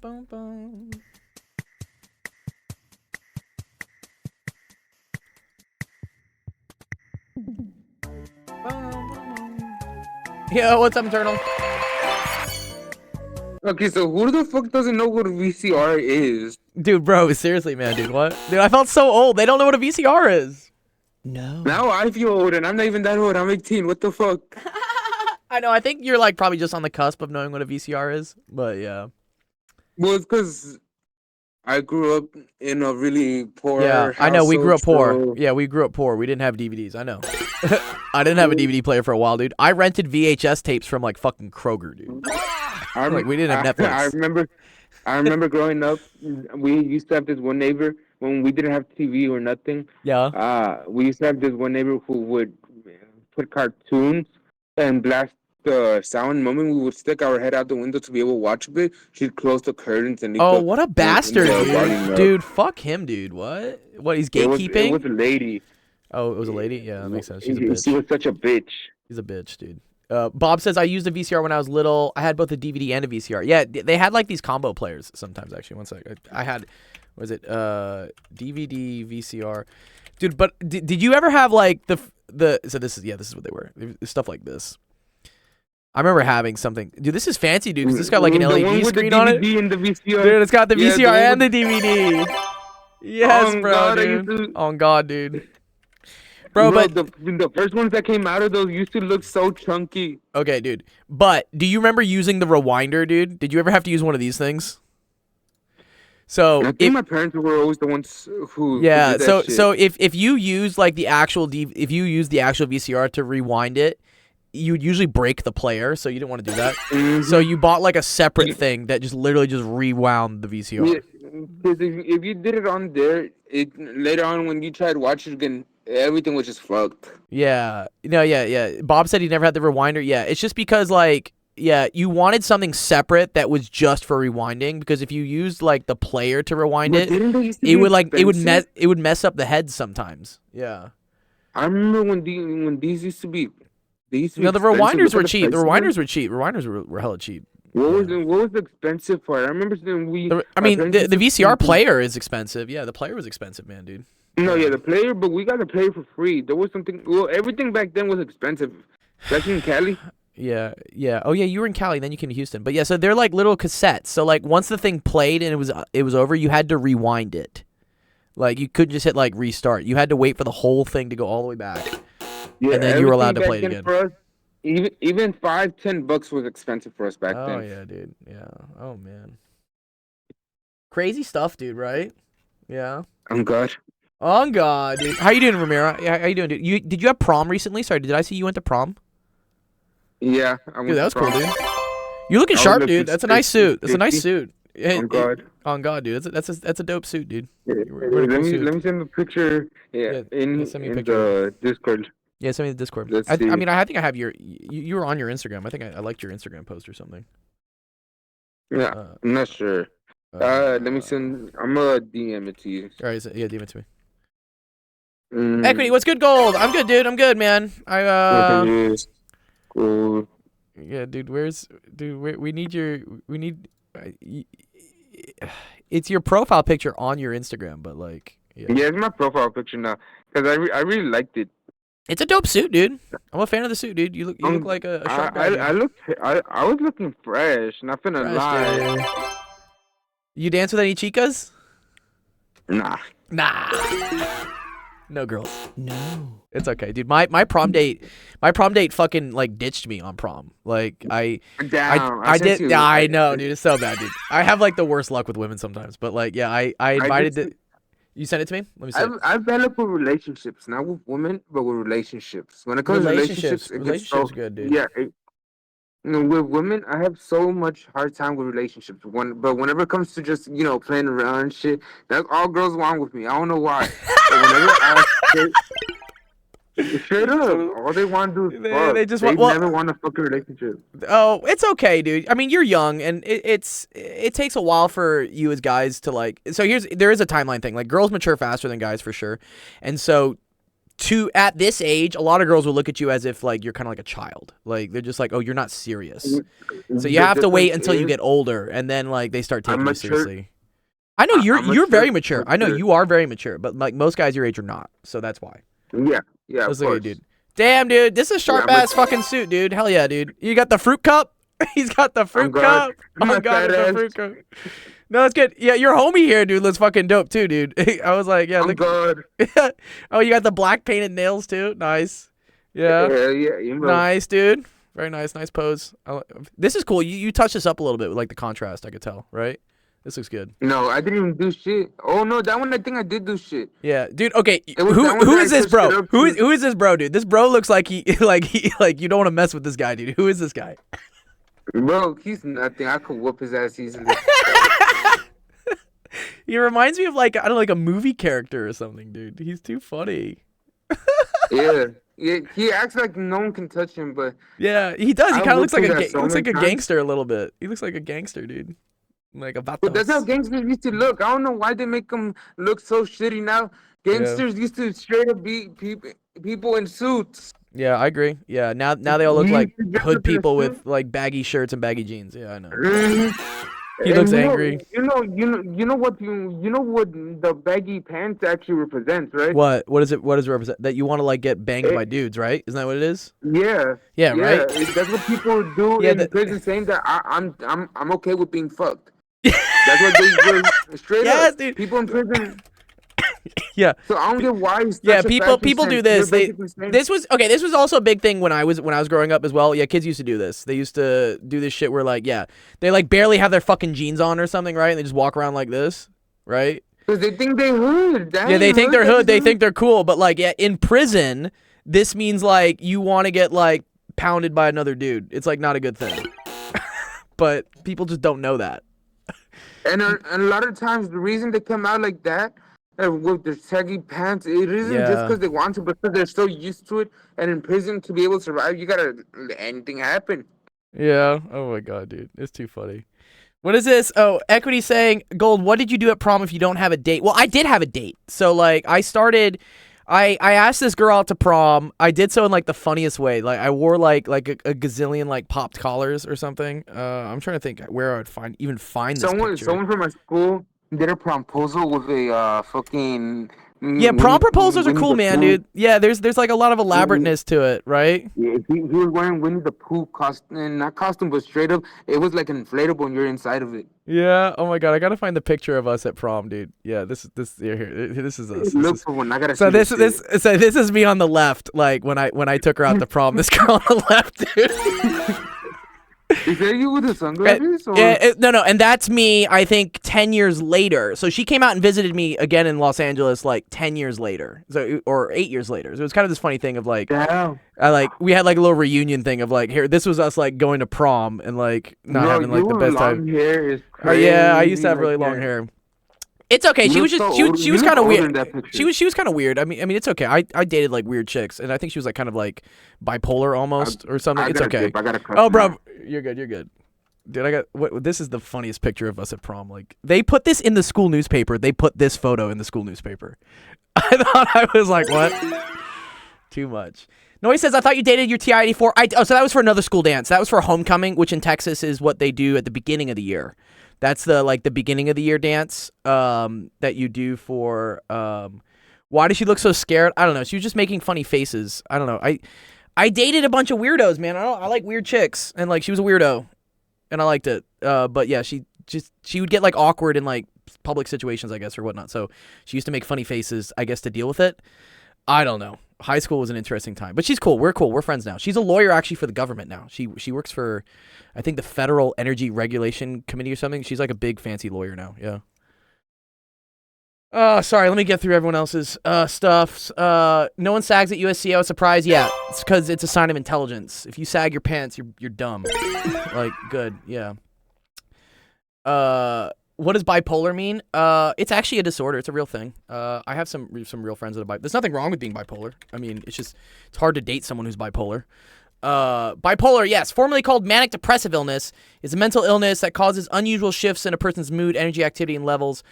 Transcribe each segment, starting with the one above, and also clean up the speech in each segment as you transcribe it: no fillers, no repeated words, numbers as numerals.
Bum, bum, bum. Yo, what's up, Eternal? Okay, so who the fuck doesn't know what a VCR is? Dude, bro, seriously, man, dude, what? Dude, I felt so old. They don't know what a VCR is. No. Now I feel old, and I'm not even that old. I'm 18. What the fuck? I know, I think you're, like, probably just on the cusp of knowing what a VCR is, but yeah. Well, it's because I grew up in a really poor Yeah, I know, we household, grew up poor. so- Yeah, we grew up poor. We didn't have DVDs, I know. I didn't have a DVD player for a while, dude. I rented VHS tapes from, like, fucking Kroger, dude. Like, we didn't have Netflix. I remember growing up. We used to have this one neighbor when we didn't have TV or nothing. Yeah. We used to have this one neighbor who would put cartoons and blast the sound. The moment we would stick our head out the window to be able to watch a bit, she'd close the curtains and leave Oh, the what a bastard, volume dude. up. Dude, fuck him, dude. What? What, he's gatekeeping? It was a lady. Oh, it was a lady? Yeah, that makes sense. She's a She bitch. was such a bitch. She's a bitch, dude. Bob says, I used a VCR when I was little. I had both a DVD and a VCR. Yeah, they had, like, these combo players sometimes, actually. One sec. I had, what was it? DVD, VCR. Dude, but did you ever have, like, so this is what they were. Stuff like this. I remember having something. Dude, this is fancy, dude, because this got, like, an The one LED with the screen on it. DVD and the VCR. Dude, it's got the Yeah, VCR one and the with- DVD. Yes, Oh, bro, God, I dude. used to- On God, dude. Bro, but the first ones that came out of those used to look so chunky. okay, dude. But do you remember using the rewinder, dude? Did you ever have to use one of these things? So And I think my parents were always the ones who yeah, did that so shit. so if you use like the actual if you use the actual VCR to rewind it, you'd usually break the player, so you didn't want to do that. Mhm. So you bought like a separate thing that just literally just rewound the VCR. Yeah, 'cause if you did it on there, later on when you tried to watch it again, everything was just fucked. Yeah. No, yeah. Bob said he never had the rewinder. Yeah, it's just because like yeah, you wanted something separate that was just for rewinding because if you used like the player to rewind But it, didn't they used to it be would like expensive? it would mess up the head sometimes. Yeah. I remember when these used to be. They used to be No, the expensive. rewinders Look were at cheap. The price of them. rewinders were cheap. Rewinders were hella cheap. What was Yeah. what was the expensive part? I remember saying I my mean, parents the used to- VCR player is expensive. Yeah, the player was expensive, man, dude. No, yeah, the player, but we got the player for free. There was something. Well, everything back then was expensive. Especially in Cali. Yeah. Oh yeah, you were in Cali, then you came to Houston. But yeah, so they're like little cassettes. So like once the thing played and it was over, you had to rewind it. Like you couldn't just hit like restart. You had to wait for the whole thing to go all the way back. Yeah, And then you were allowed to everything play it back then again. For us, even $5-10 was expensive for us back Oh then. yeah, dude. Yeah. Oh man. Crazy stuff, dude, right? Yeah. Oh God. Oh God, dude. How you doing, Ramiro? Yeah, how you doing, dude? Did you have prom recently? Sorry, did I see you went to prom? Yeah, I went Dude, that to was cool, prom. dude. You looking I was sharp, looking dude. That's a nice suit. That's a nice 50. suit. Oh God. On God, dude. That's a dope suit, dude. Yeah, You're wearing a cool suit. let me send a picture. Yeah, Yeah, send me a in picture. the Discord. Yeah, send me the Discord. Let's I see. mean, I think I have you were on your Instagram. I think I liked your Instagram post or something. Yeah, Uh, I'm not sure. Let me send. I'm gonna DM it to you. All right, yeah, DM it to me. Mm, Equity, what's good, Gold? I'm good, dude. I'm good, man. Cool. Yeah, dude. We need it's your profile picture on your Instagram, but like, yeah. Yeah, it's my profile picture now because I really liked it. It's a dope suit, dude. I'm a fan of the suit, dude. You look like a sharp guy. Dude. I was looking fresh. Not finna Fresh, lie. dude. You dance with any chicas? Nah. No girls. No. It's okay, dude. My prom date fucking like ditched me on prom. Like I Damn. did. Yeah, I know, dude. It's so bad, dude. I have like the worst luck with women sometimes. But like, yeah, I invited just- You sent it to me? Let me see. I've developed with relationships, not with women, but with relationships. When it comes to relationships, it gets so, good, dude. yeah. With women, I have so much hard time with relationships. But whenever it comes to just playing around and shit, that's all girls want with me. I don't know why. But whenever straight up, all they want to do is fuck. they just they want- never want to fuck a relationship. Oh, it's okay, dude. I mean, you're young, and it takes a while for you as guys to like. So there is a timeline thing. Like girls mature faster than guys for sure, and so at this age, a lot of girls will look at you as if like you're kind of like a child. Like they're just like, oh, you're not serious. So you The have to wait difference until you is, get older, and then like they start I'm taking you mature. seriously. I know I'm you're very mature. mature. I know you are very mature, but like most guys your age are not. So that's why. Yeah, of Let's look at course. you, dude. Damn, dude, this is a sharp I'm ass fucking suit, dude. Hell yeah, dude. You got the fruit cup? He's got the fruit God. cup. Oh My god, fat it's the ass. fruit cup. No, that's good. Yeah, your homie here, dude, looks fucking dope too, dude. I was like, yeah, I'm look. good. Oh, you got the black painted nails too. Nice. Yeah. Yeah, you know. Nice, dude. Very nice. Nice pose. This is cool. You touched this up a little bit with like the contrast. I could tell, right? This looks good. No, I didn't even do shit. Oh no, that one I think I did do shit. Yeah, dude. Okay, was that one who that is I this touched bro? it up Who to. is this bro, dude? This bro looks like he like you don't want to mess with this guy, dude. Who is this guy? Bro, he's nothing. I could whoop his ass easily. He reminds me of like I don't know, like a movie character or something, dude. He's too funny. Yeah. He acts like no one can touch him, but Yeah, he does. He I kind of looks like whooped a his ass he so looks like many a times. gangster a little bit. He looks like a gangster, dude. Like a that's how vatos. gangsters used to look. I don't know why they make them look so shitty now. Gangsters used to straight up beat people in suits. Yeah, I agree. Yeah, now they all look You like used to dress hood up in a people suit. with like baggy shirts and baggy jeans. Yeah, I know. Mhm. He And looks you know- angry. You know what the baggy pants actually represents, right? What does it represent? That you want to like get banged by dudes, right? Isn't that what it is? Yeah. Yeah, right? That's what people do Yeah, in prison, saying that I'm okay with being fucked. That's what they do straight Yes, up. dude. People in prison. Yeah. So I don't get why. It's Yeah, such a people fashion do sense. this. You're They basically saying- this was also a big thing when I was growing up as well. Yeah, kids used to do this. They used to do this shit where like, yeah, they like barely have their fucking jeans on or something, right? And they just walk around like this, right? Because they think they hood. Yeah, they think they're hood. They think they're cool. But like, yeah, in prison, this means like you want to get like pounded by another dude. It's like not a good thing. But people just don't know that. And a lot of times, the reason they come out like that, with their saggy pants, it isn't just Yeah. because they want to, but because they're so used to it. And in prison, to be able to survive, you gotta let anything happen. Yeah. Oh my god, dude, it's too funny. What is this? Oh, Equity saying, Gold, what did you do at prom if you don't have a date? Well, I did have a date. So like, I asked this girl out to prom. I did so in like the funniest way. Like I wore like a gazillion like popped collars or something. I'm trying to think where I would find this picture. Someone from my school did a proposal with a fucking. Yeah, prom proposals are Winnie cool, the man, Pooh. dude. Yeah, there's like a lot of elaborateness to it, right? Yeah, he was wearing Winnie the Pooh costume, not costume, but straight up, it was like an inflatable, and you're inside of it. Yeah. Oh my god, I gotta find the picture of us at prom, dude. Yeah, this here. This is us. Look for one. I gotta. So see this shit. so this is me on the left, like when I took her out to prom. This girl on the left, dude. Is that you with the sunglasses? Or? Yeah, no, and that's me. I think 10 years later. So she came out and visited me again in Los Angeles, like 10 years later, or 8 years later. So it was kind of this funny thing of like, Damn. we had like a little reunion thing of like, here, this was us like going to prom and like not having like the best time. Hair is Oh yeah, I used to have crazy, really like long that. hair. It's okay. She You was look just so old. she You was look kind of older in weird. that picture. She was kind of weird. I mean it's okay. I dated like weird chicks, and I think she was like kind of like bipolar almost or something. I It's gotta okay. dip. I gotta cut Oh, now. bro, you're good. Dude, I got what? This is the funniest picture of us at prom. Like they put this in the school newspaper. They put this photo in the school newspaper. I thought I was like, what? Too much. No, he says I thought you dated your TI-84. So that was for another school dance. That was for homecoming, which in Texas is what they do at the beginning of the year. That's the beginning of the year dance that you do for. Why did she look so scared? I don't know. She was just making funny faces. I don't know. I dated a bunch of weirdos, man. I like weird chicks, and like she was a weirdo. And I liked it, but yeah, she would get like awkward in like public situations, I guess, or whatnot. So she used to make funny faces, I guess, to deal with it. I don't know. High school was an interesting time, but she's cool. We're cool. We're friends now. She's a lawyer actually for the government now. She works for, I think, the Federal Energy Regulation Committee or something. She's like a big fancy lawyer now. Yeah. Sorry. Let me get through everyone else's stuff. No one sags at USC. I was surprised. Yeah, it's because it's a sign of intelligence. If you sag your pants, you're dumb. Like, good. Yeah. What does bipolar mean? It's actually a disorder. It's a real thing. I have some real friends that are bipolar. There's nothing wrong with being bipolar. I mean, it's hard to date someone who's bipolar. Bipolar, yes, formerly called manic depressive illness, is a mental illness that causes unusual shifts in a person's mood, energy, activity, and levels.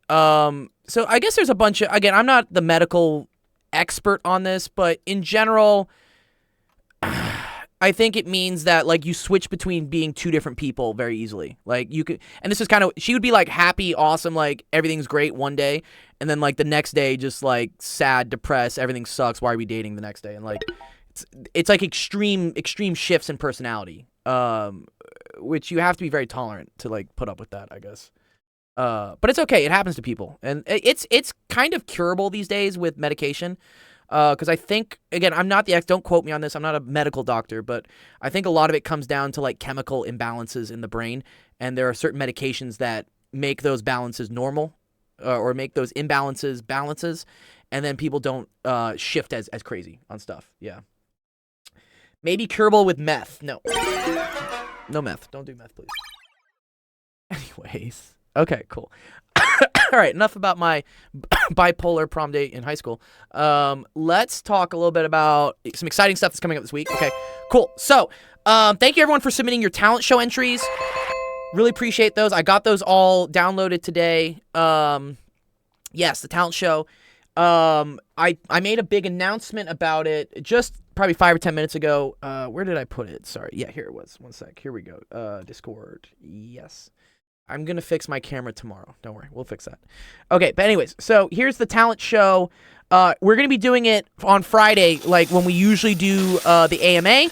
So I guess there's a bunch of, again, I'm not the medical expert on this, but in general, I think it means that like you switch between being two different people very easily. Like you could, and this is kind of, she would be like happy, awesome, like everything's great one day, and then like the next day just like sad, depressed, everything sucks. Why are we dating the next day? And like it's like extreme shifts in personality, which you have to be very tolerant to like put up with that, I guess. But it's okay. It happens to people, and it's kind of curable these days with medication. Because I think, again, I'm not don't quote me on this, I'm not a medical doctor, but I think a lot of it comes down to like chemical imbalances in the brain, and there are certain medications that make those balances normal, or make those imbalances balances, and then people don't shift as crazy on stuff. Yeah. Maybe curable with meth. No. No meth. Don't do meth, please. Anyways. Okay, cool. All right, enough about my bipolar prom date in high school. Let's talk a little bit about some exciting stuff that's coming up this week. Okay, cool. So, thank you everyone for submitting your talent show entries. Really appreciate those. I got those all downloaded today. Yes, the talent show. I made a big announcement about it just probably 5 or 10 minutes ago. Where did I put it? Sorry. Yeah, here it was. One sec. Here we go. Discord. Yes. I'm going to fix my camera tomorrow. Don't worry. We'll fix that. Okay, but anyways, so here's the talent show. We're going to be doing it on Friday, like when we usually do the AMA.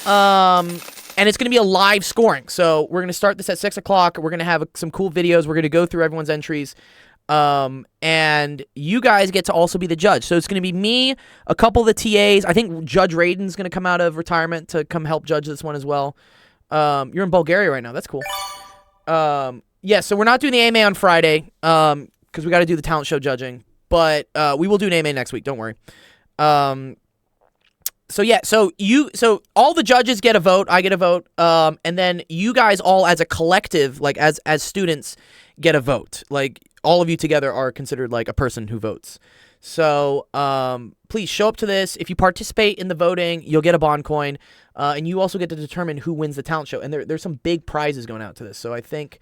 And it's going to be a live scoring. So we're going to start this at 6 o'clock. We're going to have some cool videos. We're going to go through everyone's entries. And you guys get to also be the judge. So it's going to be me, a couple of the TAs. I think Judge Raiden's going to come out of retirement to come help judge this one as well. You're in Bulgaria right now. That's cool. Yeah, so we're not doing the AMA on Friday, because we got to do the talent show judging, but, we will do an AMA next week. Don't worry. So yeah, so all the judges get a vote, I get a vote, and then you guys all as a collective, like as students, get a vote. Like all of you together are considered like a person who votes. So, please show up to this. If you participate in the voting, you'll get a bond coin, and you also get to determine who wins the talent show. And there's some big prizes going out to this. So I think,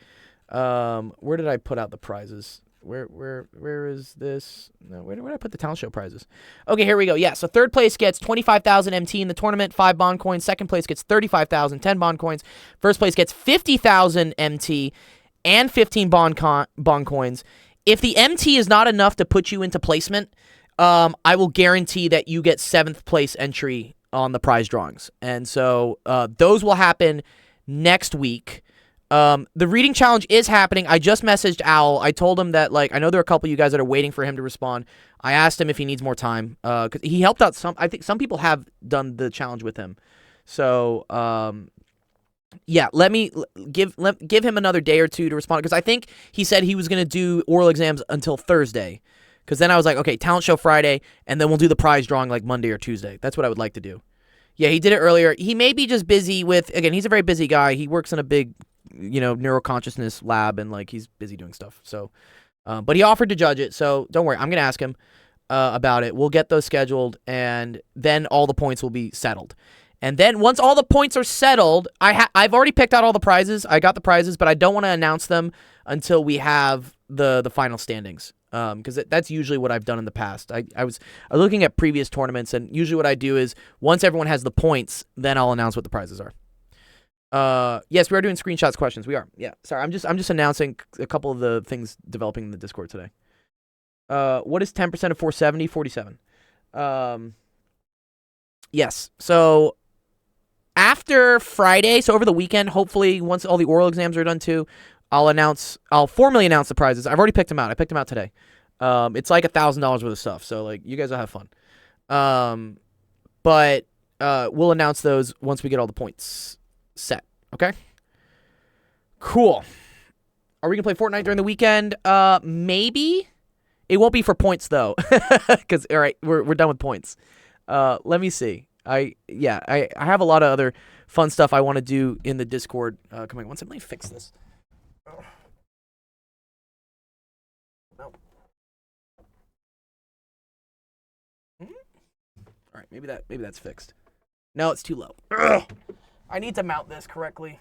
where did I put out the prizes? Where is this? No, where did I put the talent show prizes? Okay, here we go. Yeah, so third place gets 25,000 MT in the tournament, 5 bond coins. Second place gets 35,000, 10 bond coins. First place gets 50,000 MT and 15 bond coins. If the MT is not enough to put you into placement, I will guarantee that you get 7th place entry on the prize drawings. And so those will happen next week. The reading challenge is happening. I just messaged Owl. I told him that, like, I know there are a couple of you guys that are waiting for him to respond. I asked him if he needs more time, because he helped out some. I think some people have done the challenge with him. So, yeah, let me give him another day or two to respond, because I think he said he was going to do oral exams until Thursday. Because then I was like, okay, talent show Friday, and then we'll do the prize drawing like Monday or Tuesday. That's what I would like to do. Yeah, he did it earlier. He may be just busy with, again, he's a very busy guy. He works in a big, neuroconsciousness lab, and like he's busy doing stuff. So, but he offered to judge it. So don't worry, I'm going to ask him about it. We'll get those scheduled, and then all the points will be settled. And then once all the points are settled, I've already picked out all the prizes. I got the prizes, but I don't want to announce them until we have the final standings. Because that's usually what I've done in the past. I was looking at previous tournaments, and usually what I do is once everyone has the points, then I'll announce what the prizes are. Yes, we are doing screenshots questions. We are. Yeah. Sorry, I'm just announcing a couple of the things developing in the Discord today. What is 10% of 470? 47. Yes. So after Friday, so over the weekend, hopefully once all the oral exams are done too, I'll formally announce the prizes. I've already picked them out. I picked them out today. It's like $1,000 worth of stuff. So like you guys will have fun. But we'll announce those once we get all the points set. Okay. Cool. Are we gonna play Fortnite during the weekend? Maybe. It won't be for points though, because all right, we're done with points. Let me see. I have a lot of other fun stuff I want to do in the Discord coming. Once let me fix this. No. All right, maybe that's fixed. No, it's too low. Ugh. I need to mount this correctly.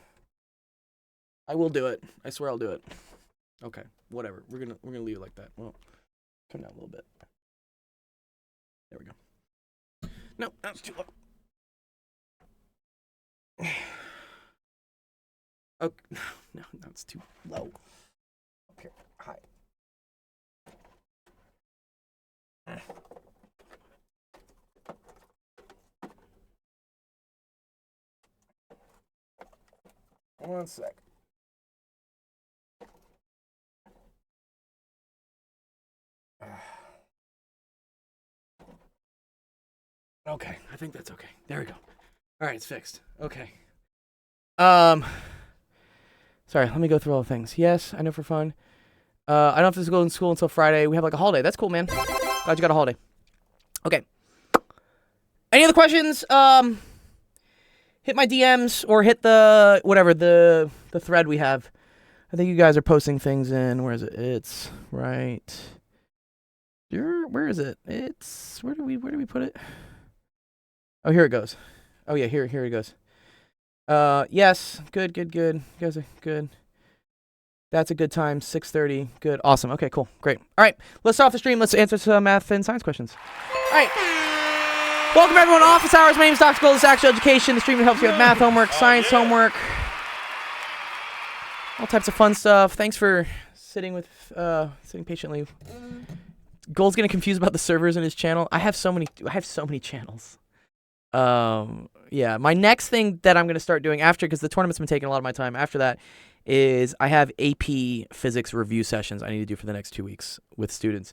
I will do it. I swear I'll do it. Okay, whatever. We're gonna leave it like that. Well, turn down a little bit. There we go. No, that's too low. Oh, no, that's too low. Okay, high. One sec. Okay, I think that's okay. There we go. All right, it's fixed. Okay. Sorry, let me go through all the things. Yes, I know for fun. I don't have to go in school until Friday. We have like a holiday. That's cool, man. Glad you got a holiday. Okay. Any other questions? Hit my DMs or hit the whatever the thread we have. I think you guys are posting things in. Where is it? It's right. Where is it? It's where do we put it? Oh, here it goes. Oh yeah, here it goes. Yes, good. You guys are good. That's a good time. 6:30. Good. Awesome. Okay, cool. Great. All right, let's start off the stream. Let's answer some math and science questions. All right. Welcome everyone to Office Hours. My name is Dr. Gold. This is Actual Education. The stream that helps you with math homework, science homework, all types of fun stuff. Thanks for sitting patiently. Gold's getting confused about the servers in his channel. I have so many channels. Yeah, my next thing that I'm going to start doing after, because the tournament's been taking a lot of my time after that, is I have AP physics review sessions I need to do for the next 2 weeks with students.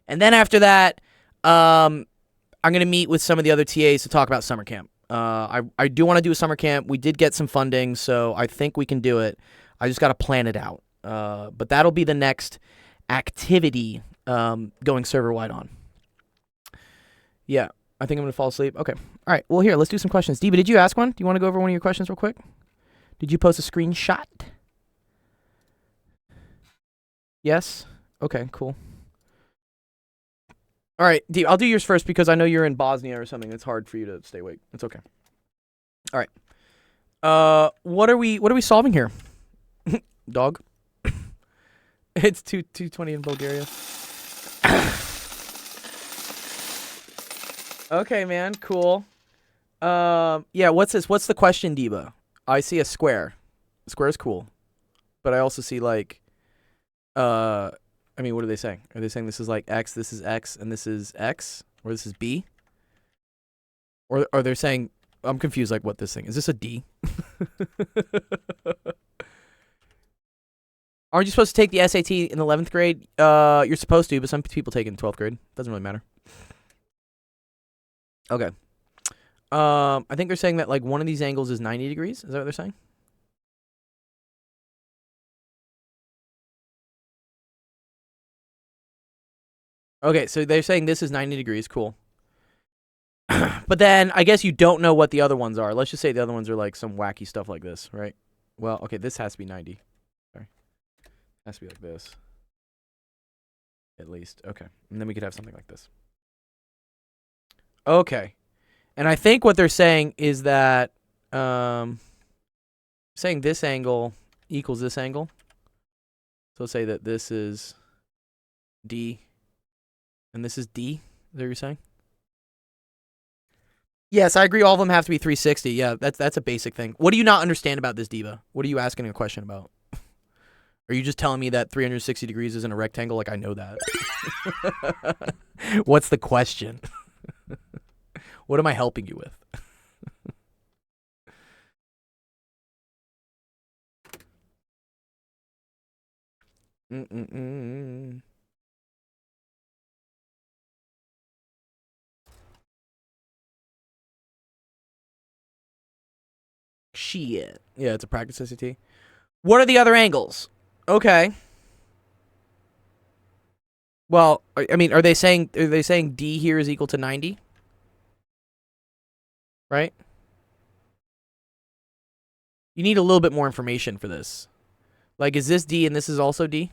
And then after that, I'm going to meet with some of the other TAs to talk about summer camp. I do want to do a summer camp. We did get some funding, so I think we can do it. I just got to plan it out. But that'll be the next activity going server-wide on. Yeah, I think I'm going to fall asleep. Okay. All right, well, here, let's do some questions. Diba, did you ask one? Do you want to go over one of your questions real quick? Did you post a screenshot? Yes? Okay, cool. All right, D, I'll do yours first because I know you're in Bosnia or something. It's hard for you to stay awake. It's okay. All right. What are we solving here? Dog. It's 220 in Bulgaria. Okay, man. Cool. Yeah, what's this? What's the question, Diba? I see a square. Square is cool. But I also see like I mean, what are they saying? Are they saying this is like X, this is X, and this is X? Or this is B? Or are they saying, I'm confused, like, what this thing is. This a D? Aren't you supposed to take the SAT in the 11th grade? You're supposed to, but some people take it in 12th grade. Doesn't really matter. Okay. I think they're saying that, like, one of these angles is 90 degrees. Is that what they're saying? Okay, so they're saying this is 90 degrees. Cool. But then I guess you don't know what the other ones are. Let's just say the other ones are like some wacky stuff like this, right? Well, okay, this has to be 90. Sorry. It has to be like this. At least. Okay. And then we could have something like this. Okay. And I think what they're saying is that saying this angle equals this angle. So let's say that this is D and this is D. Is that what you're saying? Yes, I agree. All of them have to be 360. Yeah, that's a basic thing. What do you not understand about this, Diva? What are you asking a question about? Are you just telling me that 360 degrees isn't a rectangle? Like, I know that. What's the question? What am I helping you with? Shit. Yeah, it's a practice SAT. What are the other angles? Okay. Well, I mean, are they saying D here is equal to 90? Right? You need a little bit more information for this. Like, is this D and this is also D?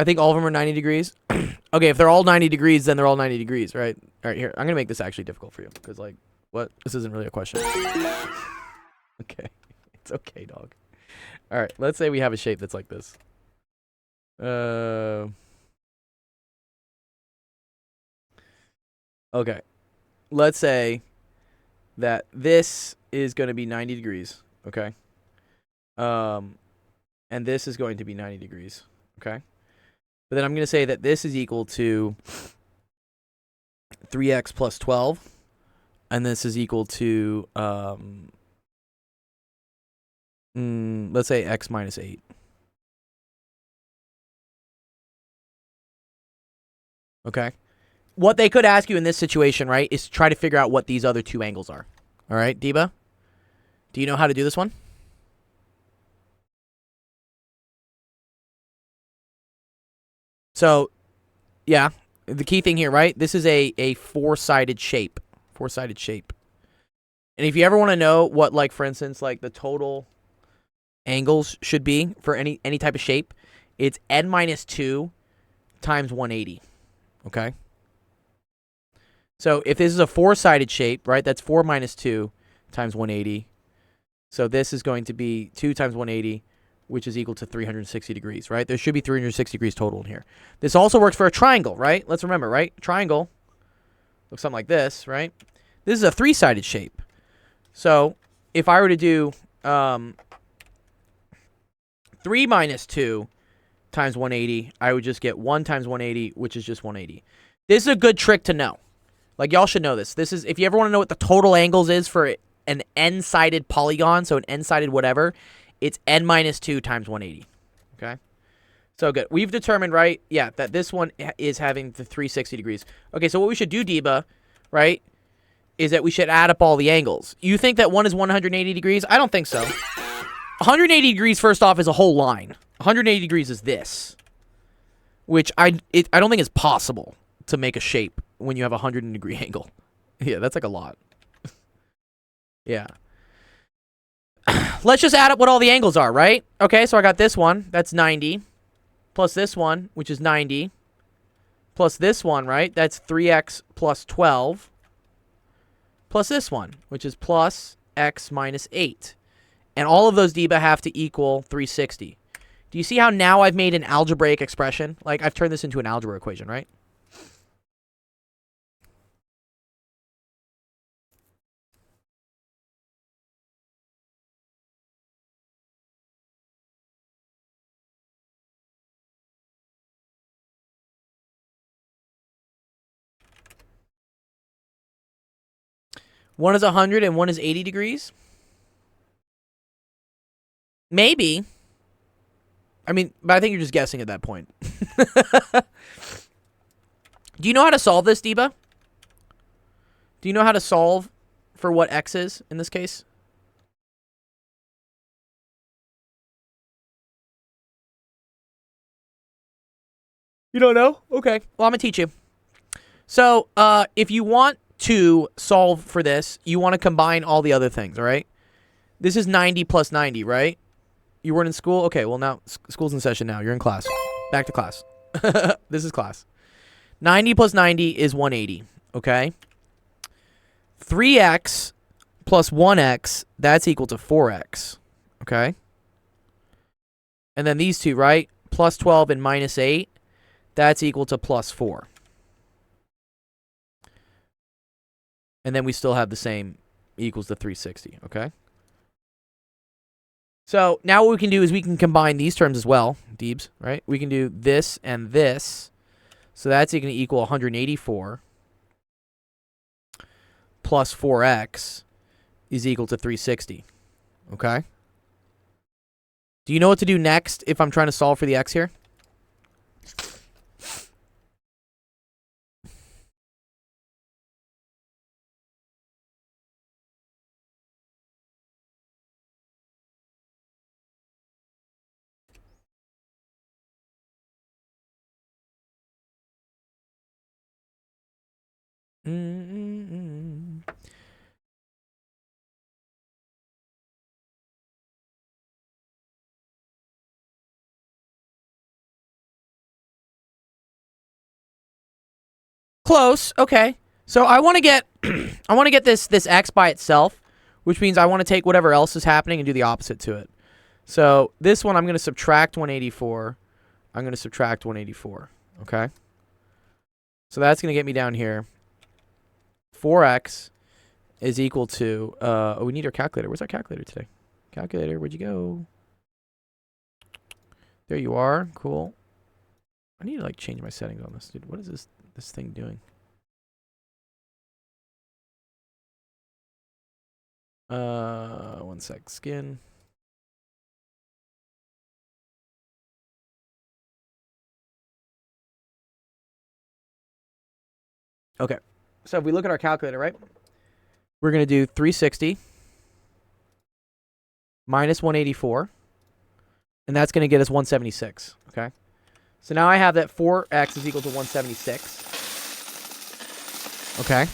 I think all of them are 90 degrees. Okay, if they're all 90 degrees, then they're all 90 degrees, right? All right, here. I'm going to make this actually difficult for you because, like, what? This isn't really a question. Okay. It's okay, dog. All right, let's say we have a shape that's like this. Okay. Let's say that this is going to be 90 degrees, okay? And this is going to be 90 degrees, okay? But then I'm going to say that this is equal to 3x plus 12, and this is equal to, let's say x minus 8. Okay? What they could ask you in this situation, right, is try to figure out what these other two angles are. All right, Deba? Do you know how to do this one? So, yeah, the key thing here, right? This is a four-sided shape. Four-sided shape. And if you ever want to know what, like, for instance, like the total angles should be for any type of shape, it's n minus 2 times 180. Okay? So if this is a four-sided shape, right, that's 4 minus 2 times 180. So this is going to be 2 times 180, which is equal to 360 degrees, right? There should be 360 degrees total in here. This also works for a triangle, right? Let's remember, right? Triangle looks something like this, right? This is a three-sided shape. So if I were to do 3 minus 2 times 180, I would just get 1 times 180, which is just 180. This is a good trick to know. Like, y'all should know this. This is, if you ever want to know what the total angles is for an n-sided polygon, so an n-sided whatever, it's n minus 2 times 180. Okay? So good. We've determined, right, yeah, that this one is having the 360 degrees. Okay, so what we should do, Deba, right, is that we should add up all the angles. You think that one is 180 degrees? I don't think so. 180 degrees, first off, is a whole line. 180 degrees is this, which I don't think is possible to make a shape when you have a 100-degree angle. Yeah, that's like a lot. Yeah. Let's just add up what all the angles are, right? Okay, so I got this one. That's 90. Plus this one, which is 90. Plus this one, right? That's 3x plus 12. Plus this one, which is plus x minus 8. And all of those, Deba, have to equal 360. Do you see how now I've made an algebraic expression? Like, I've turned this into an algebra equation, right? One is 100 and one is 80 degrees? Maybe. I mean, but I think you're just guessing at that point. Do you know how to solve this, Deba? Do you know how to solve for what x is in this case? You don't know? Okay. Well, I'm going to teach you. So, if you want to solve for this, you want to combine all the other things, all right? This is 90 plus 90, right? You weren't in school? Okay, well, now school's in session now. You're in class. Back to class. This is class. 90 plus 90 is 180, okay? 3x plus 1x, that's equal to 4x, okay? And then these two, right? Plus 12 and minus 8, that's equal to plus 4. And then we still have the same equals to 360, okay? So now what we can do is we can combine these terms as well, Deebs, right? We can do this and this. So that's going to equal 184 plus 4x is equal to 360, okay? Do you know what to do next if I'm trying to solve for the x here? close. Okay. So I want to get I want to get this x by itself, which means I want to take whatever else is happening and do the opposite to it. So this one I'm going to subtract 184. I'm going to subtract 184. Okay? So that's going to get me down here. 4x is equal to oh, we need our calculator. Where's our calculator today? Calculator, where'd you go? There you are. Cool. I need to like change my settings on this, dude. What is this thing doing? One sec. Skin. Okay. So if we look at our calculator, right? We're going to do 360 minus 184. And that's going to get us 176. Okay. So now I have that 4x is equal to 176. Okay.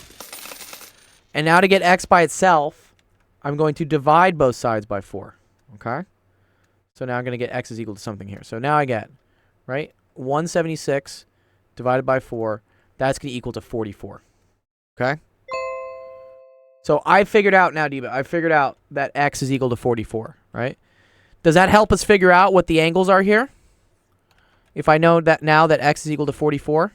And now to get x by itself, I'm going to divide both sides by 4. Okay. So now I'm going to get x is equal to something here. So now I get, right, 176 divided by 4. That's going to equal to 44. Okay. So I figured out now, Diva, I figured out that x is equal to 44, right? Does that help us figure out what the angles are here? If I know that now that x is equal to 44?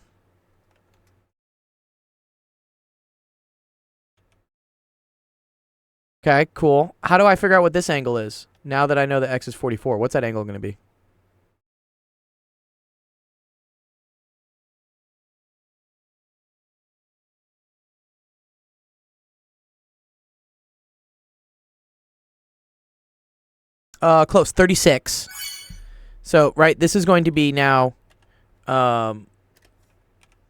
Okay, cool. How do I figure out what this angle is? Now that I know that x is 44, what's that angle going to be? Close, 36. So, right, this is going to be now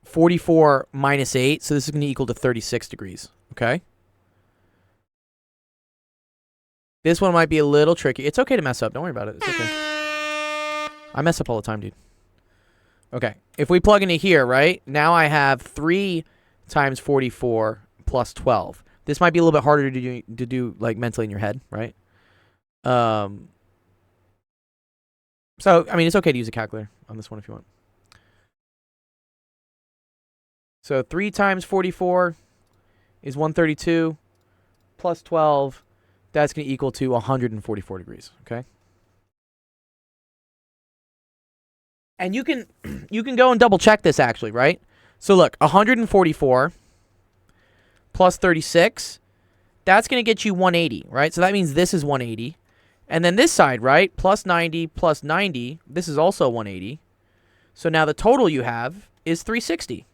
44 minus 8. So this is going to equal to 36 degrees, okay? This one might be a little tricky. It's okay to mess up. Don't worry about it. It's okay. I mess up all the time, dude. Okay, if we plug into here, right, now I have 3 times 44 plus 12. This might be a little bit harder to do like mentally in your head, right? So, I mean, it's okay to use a calculator on this one if you want. So 3 times 44 is 132 plus 12. That's going to equal to 144 degrees, okay? And you can go and double check this actually, right? So look, 144 plus 36, that's going to get you 180, right? So that means this is 180. And then this side, right? Plus 90 plus 90, this is also 180. So now the total you have is 360,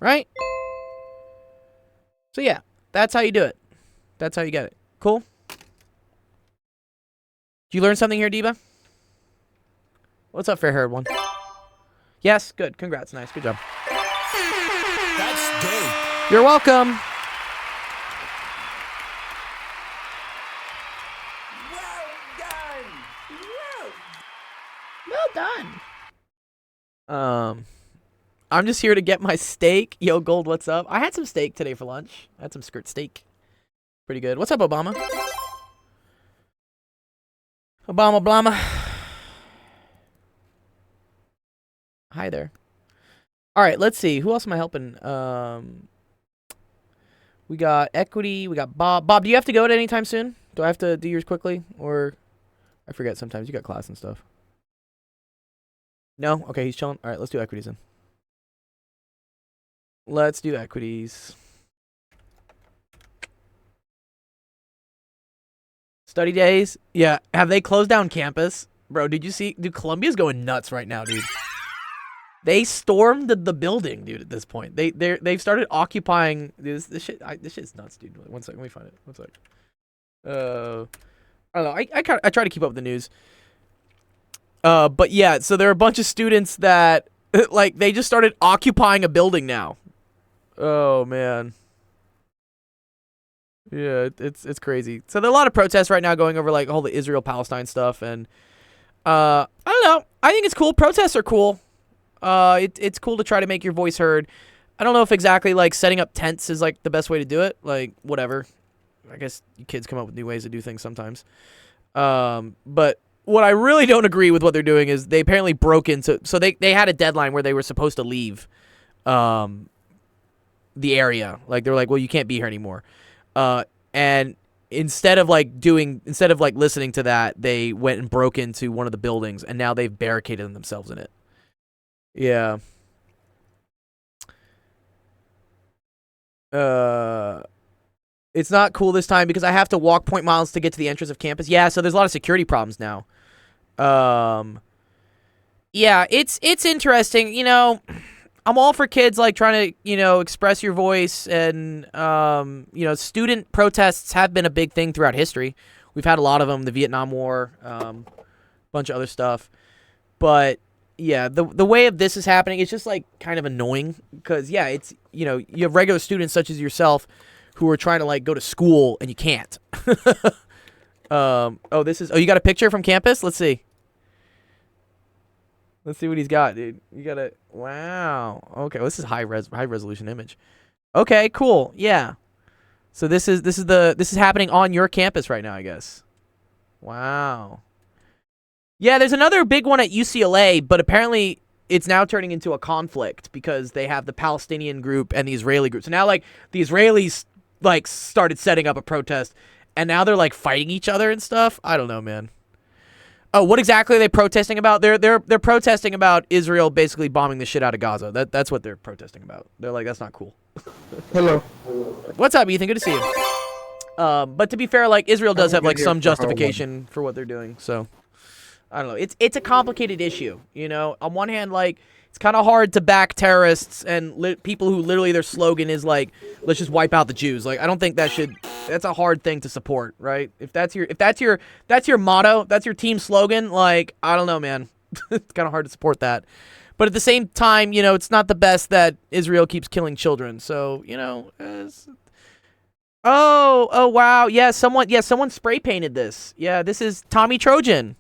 right? So yeah, that's how you do it. That's how you get it. Cool? Did you learn something here, Diva? What's up, fair-haired one? Yes, good. Congrats. Nice. Good job. That's dope. You're welcome. Well done. I'm just here to get my steak. Yo, Gold, what's up? I had some steak today for lunch. I had some skirt steak. Pretty good. What's up, Obama? Obama Blama. Hi there. All right, let's see. Who else am I helping? We got Equity. We got Bob. Bob, do you have to go at any time soon? Do I have to do yours quickly? Or I forget sometimes. You got class and stuff. No? Okay, he's chilling. All right, let's do Equities then. Let's do Equities. Study days? Yeah. Have they closed down campus? Bro, did you see? Dude, Columbia's going nuts right now, dude. They stormed the building, dude, at this point. They've started occupying this shit. This shit's nuts, dude. One second, let me find it. One sec. I don't know. I try to keep up with the news. But yeah, so there are a bunch of students that like they just started occupying a building now. Oh man. Yeah, it's crazy. So there are a lot of protests right now going over like all the Israel-Palestine stuff, and I don't know. I think it's cool. Protests are cool. It's cool to try to make your voice heard. I don't know if exactly like setting up tents is like the best way to do it. Like whatever. I guess you kids come up with new ways to do things sometimes. But what I really don't agree with what they're doing is they apparently broke into. So they had a deadline where they were supposed to leave. the area. Like they're like, well, you can't be here anymore. And instead of like listening to that, they went and broke into one of the buildings, and now they've barricaded themselves in it. Yeah. It's not cool this time because I have to walk point miles to get to the entrance of campus. Yeah, so there's a lot of security problems now. Yeah, it's interesting. You know, I'm all for kids like trying to, you know, express your voice, and you know, student protests have been a big thing throughout history. We've had a lot of them, the Vietnam War, bunch of other stuff. But yeah, the way of this is happening, it's just like kind of annoying because yeah, it's, you know, you have regular students such as yourself who are trying to like go to school and you can't. Oh, you got a picture from campus? Let's see. Let's see what he's got, dude. You got a, wow. Okay, well, this is high resolution image. Okay, cool. Yeah. So this is happening on your campus right now, I guess. Wow. Yeah, there's another big one at UCLA, but apparently it's now turning into a conflict because they have the Palestinian group and the Israeli group. So now like the Israelis like started setting up a protest, and now they're like fighting each other and stuff. I don't know, man. Oh, what exactly are they protesting about? They're protesting about Israel basically bombing the shit out of Gaza. That's what they're protesting about. They're like, that's not cool. Hello. What's up, Ethan? Good to see you. But to be fair, like Israel does have like some justification for what they're doing. So I don't know. It's a complicated issue. You know, on one hand, like it's kind of hard to back terrorists and people who literally their slogan is like, let's just wipe out the Jews. Like I don't think that's a hard thing to support, right? If that's your motto, that's your team slogan, like I don't know, man. It's kind of hard to support that. But at the same time, you know, it's not the best that Israel keeps killing children. So, you know, oh wow. Yeah, someone spray painted this. Yeah, this is Tommy Trojan.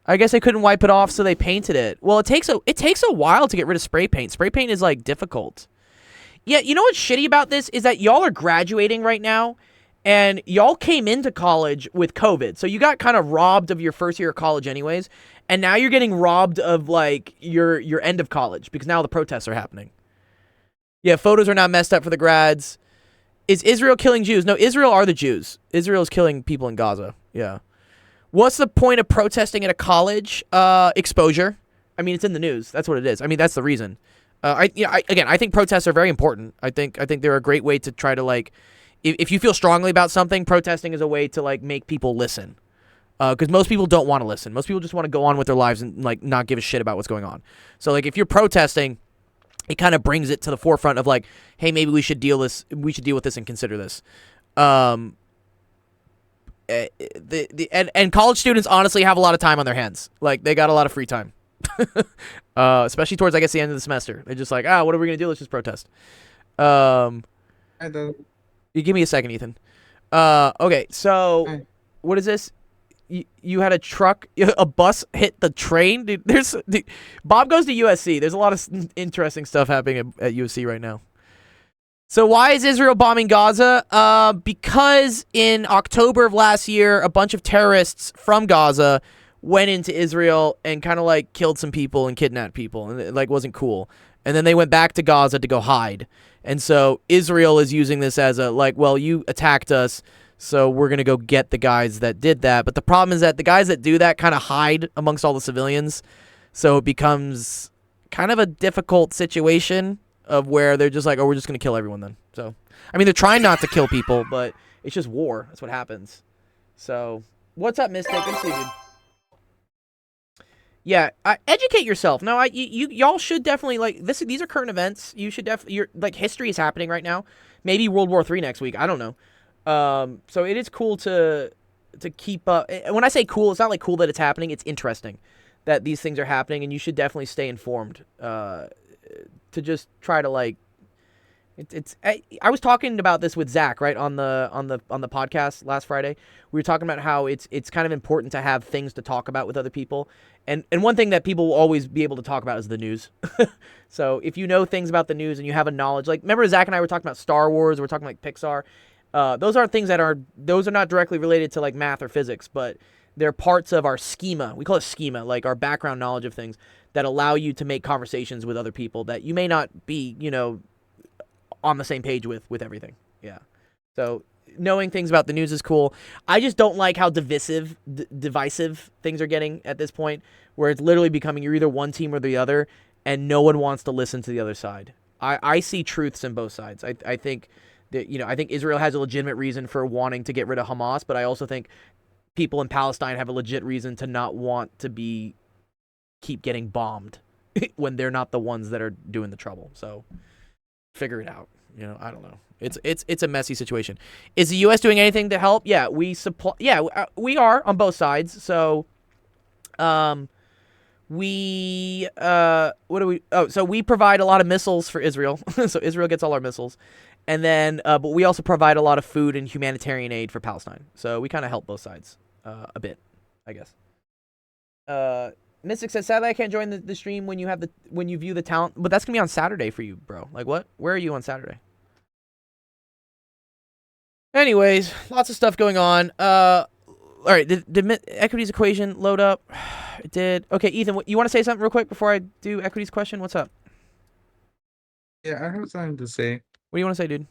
I guess they couldn't wipe it off, so they painted it. Well, it takes a while to get rid of spray paint. Spray paint is like difficult. Yeah, you know what's shitty about this is that y'all are graduating right now, and y'all came into college with COVID. So you got kind of robbed of your first year of college anyways, and now you're getting robbed of like your end of college because now the protests are happening. Yeah, photos are now messed up for the grads. Is Israel killing Jews? No, Israel are the Jews. Israel is killing people in Gaza. Yeah. What's the point of protesting at a college? Exposure. I mean, it's in the news. That's what it is. I mean, that's the reason. I think protests are very important. I think they're a great way to try to like, if you feel strongly about something, protesting is a way to like make people listen. Because most people don't want to listen. Most people just want to go on with their lives and like not give a shit about what's going on. So like if you're protesting, it kind of brings it to the forefront of like, hey, maybe we should deal with this and consider this. And college students honestly have a lot of time on their hands. Like they got a lot of free time. Especially towards I guess the end of the semester. They're just like, what are we gonna do? Let's just protest. You give me a second, Ethan. Okay, so what is this? You had a bus hit the train? Dude, Bob goes to USC. There's a lot of interesting stuff happening at USC right now. So why is Israel bombing Gaza? Because in October of last year, a bunch of terrorists from Gaza went into Israel and kind of like killed some people and kidnapped people, and it like wasn't cool. And then they went back to Gaza to go hide. And so Israel is using this as a like, well, you attacked us, so we're going to go get the guys that did that. But the problem is that the guys that do that kind of hide amongst all the civilians. So it becomes kind of a difficult situation of where they're just like, we're just going to kill everyone then. So, I mean, they're trying not to kill people, but it's just war. That's what happens. So, what's up, Mystic? Good to see you, dude. Yeah, educate yourself. No, y'all should definitely like this. These are current events. You should definitely. Like history is happening right now. Maybe World War III next week. I don't know. So it is cool to keep up. When I say cool, it's not like cool that it's happening. It's interesting that these things are happening, and you should definitely stay informed. To just try to like, I was talking about this with Zach right on the podcast last Friday. We were talking about how it's kind of important to have things to talk about with other people, and one thing that people will always be able to talk about is the news. So if you know things about the news and you have a knowledge, like remember Zach and I were talking about Star Wars, we're talking like Pixar. Those aren't things those are not directly related to like math or physics, but they're parts of our schema. We call it schema, like our background knowledge of things that allow you to make conversations with other people that you may not be, on the same page with everything. Yeah. So knowing things about the news is cool. I just don't like how divisive things are getting at this point, where it's literally becoming you're either one team or the other, and no one wants to listen to the other side. I see truths in both sides. I think that, I think Israel has a legitimate reason for wanting to get rid of Hamas, but I also think people in Palestine have a legit reason to not want to keep getting bombed when they're not the ones that are doing the trouble. So figure it out. I don't know. It's a messy situation. Is the U.S. doing anything to help? Yeah, we are on both sides. So, we provide a lot of missiles for Israel. So Israel gets all our missiles, and then but we also provide a lot of food and humanitarian aid for Palestine. So we kind of help both sides a bit, I guess. Mystic says, sadly I can't join the stream when you view the talent, but that's gonna be on Saturday for you, bro. Like what? Where are you on Saturday? Anyways, lots of stuff going on. All right, did Equity's equation load up? It did. Okay, Ethan, you want to say something real quick before I do Equity's question? What's up? Yeah, I have something to say. What do you want to say, dude?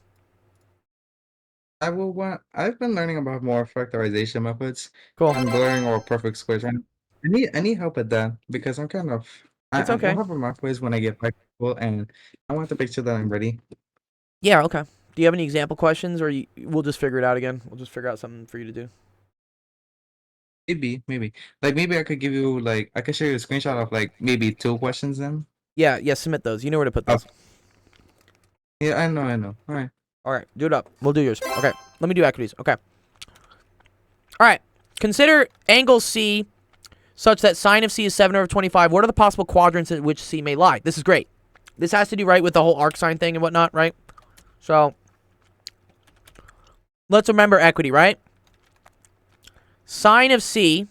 I've been learning about more factorization methods. Cool. I'm blurring or perfect squares right now. I need help with that because I'm kind of It's okay. I'll have a math quiz when I get back to school, and I want to make sure that I'm ready. Yeah, okay. Do you have any example questions, or we'll just figure it out again? We'll just figure out something for you to do. Maybe. Like maybe I could give you I could show you a screenshot of maybe 2 questions then. Yeah, submit those. You know where to put those. Yeah, I know. All right, do it up. We'll do yours. Okay, let me do equities. Okay. All right, consider angle C such that sine of C is 7/25. What are the possible quadrants in which C may lie? This is great. This has to do right with the whole arc sine thing and whatnot, right? So let's remember equity, right? Sine of C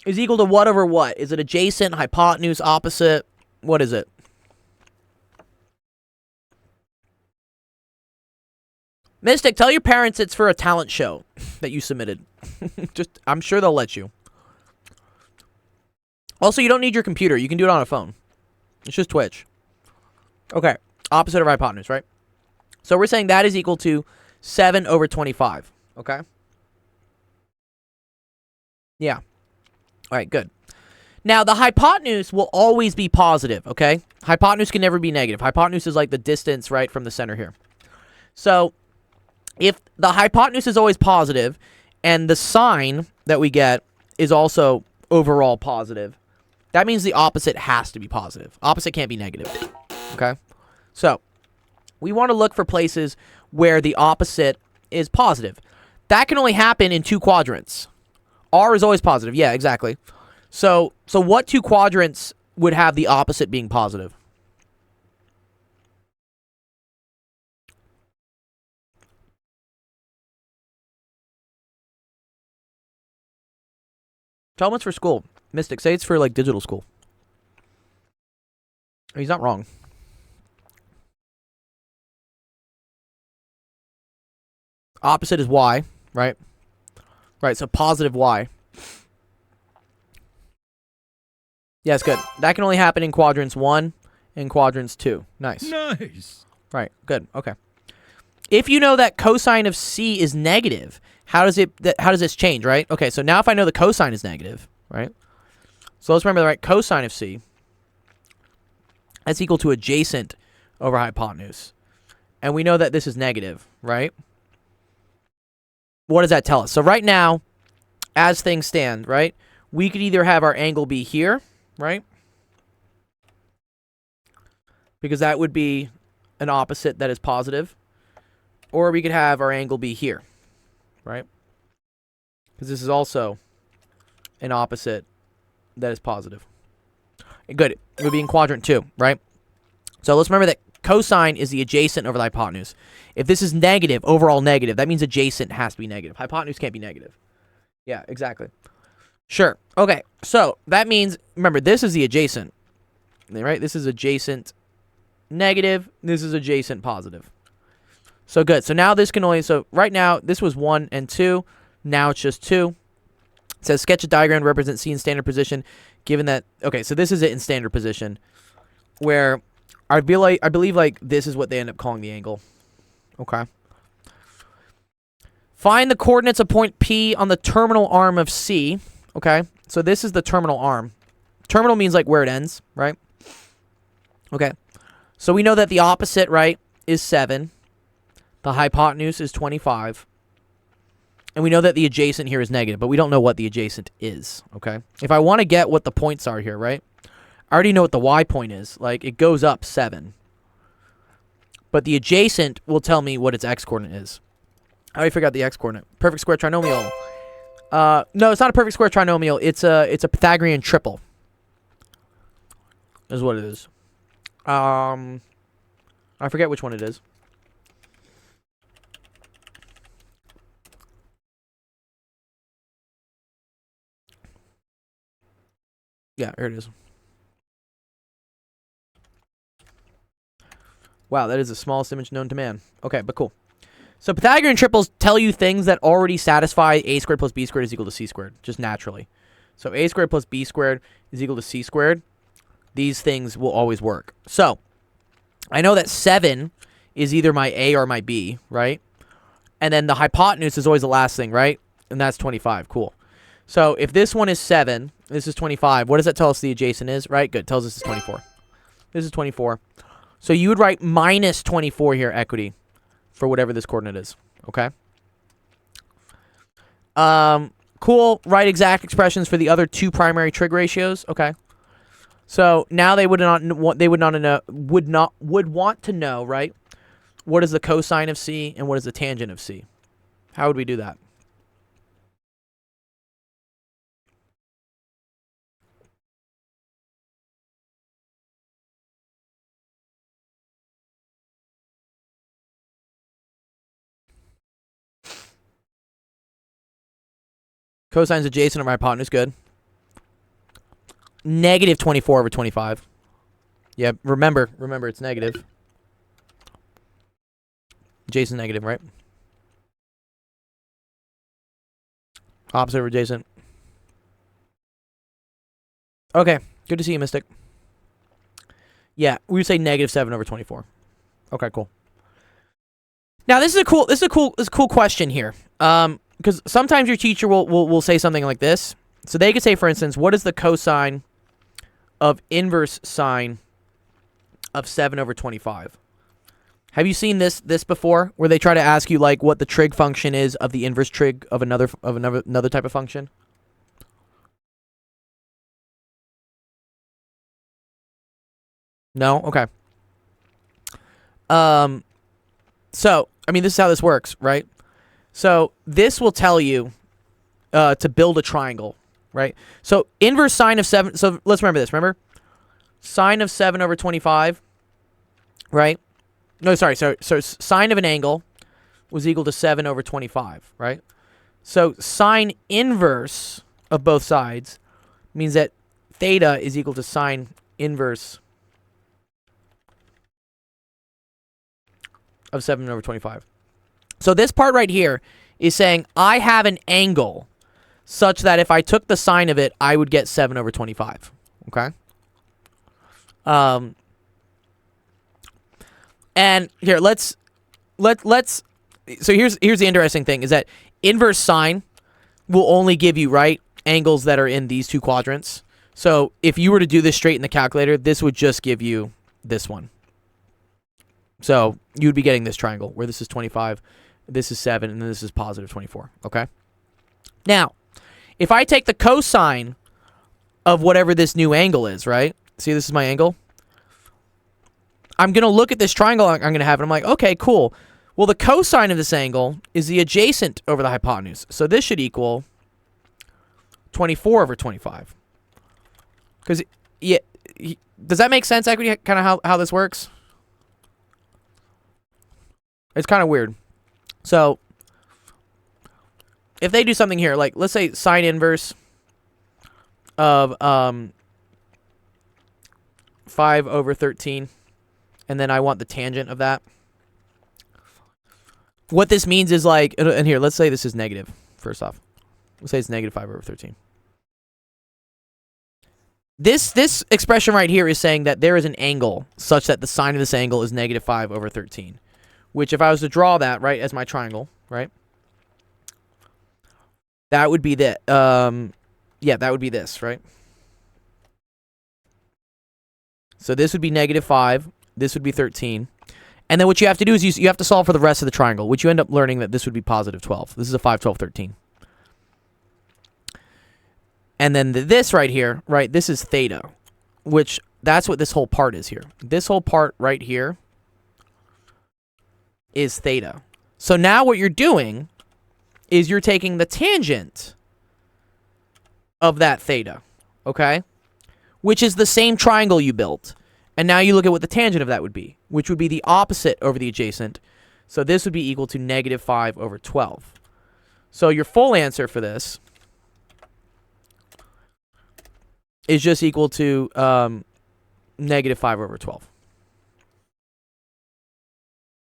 is equal to what over what? Is it adjacent, hypotenuse, opposite? What is it? Mystic, tell your parents it's for a talent show that you submitted. I'm sure they'll let you. Also, you don't need your computer. You can do it on a phone. It's just Twitch. Okay. Opposite of hypotenuse, right? So we're saying that is equal to 7/25. Okay? Yeah. All right, good. Now, the hypotenuse will always be positive, okay? Hypotenuse can never be negative. Hypotenuse is like the distance, right, from the center here. So if the hypotenuse is always positive and the sine that we get is also overall positive, that means the opposite has to be positive. Opposite can't be negative. Okay? So we want to look for places where the opposite is positive. That can only happen in 2 quadrants. R is always positive. Yeah, exactly. So what 2 quadrants would have the opposite being positive? Tell him it's for school. Mystic, say it's for digital school. He's not wrong. Opposite is Y, right? Right, so positive Y. Yes, good. That can only happen in quadrants 1 and quadrants 2. Nice. Nice. Right, good. Okay. If you know that cosine of C is negative, how does this change, right? Okay, so now if I know the cosine is negative, right? So let's remember, right, cosine of C, that's equal to adjacent over hypotenuse. And we know that this is negative, right? What does that tell us? So right now, as things stand, right, we could either have our angle be here, right? Because that would be an opposite that is positive. Or we could have our angle be here, right? Because this is also an opposite that is positive. Good. It would be in quadrant 2, right? So let's remember that cosine is the adjacent over the hypotenuse. If this is negative, overall negative, that means adjacent has to be negative. Hypotenuse can't be negative. Yeah, exactly. Sure. Okay, so that means, remember, this is the adjacent, right? This is adjacent negative. This is adjacent positive. So good. So now this can only, so right now, this was 1 and 2. Now it's just 2. It says sketch a diagram to represent C in standard position, given that, okay, so this is it in standard position, where I believe like this is what they end up calling the angle. Okay. Find the coordinates of point P on the terminal arm of C. Okay. So this is the terminal arm. Terminal means like where it ends, right? Okay. So we know that the opposite, right, is 7. The hypotenuse is 25. And we know that the adjacent here is negative, but we don't know what the adjacent is, okay? If I want to get what the points are here, right? I already know what the y point is. Like, it goes up 7. But the adjacent will tell me what its x-coordinate is. I already figured out the x-coordinate. Perfect square trinomial. No, it's not a perfect square trinomial. It's a Pythagorean triple. Is what it is. I forget which one it is. Yeah, here it is. Wow, that is the smallest image known to man. Okay, but cool. So Pythagorean triples tell you things that already satisfy a squared plus b squared is equal to c squared, just naturally. So a squared plus b squared is equal to c squared. These things will always work. So I know that 7 is either my a or my b, right? And then the hypotenuse is always the last thing, right? And that's 25. Cool. So if this one is 7, this is 25. What does that tell us the adjacent is, right? Good. Tells us it's 24. This is 24. So you would write minus 24 here, equity, for whatever this coordinate is. Okay? Cool. Write exact expressions for the other 2 primary trig ratios. Okay. So now they would want to know, right? What is the cosine of C and what is the tangent of C? How would we do that? Cosine's adjacent of my hypotenuse, good. Negative 24 over 25. Yeah, remember, it's negative. Adjacent negative, right? Opposite over adjacent. Okay, good to see you, Mystic. Yeah, we would say negative 7 over 24. Okay, cool. Now this is a cool question here. Because sometimes your teacher will say something like this. So they could say, for instance, what is the cosine of inverse sine of 7 over 25? Have you seen this before, where they try to ask you like what the trig function is of the inverse trig of another type of function? No? Okay. So, I mean, this is how this works, right? So, this will tell you to build a triangle, right? So, inverse sine of 7... So, let's remember this, remember? Sine of 7 over 25, right? No, sorry. So, sine of an angle was equal to 7 over 25, right? So, sine inverse of both sides means that theta is equal to sine inverse of 7 over 25. So this part right here is saying I have an angle such that if I took the sine of it, I would get 7 over 25. Okay? And here, let's so here's the interesting thing is that inverse sine will only give you, right, angles that are in these 2 quadrants. So if you were to do this straight in the calculator, this would just give you this one. So you would be getting this triangle where this is 25, this is 7, and then this is positive 24, okay? Now, if I take the cosine of whatever this new angle is, right? See, this is my angle. I'm going to look at this triangle I'm going to have, and I'm like, okay, cool. Well, the cosine of this angle is the adjacent over the hypotenuse. So this should equal 24 over 25. Because, yeah, does that make sense, equity, kind of how this works? It's kind of weird. So, if they do something here, like, let's say sine inverse of 5 over 13, and then I want the tangent of that. What this means is like, and here, let's say this is negative, first off. Let's say it's negative 5 over 13. This expression right here is saying that there is an angle such that the sine of this angle is -5 over 13. Which, if I was to draw that, right, as my triangle, right, that would be that, yeah, that would be this, right? So this would be -5, this would be 13. And then what you have to do is you have to solve for the rest of the triangle, which you end up learning that this would be +12. This is a 5, 12, 13. And then this right here, right, this is theta, which that's what this whole part is here. This whole part right here is theta. So now what you're doing is you're taking the tangent of that theta, okay? Which is the same triangle you built. And now you look at what the tangent of that would be, which would be the opposite over the adjacent. So this would be equal to -5 over 12. So your full answer for this is just equal to -5 over 12.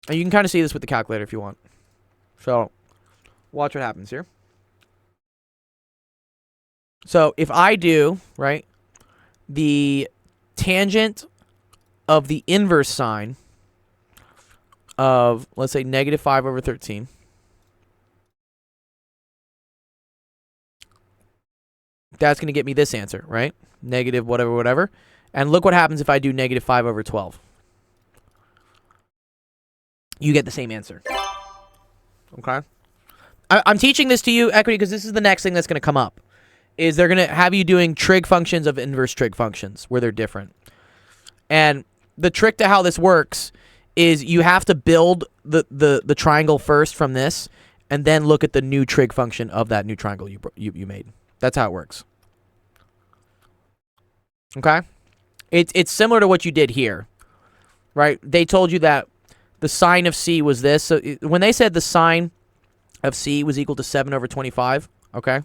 And you can kind of see this with the calculator if you want. So watch what happens here. So if I do, right, the tangent of the inverse sine of, let's say, -5 over 13. That's going to get me this answer, right? Negative whatever, whatever. And look what happens if I do -5 over 12. You get the same answer. Okay? I'm teaching this to you, Equity, because this is the next thing that's going to come up. Is they're going to have you doing trig functions of inverse trig functions, where they're different. And the trick to how this works is you have to build the triangle first from this, and then look at the new trig function of that new triangle you made. That's how it works. Okay? It's similar to what you did here. Right? They told you that the sine of C was this. So when they said the sine of C was equal to 7 over 25, okay?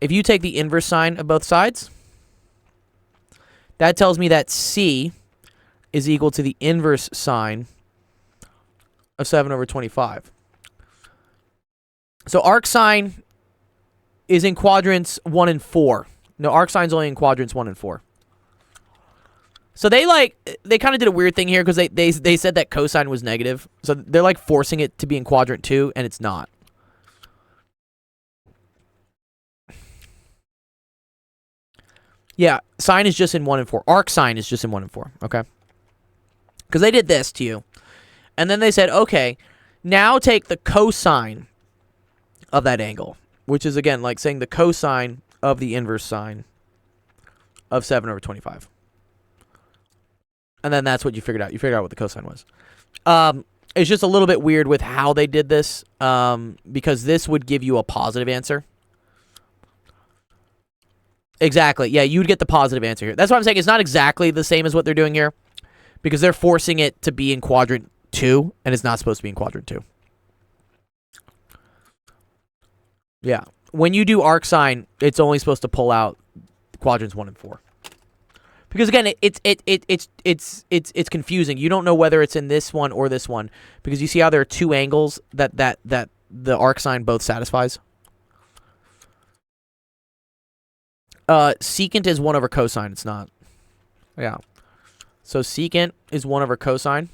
If you take the inverse sine of both sides, that tells me that C is equal to the inverse sine of 7 over 25. So arcsine is in quadrants 1 and 4. No, arcsine's only in quadrants 1 and 4. So they kind of did a weird thing here because they said that cosine was negative. So they're like forcing it to be in quadrant 2, and it's not. Yeah, sine is just in 1 and 4. Arcsine is just in 1 and 4, okay? Because they did this to you. And then they said, okay, now take the cosine of that angle, which is, again, like saying the cosine of the inverse sine of 7 over 25. And then that's what you figured out. You figured out what the cosine was. It's just a little bit weird with how they did this, because this would give you a positive answer. Exactly. Yeah, you'd get the positive answer here. That's what I'm saying. It's not exactly the same as what they're doing here, because they're forcing it to be in quadrant 2, and it's not supposed to be in quadrant 2. Yeah. When you do arcsine, it's only supposed to pull out quadrants 1 and 4. Because again, it's confusing. You don't know whether it's in this one or this one, because you see how there are two angles that the arcsine both satisfies. Secant is 1 over cosine. It's not. Yeah. So secant is 1 over cosine,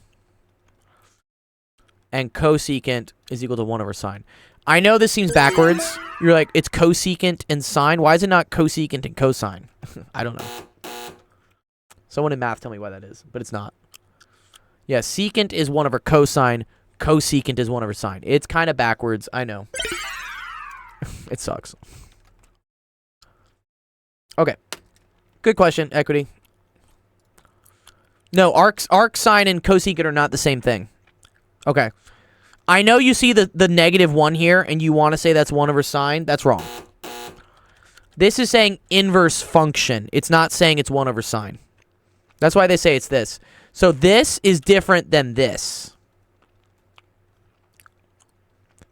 and cosecant is equal to 1 over sine. I know this seems backwards. You're like, it's cosecant and sine. Why is it not cosecant and cosine? I don't know. Someone in math tell me why that is, but it's not. Yeah, secant is 1 over cosine. Cosecant is 1 over sine. It's kind of backwards. I know. It sucks. Okay. Good question, Equity. No, arcsine and cosecant are not the same thing. Okay. I know you see the -1 here, and you want to say that's 1 over sine. That's wrong. This is saying inverse function. It's not saying it's 1 over sine. That's why they say it's this. So this is different than this.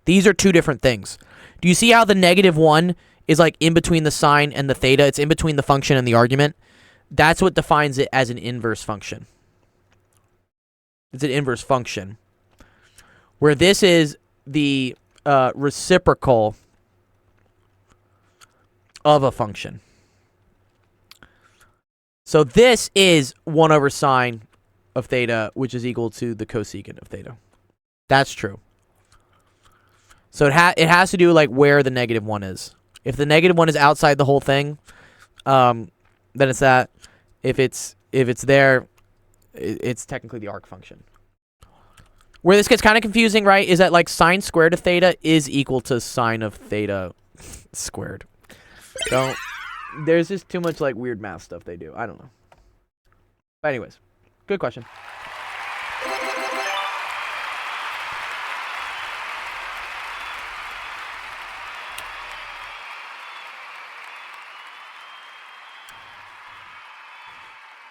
These are two different things. Do you see how the -1 is like in between the sine and the theta? It's in between the function and the argument. That's what defines it as an inverse function. It's an inverse function. Where this is the reciprocal of a function. So this is 1 over sine of theta, which is equal to the cosecant of theta. That's true. So it has to do like where the -1 is. If the -1 is outside the whole thing, then it's that. If it's there, it's technically the arc function. Where this gets kind of confusing, right, is that like sine squared of theta is equal to sine of theta squared. So there's just too much like weird math stuff they do. I don't know. But anyways, good question.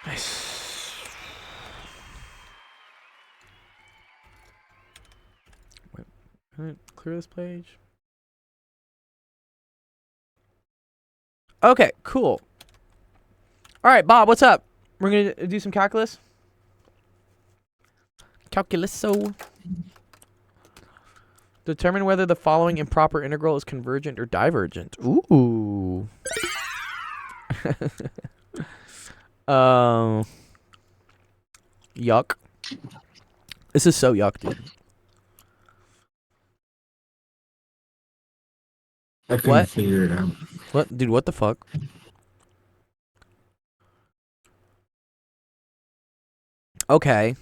Nice. Wait, clear this page. Okay, cool. All right, Bob, what's up? We're going to do some calculus. Calculus-o. Determine whether the following improper integral is convergent or divergent. Ooh. Yuck. This is so yuck, dude. I couldn't What? figure it out. What, dude? What the fuck? Okay.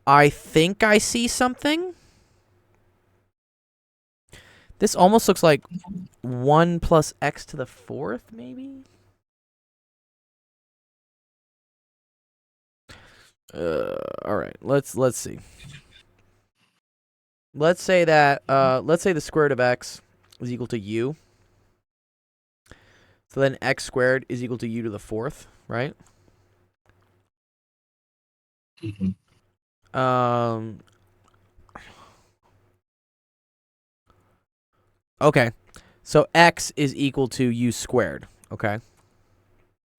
I think I see something. This almost looks like 1 plus x to the 4th, maybe? All right. Let's see. Let's say that let's say the square root of x is equal to u. So then x squared is equal to u to the 4th, right? Mhm. Okay. So x is equal to u squared, okay?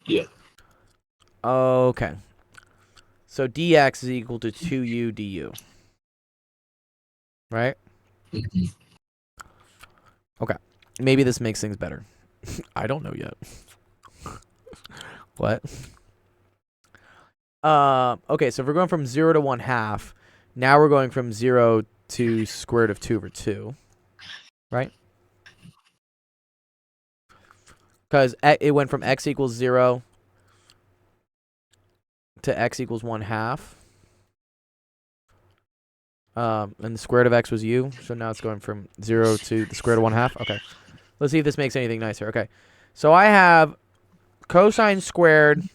Yeah. Okay. So dx is equal to 2u du. Right? Mhm. Maybe this makes things better. I don't know yet. What? Okay, so if we're going from 0 to 1/2, now we're going from 0 to square root of 2 over 2. Right? Because it went from x equals 0 to x equals 1/2. And the square root of x was u, so now it's going from 0 to the square root of 1/2. Okay. Let's see if this makes anything nicer. Okay. So I have cosine squared.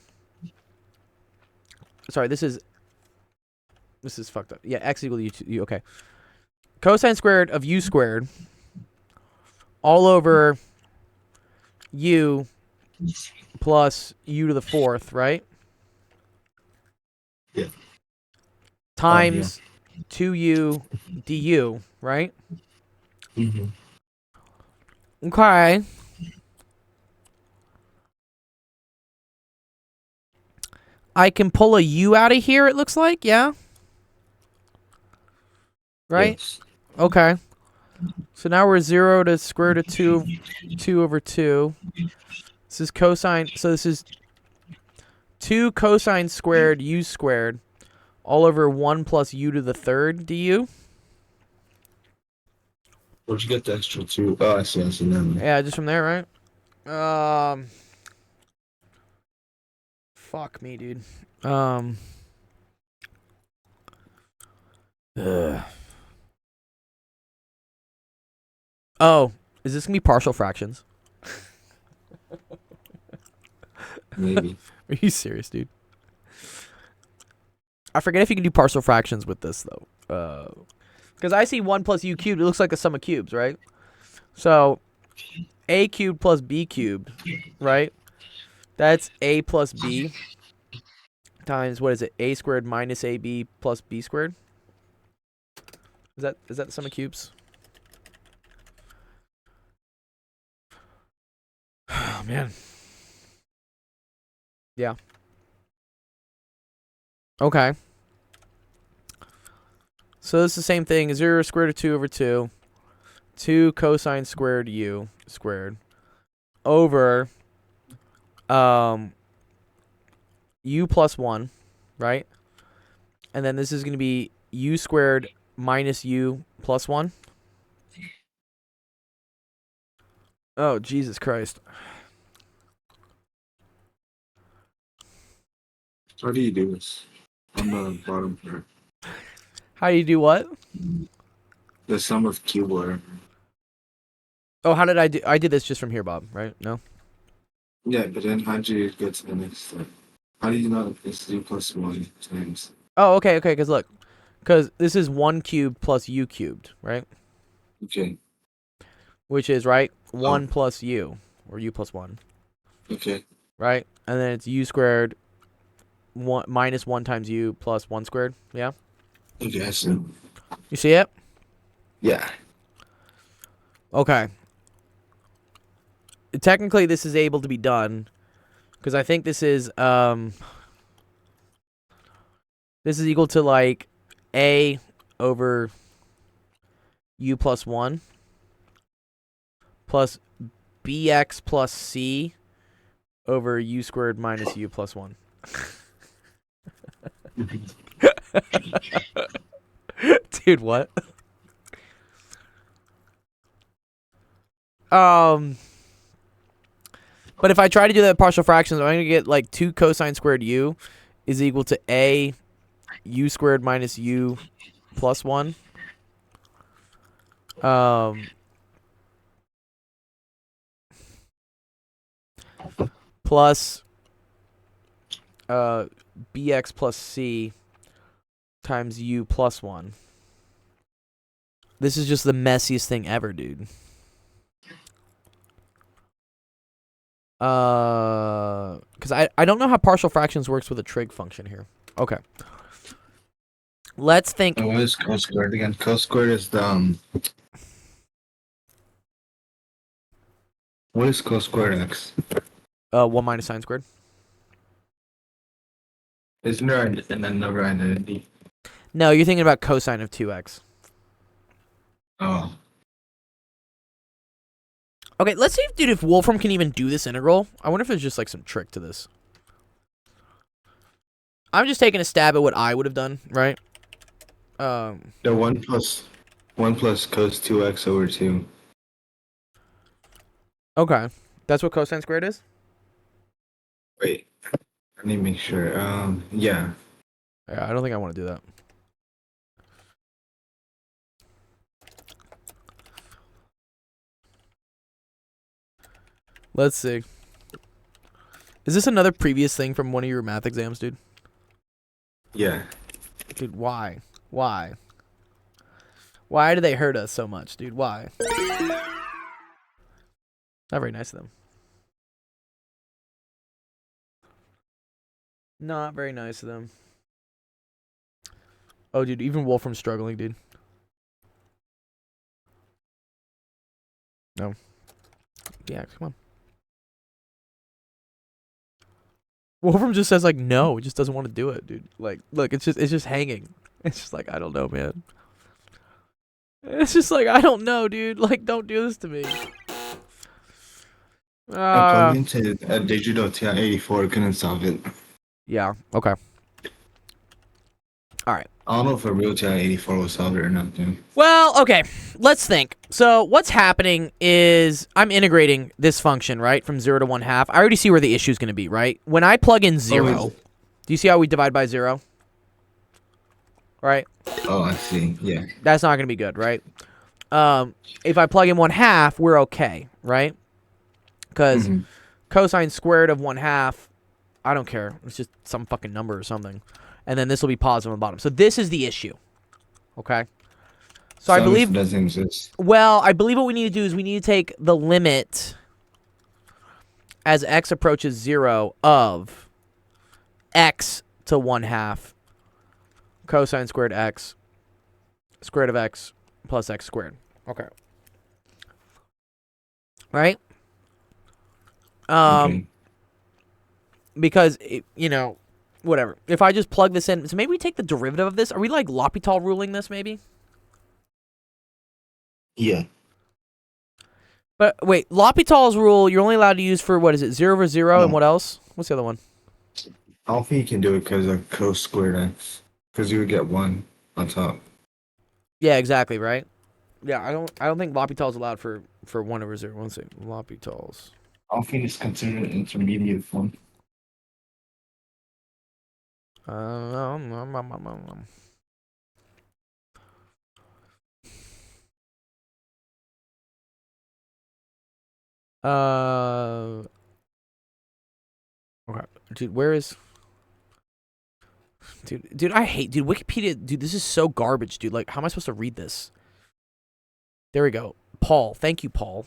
Sorry, this is fucked up. Yeah, x equal to u. Okay. Cosine squared of u squared all over u plus u to the 4th, right? Yeah. Times 2u du, right? Mhm. Okay. I can pull a u out of here, it looks like, yeah? Right? Yes. Okay. So now we're 0 to square root of 2 over 2. This is cosine. So this is 2 cosine squared u squared all over 1 plus u to the 3rd du. Where'd you get the extra two? Oh, I see. Now. Yeah, just from there, right? Fuck me, dude. Ugh. Oh, is this gonna be partial fractions? Maybe. Are you serious, dude? I forget if you can do partial fractions with this though. Because I see 1 plus u cubed. It looks like a sum of cubes, right? So a cubed plus b cubed, right? That's a plus b times, what is it? A squared minus ab plus b squared. Is that the sum of cubes? Oh man. Yeah. Okay. So it's the same thing. 0 square root of 2 over 2. 2 cosine squared u squared over u plus 1, right? And then this is going to be u squared minus u plus 1. Oh, Jesus Christ. How do you do this? On the bottom part. How do you do what? The sum of cube order. Oh, how did I do? I did this just from here, Bob, right? No? Yeah, but then how do you get to the next step? How do you know it's u plus 1 times? Oh, okay, because look. Because this is 1 cubed plus u cubed, right? Okay, Which is, right, 1 plus u, or u plus 1, okay. right? And then it's u squared minus 1 times u plus 1 squared, yeah? Okay, I see. You see it? Yeah. Okay. Technically, this is able to be done, because I think this is equal to, like, a over u plus 1 plus bx plus c over u squared minus u plus 1. Dude, what? But if I try to do that in partial fractions, I'm going to get like 2 cosine squared u is equal to a u squared minus u plus 1. Plus bx plus c times u plus 1. This is just the messiest thing ever, dude. Because I don't know how partial fractions works with a trig function here. Okay. Let's think. And what is cos squared again? Cos squared is the what is cos squared x? 1 minus sine squared. Isn't there another identity? No, you're thinking about cosine of 2x. Oh. Okay, let's see if, dude, if Wolfram can even do this integral. I wonder if there's just like some trick to this. I'm just taking a stab at what I would have done, right? The 1 plus cos 2x over 2. Okay. That's what cosine squared is? Wait. I need to make sure. Yeah. Yeah, I don't think I want to do that. Let's see. Is this another previous thing from one of your math exams, dude? Yeah. Dude, why? Why? Why do they hurt us so much, dude? Why? Not very nice of them. Not very nice of them. Oh, dude, even Wolfram's struggling, dude. No. Yeah, come on. Wolfram just says like no, he just doesn't want to do it, dude. Like, look, it's just hanging. It's just like I don't know, man. It's just like I don't know, dude. Like, don't do this to me. I plugged into a digital TI-84, couldn't solve it. Yeah. Okay. All right. I don't know if a real TI-84 will solve it or not, dude. Well, okay. Let's think. So what's happening is I'm integrating this function, right, from 0 to 1/2. I already see where the issue is going to be, right? When I plug in 0, do you see how we divide by 0? Right? Oh, I see. Yeah. That's not going to be good, right? If I plug in 1/2, we're okay, right? Because cosine squared of 1/2, I don't care. It's just some fucking number or something. And then this will be positive on the bottom. So this is the issue. Okay? So I believe doesn't exist. Well, I believe what we need to do is we need to take the limit as x approaches 0 of x to 1/2 cosine squared x square root of x plus x squared. Okay. Right? Okay. Because, you know, whatever. If I just plug this in, so maybe we take the derivative of this. Are we like L'Hopital ruling this maybe? Yeah. But wait, L'Hopital's rule you're only allowed to use for, what is it, 0 over 0 and what else? What's the other one? I don't think you can do it because of cos squared x. Because you would get 1 on top. Yeah, exactly, right? Yeah, I don't think L'Hopital is allowed for 1/0. One second. L'Hopital's. I don't think it's considered an intermediate form. Uh, okay. Dude, where is dude, I hate Wikipedia, dude, this is so garbage, dude. Like, how am I supposed to read this? There we go. Paul. Thank you, Paul.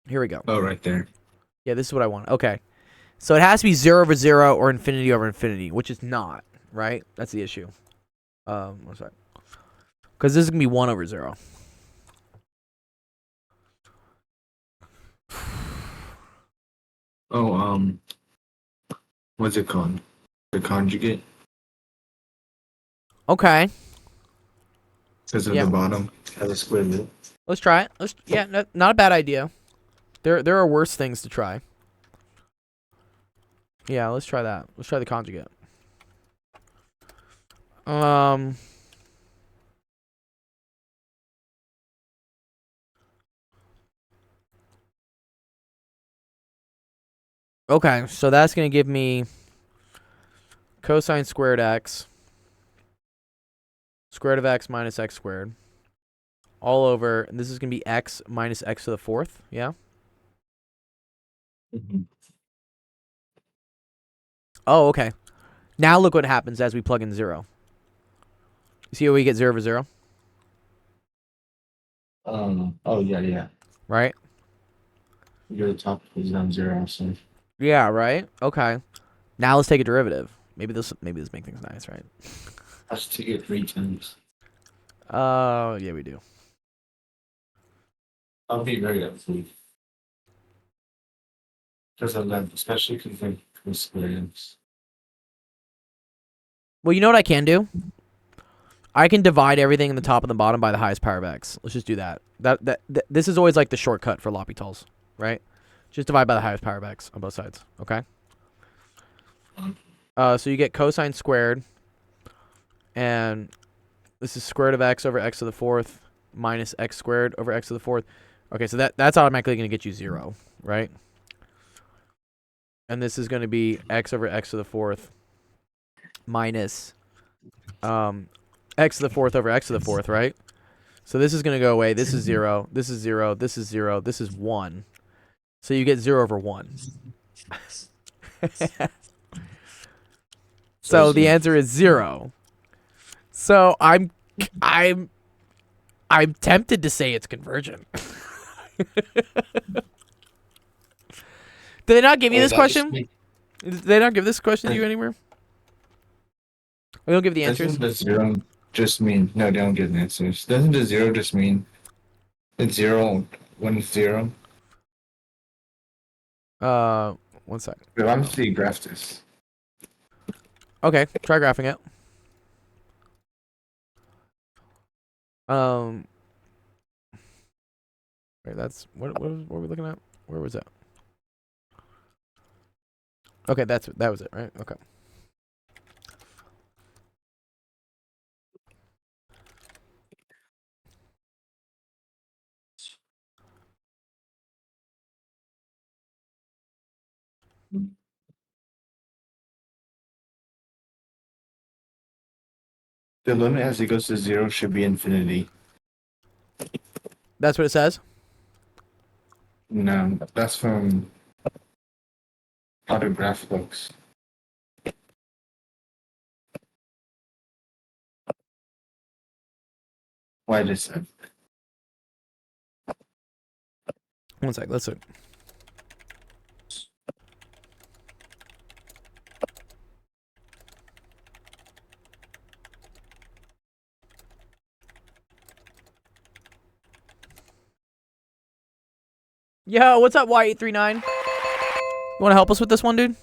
Here we go. Oh, right there. Yeah, this is what I want. Okay. So it has to be 0/0 or infinity over infinity, which is not, right? That's the issue. What's that? Because this is going to be 1/0. Oh, what's it called? The conjugate? Okay. Because at Yeah. the bottom has a square root. Let's try it. Yeah, not a bad idea. There are worse things to try. Yeah, let's try that. Let's try the conjugate. Okay, so that's going to give me cosine squared x, square root of x minus x squared, all over, and this is going to be x minus x to the fourth, yeah? Mm-hmm. Oh, okay. Now look what happens as we plug in 0. You see how we get 0/0? Oh, yeah. Right? Your top is on 0, so. Yeah, right? Okay. Now let's take a derivative. Maybe this make things nice, right? Has to get 3 times. Yeah, we do. I'll be very upfront. Because of that, especially because of experience. Well, you know what I can do? I can divide everything in the top and the bottom by the highest power of x. Let's just do that. This is always like the shortcut for L'Hopital's, right? Just divide by the highest power of x on both sides, okay? So you get cosine squared, and this is square root of x over x to the fourth minus x squared over x to the fourth. Okay, so that's automatically going to get you 0, right? And this is going to be x over x to the fourth minus x to the fourth over x to the fourth, right? So this is going to go away. This is 0. This is 0. This is 0. This is 1. So you get 0/1. So the answer is 0. So I'm tempted to say it's convergent. Did they not give you this question? Did they not give this question to you anywhere? We don't give the answers. Doesn't the 0 just mean no? They don't give answers. Doesn't the 0 just mean it's 0 when it's 0? 1 sec. But I'm just the graph this. Okay, try graphing it. Wait, that's what were we looking at? Where was that? Okay, that was it, right? Okay. The limit as it goes to 0 should be infinity. That's what it says? No, that's from how the graph looks. Why just said. 1 sec, let's look. Yo, what's up, Y839? You want to help us with this one, dude?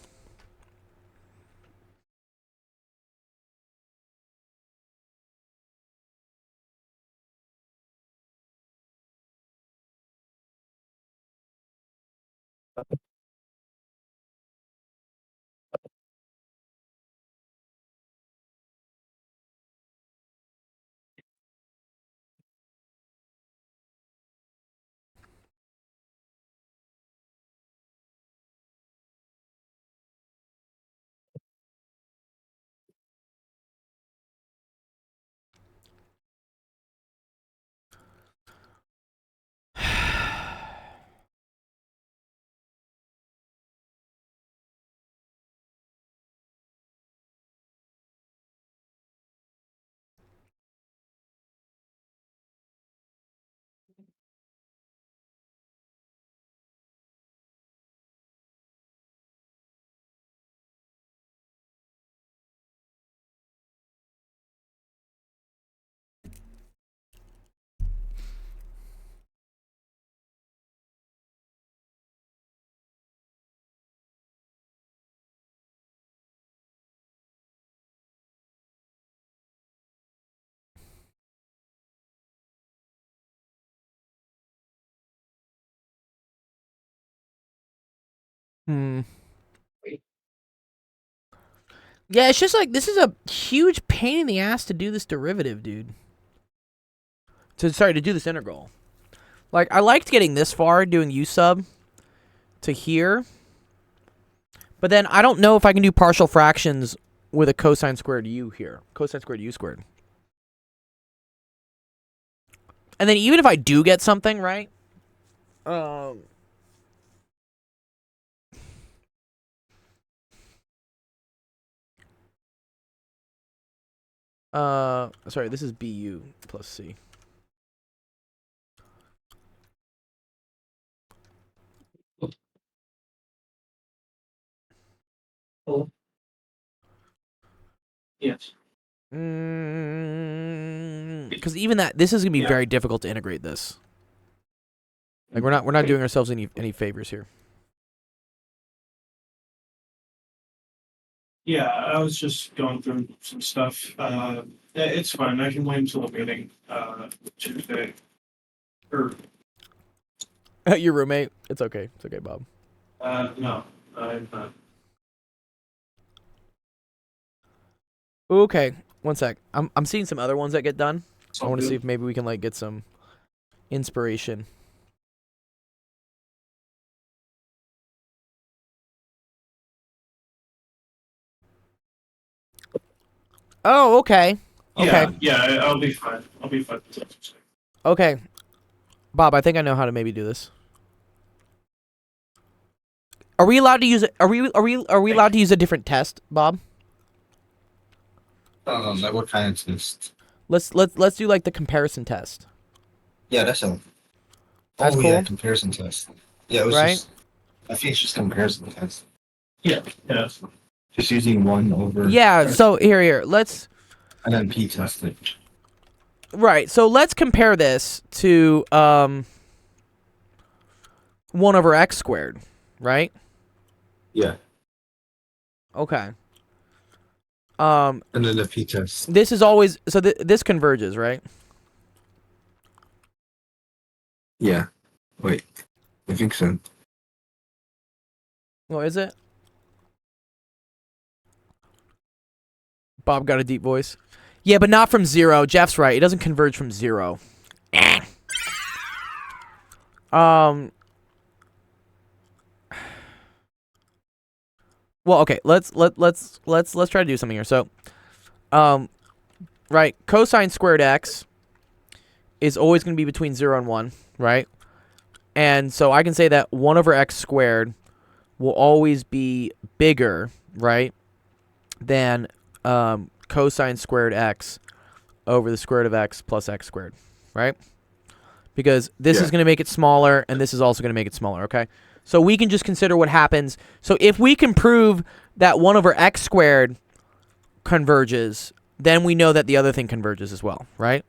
Hmm. Yeah, it's just like this is a huge pain in the ass to do this derivative, dude. To do this integral. Like I liked getting this far doing u sub to here. But then I don't know if I can do partial fractions with a cosine squared u here. Cosine squared u squared. And then even if I do get something, right? Sorry, this is bu plus c. Oh. Yes. Because even that, this is gonna be very difficult to integrate this. Like we're not doing ourselves any favors here. Yeah, I was just going through some stuff. It's fine. I can wait until the meeting Tuesday. Or Your roommate, it's okay. It's okay, Bob. no, I'm not. Okay, one sec. I'm seeing some other ones that get done. I want to see if maybe we can like get some inspiration. Oh, okay. Okay. Yeah, I'll be fine. I'll be fine until Tuesday. Okay. Bob, I think I know how to maybe do this. Are we allowed to use it? Are we allowed to use a different test, Bob? Like what kind of test? Let's do like the comparison test. Yeah, that's a. That's oh cool. yeah, comparison test. Yeah, it was Right? just. I think it's just comparison test. Yeah. Just using 1 over. Yeah, so here. Let's And then p test it. right. So let's compare this to 1 over x squared, right? Yeah. Okay. And then the p test. This is always so this converges, right? Yeah. Wait. I think so. Oh, is it? Bob got a deep voice. Yeah, but not from 0. Jeff's right. It doesn't converge from 0. Well, okay. Let's try to do something here. So, right, cosine squared x is always going to be between 0 and 1, right? And so I can say that 1 over x squared will always be bigger, right, than cosine squared x over the square root of x plus x squared, right? Because this is going to make it smaller, and this is also going to make it smaller, okay? So we can just consider what happens. So if we can prove that 1 over x squared converges, then we know that the other thing converges as well, right?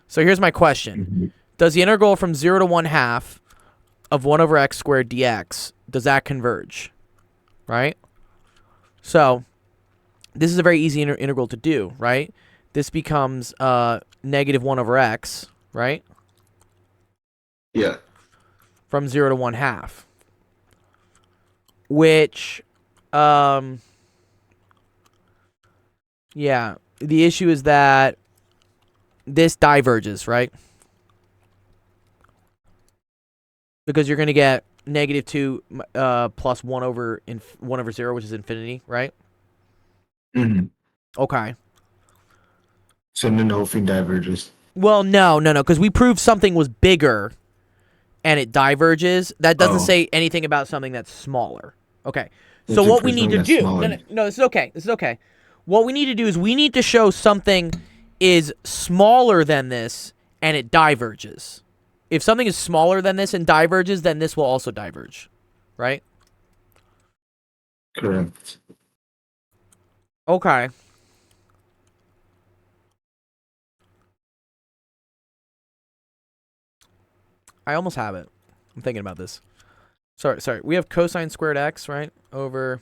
So here's my question. Does the integral from 0 to 1/2 of 1 over x squared dx, does that converge, right? So this is a very easy integral to do, right? This becomes negative 1 over x, right? Yeah. From 0 to 1/2. Which, yeah, the issue is that this diverges, right? Because you're going to get negative 2 plus 1 over 0, which is infinity, right? Mm-hmm. Okay. So then the whole thing diverges. Well, no, because we proved something was bigger and it diverges. That doesn't say anything about something that's smaller. Okay. So what we need to do... No, this is okay. This is okay. What we need to do is we need to show something is smaller than this and it diverges. If something is smaller than this and diverges, then this will also diverge. Right? Correct. Okay. I almost have it. I'm thinking about this. Sorry. We have cosine squared x, right? Over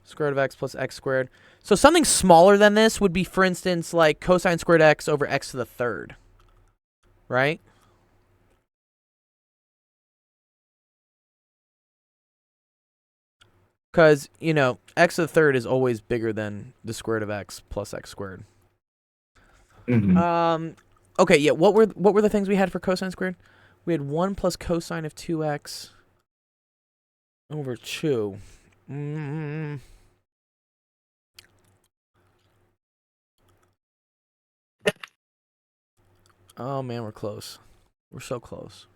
square root of x plus x squared. So something smaller than this would be, for instance, like cosine squared x over x to the third. Right? Because, you know, x to the third is always bigger than the square root of x plus x squared. Mm-hmm. Okay, yeah, what were the things we had for cosine squared? We had 1 plus cosine of 2x over 2. Oh, man, we're close. We're so close.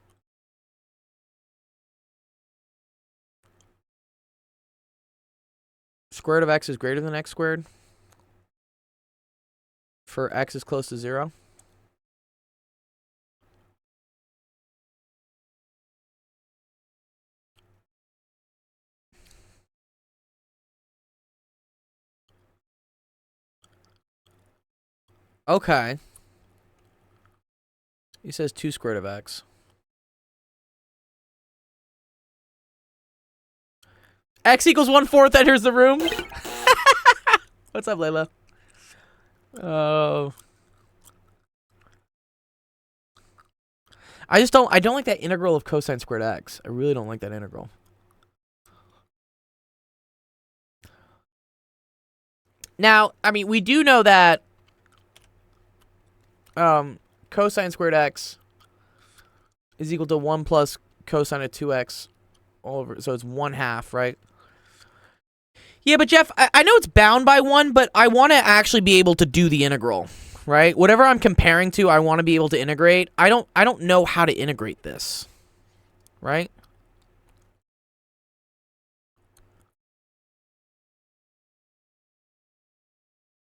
Square root of x is greater than x squared for x is close to 0. Okay. He says 2 square root of x. X equals 1/4 enters the room. What's up, Layla? Oh. I don't like that integral of cosine squared x. I really don't like that integral. Now, I mean, we do know that cosine squared x is equal to 1 plus cosine of 2x all over, so it's 1/2, right? Yeah, but Jeff, I know it's bound by 1, but I want to actually be able to do the integral, right? Whatever I'm comparing to, I want to be able to integrate. I don't know how to integrate this, right?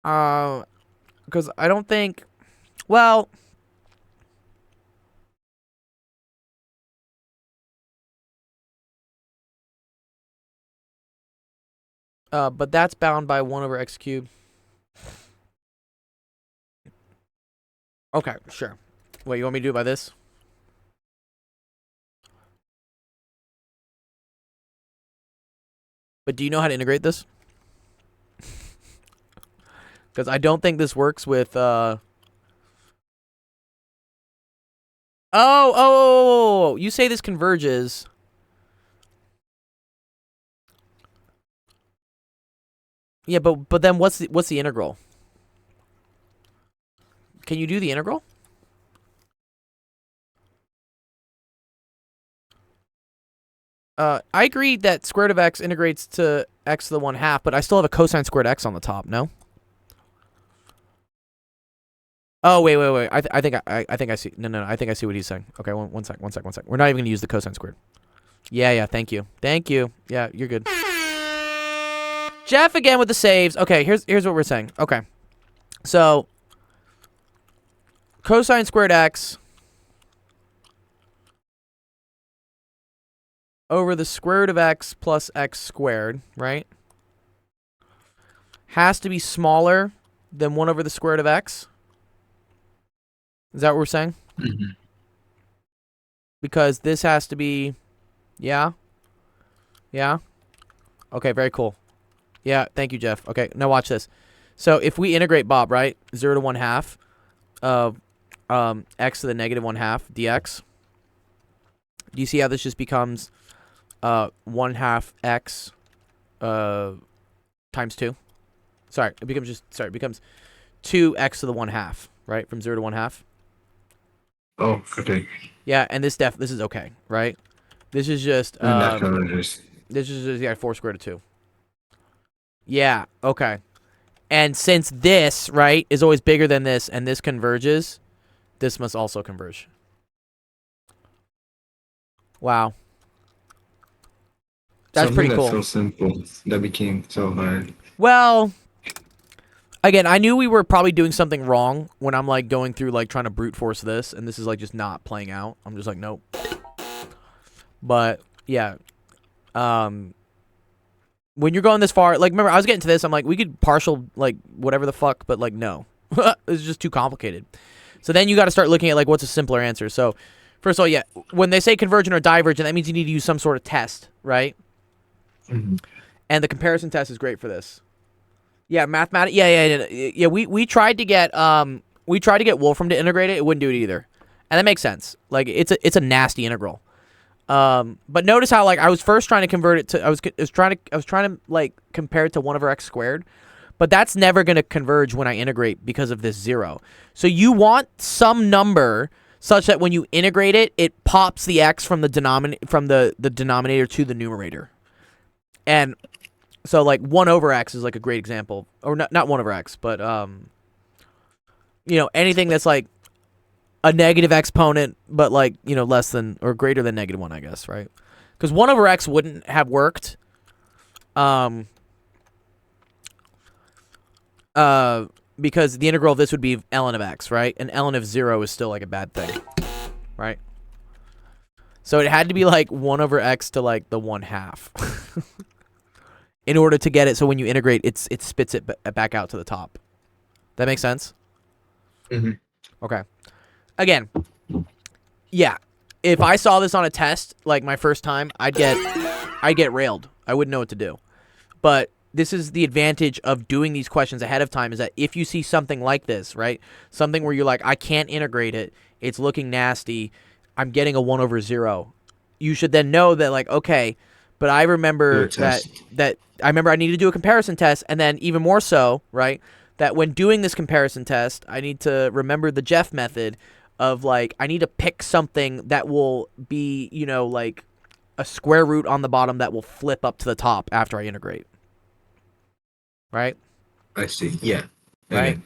Because I don't think, well, but that's bound by 1 over x cubed. Okay, sure. Wait, you want me to do it by this? But do you know how to integrate this? Because I don't think this works with, Oh, you say this converges. Yeah, but then what's the integral? Can you do the integral? I agree that square root of x integrates to x to the 1/2, but I still have a cosine squared x on the top, no? Oh, wait. I think I see. No. I think I see what he's saying. Okay, one sec. We're not even gonna use the cosine squared. Yeah. Thank you. Yeah, you're good. Jeff again with the saves. Okay, here's what we're saying. Okay, so cosine squared x over the square root of x plus x squared, right? Has to be smaller than 1 over the square root of x. Is that what we're saying? Mm-hmm. Because this has to be, yeah. Okay, very cool. Yeah, thank you, Jeff. Okay, now watch this. So if we integrate Bob, right, 0 to 1/2 of x to the negative 1/2 dx. Do you see how this just becomes 1/2 x times 2? Sorry, it becomes 2x to the 1/2, right, from 0 to 1/2. Oh, okay. Yeah, and this is okay, right? This is just And that converges. this is just 4 squared root of 2. Yeah, okay. And since this, right, is always bigger than this and this converges, this must also converge. Wow. That's Something pretty cool. That's so simple that became so hard. Well, again, I knew we were probably doing something wrong when I'm like going through like trying to brute force this, and this is like just not playing out. I'm just like, nope. But yeah, when you're going this far, like remember I was getting to this, I'm like we could partial like whatever the fuck, but like no, it's just too complicated. So then you got to start looking at like what's a simpler answer. So first of all, yeah, when they say convergent or divergent, that means you need to use some sort of test, right? Mm-hmm. And the comparison test is great for this. Yeah, mathematics. Yeah. We tried to get Wolfram to integrate it. It wouldn't do it either, and that makes sense. Like it's a nasty integral. But notice how like I was first trying to convert it to I was trying to like compare it to 1 over x squared, but that's never going to converge when I integrate because of this 0. So you want some number such that when you integrate it, it pops the x from the denominator to the numerator. And so like 1 over x is like a great example, or not 1 over x, but you know, anything that's like a negative exponent, but like, you know, less than or greater than -1, I guess, right? Because 1 over x wouldn't have worked. Because the integral of this would be ln of x, right? And ln of 0 is still like a bad thing, right? So it had to be like 1 over x to like the 1/2 in order to get it. So when you integrate, it spits it back out to the top. That makes sense? Mm-hmm. Okay. Again, yeah. If I saw this on a test, like my first time, I'd get railed. I wouldn't know what to do. But this is the advantage of doing these questions ahead of time, is that if you see something like this, right? Something where you're like, I can't integrate it. It's looking nasty. I'm getting a 1 over 0. You should then know that, like, okay, but I remember that I remember I need to do a comparison test, and then even more so, right? That when doing this comparison test, I need to remember the Jeff method of, like, I need to pick something that will be, you know, like a square root on the bottom that will flip up to the top after I integrate. Right? I see. Yeah. Right? Okay.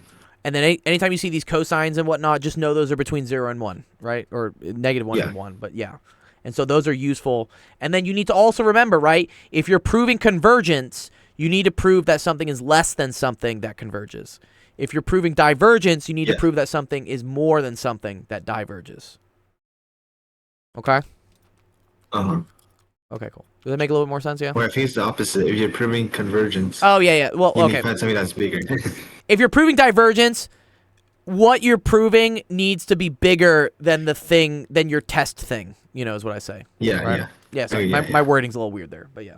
And then anytime you see these cosines and whatnot, just know those are between 0 and 1, right? Or -1 and 1, but yeah. And so those are useful. And then you need to also remember, right? If you're proving convergence, you need to prove that something is less than something that converges. If you're proving divergence, you need to prove that something is more than something that diverges. Okay? Uh-huh. Okay, cool. Does that make a little bit more sense, yeah? Or I think it's the opposite. If you're proving convergence, Oh, yeah, yeah. Well, you need okay. to find something that's bigger. If you're proving divergence, what you're proving needs to be bigger than your test thing, you know, is what I say. Yeah, right? yeah. Yeah, so Oh, yeah, my wording's a little weird there, but yeah.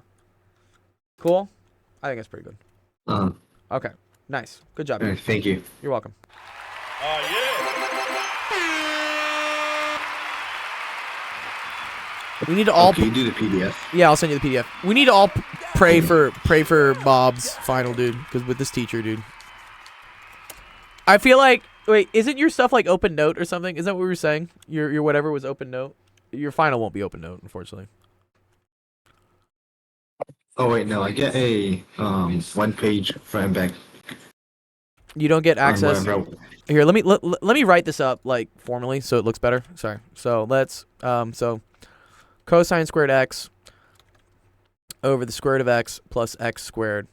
Cool? I think that's pretty good. Uh-huh. Okay, nice. Good job. All right, thank you. You're welcome. Yeah. We need to all... Can you do the PDF? Yeah, I'll send you the PDF. We need to all pray for Bob's final, dude, because with this teacher, dude. I feel like... Wait, isn't your stuff like open note or something? Is that what we were saying? Your whatever was open note? Your final won't be open note, unfortunately. Oh wait, no, I get a 1 page front and back. You don't get access... whatever. Here, let me write this up like formally so it looks better. Sorry. So let's so cosine squared x over the square root of x plus x squared,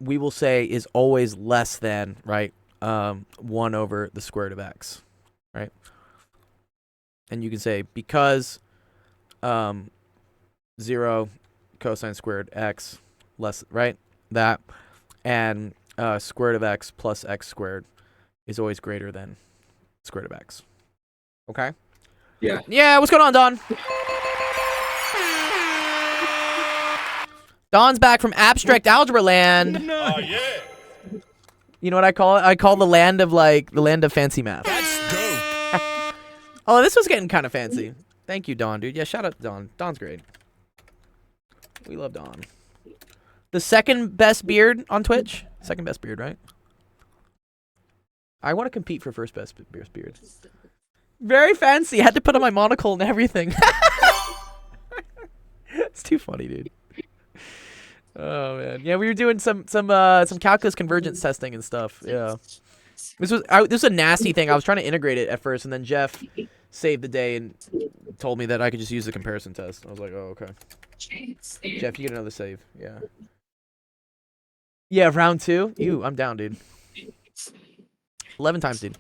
we will say is always less than, right, 1 over the square root of x, right? And you can say because 0 cosine squared x less, right, that, and square root of x plus x squared is always greater than square root of x. Okay? Yeah. Yeah, what's going on, Don? Don's back from abstract algebra land. Oh, yeah. You know what I call it? I call the land of fancy math. That's dope. Oh, this was getting kind of fancy. Thank you, Don, dude. Yeah, shout out to Don. Don's great. We love Don. The second best beard on Twitch? Second best beard, right? I want to compete for first best beard. Very fancy. I had to put on my monocle and everything. It's too funny, dude. Oh man, yeah, we were doing some calculus convergence testing and stuff. Yeah, this was a nasty thing. I was trying to integrate it at first, and then Jeff saved the day and told me that I could just use the comparison test. I was like, oh okay. Jeff, you get another save. Yeah. Yeah, round 2. I'm down, dude. 11 times, dude.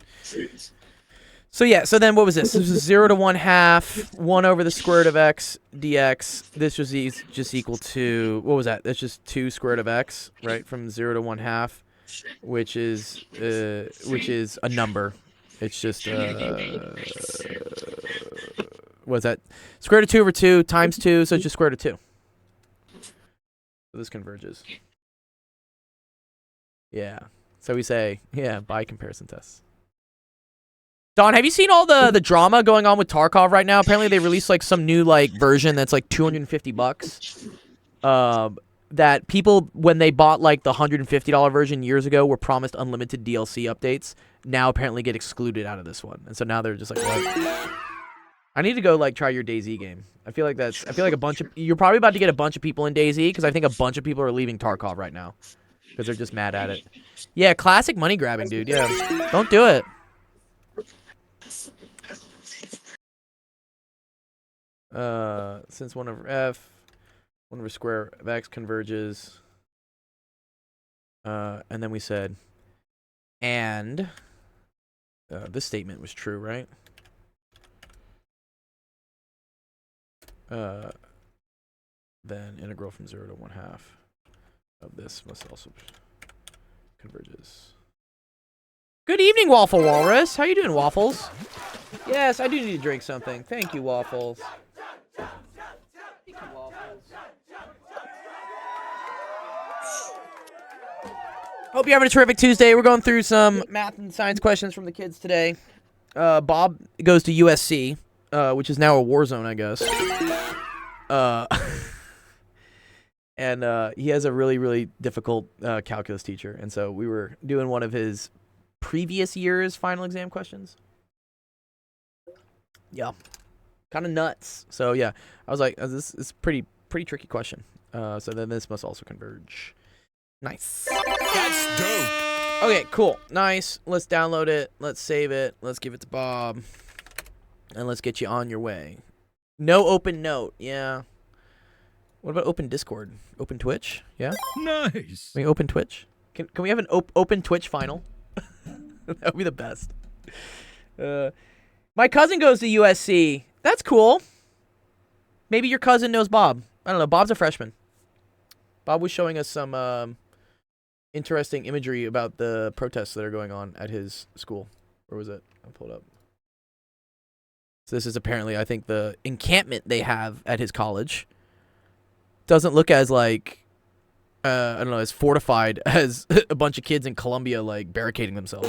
So yeah, so then what was this? This was 0 to 1/2, 1 over the square root of x dx. This was just equal to, what was that? That's just 2 square root of x, right? From 0 to 1/2, which is a number. It's just what's that? Square root of 2 over 2 times 2, so it's just square root of 2. So this converges. Yeah. So we say, yeah, by comparison tests. Don, have you seen all the drama going on with Tarkov right now? Apparently they released like some new like version that's like $250. That people when they bought like the $150 version years ago were promised unlimited DLC updates. Now apparently get excluded out of this one, and so now they're just like, what? I need to go like try your DayZ game. I feel like you're probably about to get a bunch of people in DayZ because I think a bunch of people are leaving Tarkov right now because they're just mad at it. Yeah, classic money grabbing, dude. Yeah, don't do it. Since one over square of x converges, and then we said, and this statement was true, right? Then integral from 0 to 1/2 of this must also converges. Good evening, Waffle Walrus. How you doing, Waffles? Yes, I do need to drink something. Thank you, Waffles. Thank you, Waffles. Hope you're having a terrific Tuesday. We're going through some math and science questions from the kids today. Bob goes to USC, which is now a war zone, I guess. And he has a really, really difficult calculus teacher. And so we were doing one of his previous year's final exam questions. Yeah. Kind of nuts. So, yeah. I was like, this is pretty tricky question. So then this must also converge. Nice. That's dope. Okay, cool. Nice. Let's download it. Let's save it. Let's give it to Bob. And let's get you on your way. No open note. Yeah. What about open Discord? Open Twitch? Yeah? Nice. Can we open Twitch? Can we have an open Twitch final? That would be the best. My cousin goes to USC. That's cool. Maybe your cousin knows Bob. I don't know. Bob's a freshman. Bob was showing us some interesting imagery about the protests that are going on at his school. Where was it? I'll pull it up. So this is apparently, I think, the encampment they have at his college. Doesn't look as like, I don't know, as fortified as a bunch of kids in Colombia like barricading themselves.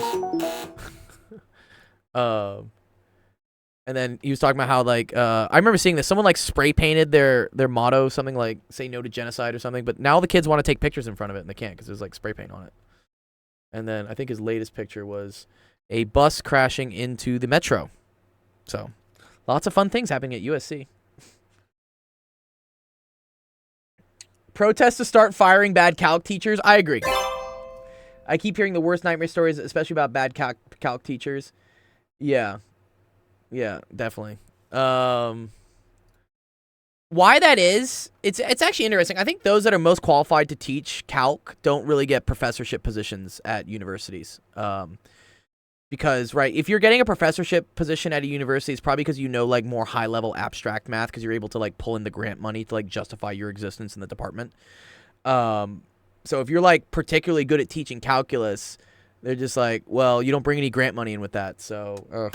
And then he was talking about how like, I remember seeing this. Someone like spray painted their motto, something like "Say no to genocide" or something. But now the kids want to take pictures in front of it and they can't because there's like spray paint on it. And then I think his latest picture was a bus crashing into the metro. So lots of fun things happening at USC. Protests to start firing bad calc teachers. I agree. I keep hearing the worst nightmare stories, especially about bad calc teachers. Yeah. Yeah, definitely. Why that is, it's actually interesting. I think those that are most qualified to teach calc don't really get professorship positions at universities. Because, right, if you're getting a professorship position at a university, it's probably because you know, like, more high-level abstract math because you're able to, like, pull in the grant money to, like, justify your existence in the department. So if you're, like, particularly good at teaching calculus, they're just like, well, you don't bring any grant money in with that, so...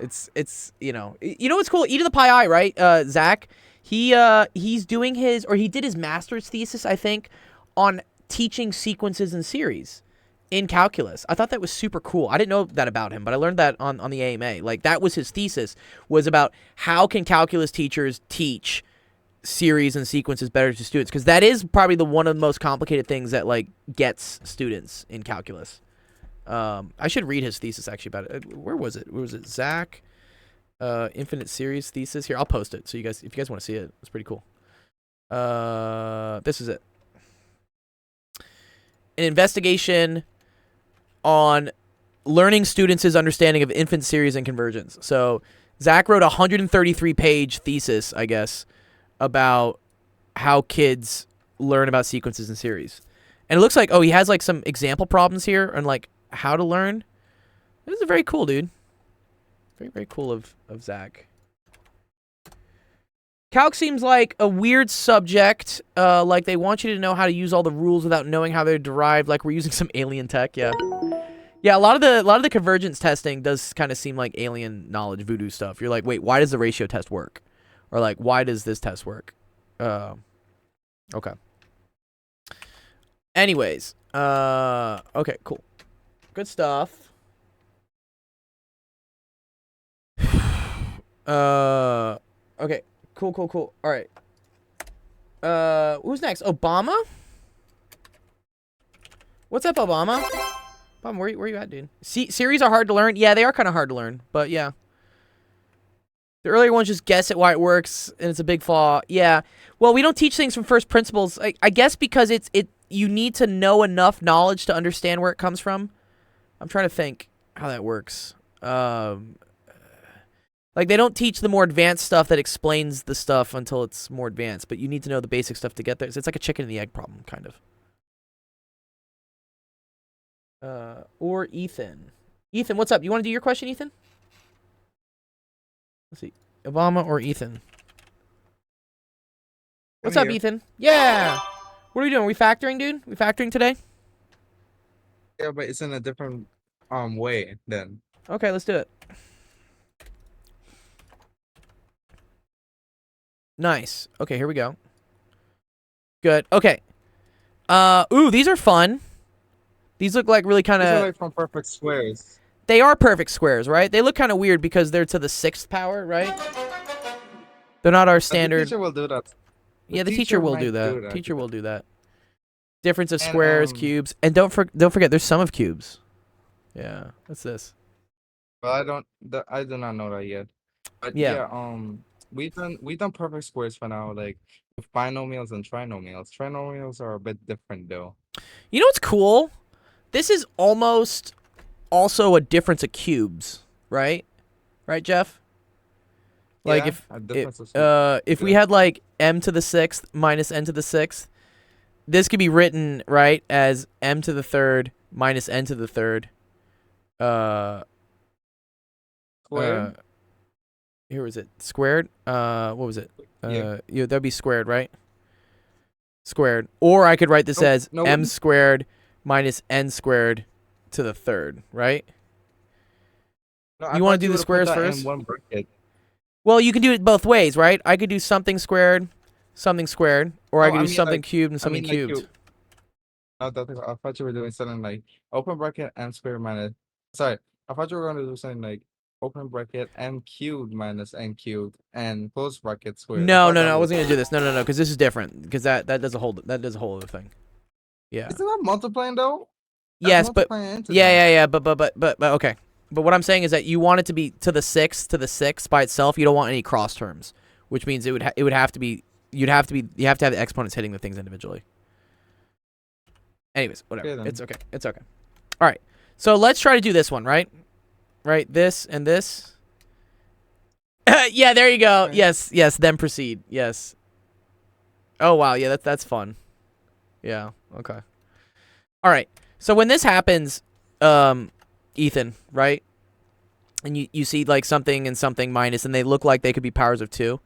It's you know what's cool? Eat of the Pie Eye, right? Zach, he's doing he did his master's thesis, I think, on teaching sequences and series in calculus. I thought that was super cool. I didn't know that about him, but I learned that on the AMA. Like, that was his thesis, was about how can calculus teachers teach series and sequences better to students, because that is probably one of the most complicated things that like gets students in calculus. I should read his thesis actually about it. Where was it? Zach? Infinite series thesis. Here, I'll post it so you guys, if you guys want to see it, it's pretty cool. This is it. An investigation on learning students' understanding of infinite series and convergence. So Zach wrote a 133-page thesis, I guess, about how kids learn about sequences and series. And it looks like, he has like some example problems here and like how to learn. This is very cool, dude. Very, very cool of Zach. Calc seems like a weird subject. Like they want you to know how to use all the rules without knowing how they're derived. Like we're using some alien tech. Yeah. Yeah, a lot of the convergence testing does kind of seem like alien knowledge, voodoo stuff. You're like, wait, why does the ratio test work? Or like, why does this test work? Okay. Anyways, okay, cool. Good stuff. Okay. Cool. All right. Who's next? Obama? What's up, Obama? Obama, where you at, dude? Series are hard to learn. Yeah, they are kind of hard to learn, but yeah. The earlier ones just guess at why it works, and it's a big flaw. Yeah. Well, we don't teach things from first principles. I guess because you need to know enough knowledge to understand where it comes from. I'm trying to think how that works. Like, they don't teach the more advanced stuff that explains the stuff until it's more advanced, but you need to know the basic stuff to get there. So it's like a chicken and the egg problem, kind of. Or Ethan. Ethan, what's up? You want to do your question, Ethan? Let's see. Obama or Ethan? What's up, here. Ethan? Yeah! What are we doing? Are we factoring, dude? We factoring today? Yeah, but it's in a different way then. Okay, let's do it. Nice. Okay, here we go. Good. Okay. Ooh, these are fun. These look like really kind These are of... like from perfect squares. They are perfect squares, right? They look kind of weird because they're to the 6th power, right? They're not our The standard... teacher will do that. Yeah, the teacher will might do that. that. Teacher will do that. Difference of And, squares, cubes, and don't forget there's sum of cubes. Yeah, what's this? Well, I do not know that yet. But Yeah. we've done perfect squares for now, like with binomials and trinomials. Trinomials are a bit different though. You know what's cool? This is almost also a difference of cubes, right? Right, Jeff? Like Yeah, a difference of if we had like m to the 6th minus n to the 6th, this could be written, right, as m to the 3rd minus n to the 3rd. squared. Here was it? Squared? What was it? Yeah. That'd be squared, right? Squared. Or I could write this as no, m wouldn't- squared minus n squared to the 3rd, right? No, I you wanna thought do the would've put squares that in first? one bracket. Well, you can do it both ways, right? I could do something squared, or I No, could I do mean, something like- cubed and I something mean, like cubed. I thought you were doing something like open bracket m squared minus. Sorry, I thought you were going to do something like open bracket m cubed minus n cubed and close bracket squared. No, I wasn't gonna do this. No, because this is different. Because that does a whole other thing. Yeah. Isn't that multiplying though? That's Yes, but multiplying into that. yeah. But okay. But what I'm saying is that you want it to be to the 6th by itself. You don't want any cross terms, which means it would have to be you have to have the exponents hitting the things individually. Anyways, whatever. Okay, then. It's okay. All right. So let's try to do this one, right? Right. This and this. Yeah. There you go. Okay. Yes. Then proceed. Yes. Oh wow. Yeah. That's fun. Yeah. Okay. All right. So when this happens, Ethan, right? And you see like something and something minus, and they look like they could be powers of 2.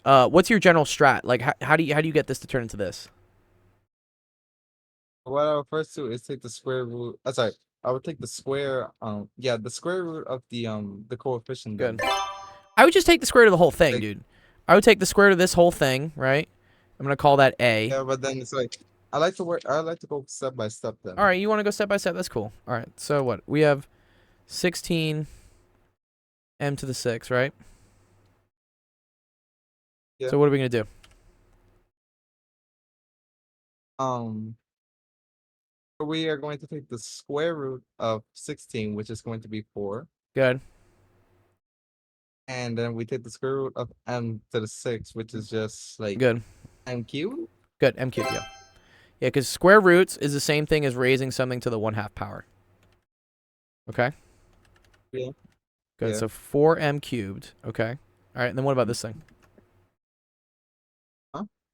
What's your general strat? Like, how do you get this to turn into this? What I would first do is take the square root. Sorry, I would take the square. The square root of the coefficient. then. Good. I would just take the square root of the whole thing, Like- dude. I would take the square root of this whole thing, right? I'm gonna call that A. Yeah, but then it's like I like to go step by step. Then. All right, you want to go step by step? That's cool. All right. So what? We have 16 m to the 6, right? Yeah. So what are we gonna do? We are going to take the square root of 16, which is going to be 4, Good. and then we take the square root of m to the 6, which is just like Good. m cubed. Good. M cubed. Yeah. Yeah, because square roots is the same thing as raising something to the 1/2 power. Okay. Yeah. Good. Yeah. So 4m cubed. Okay. All right. And then what about this thing?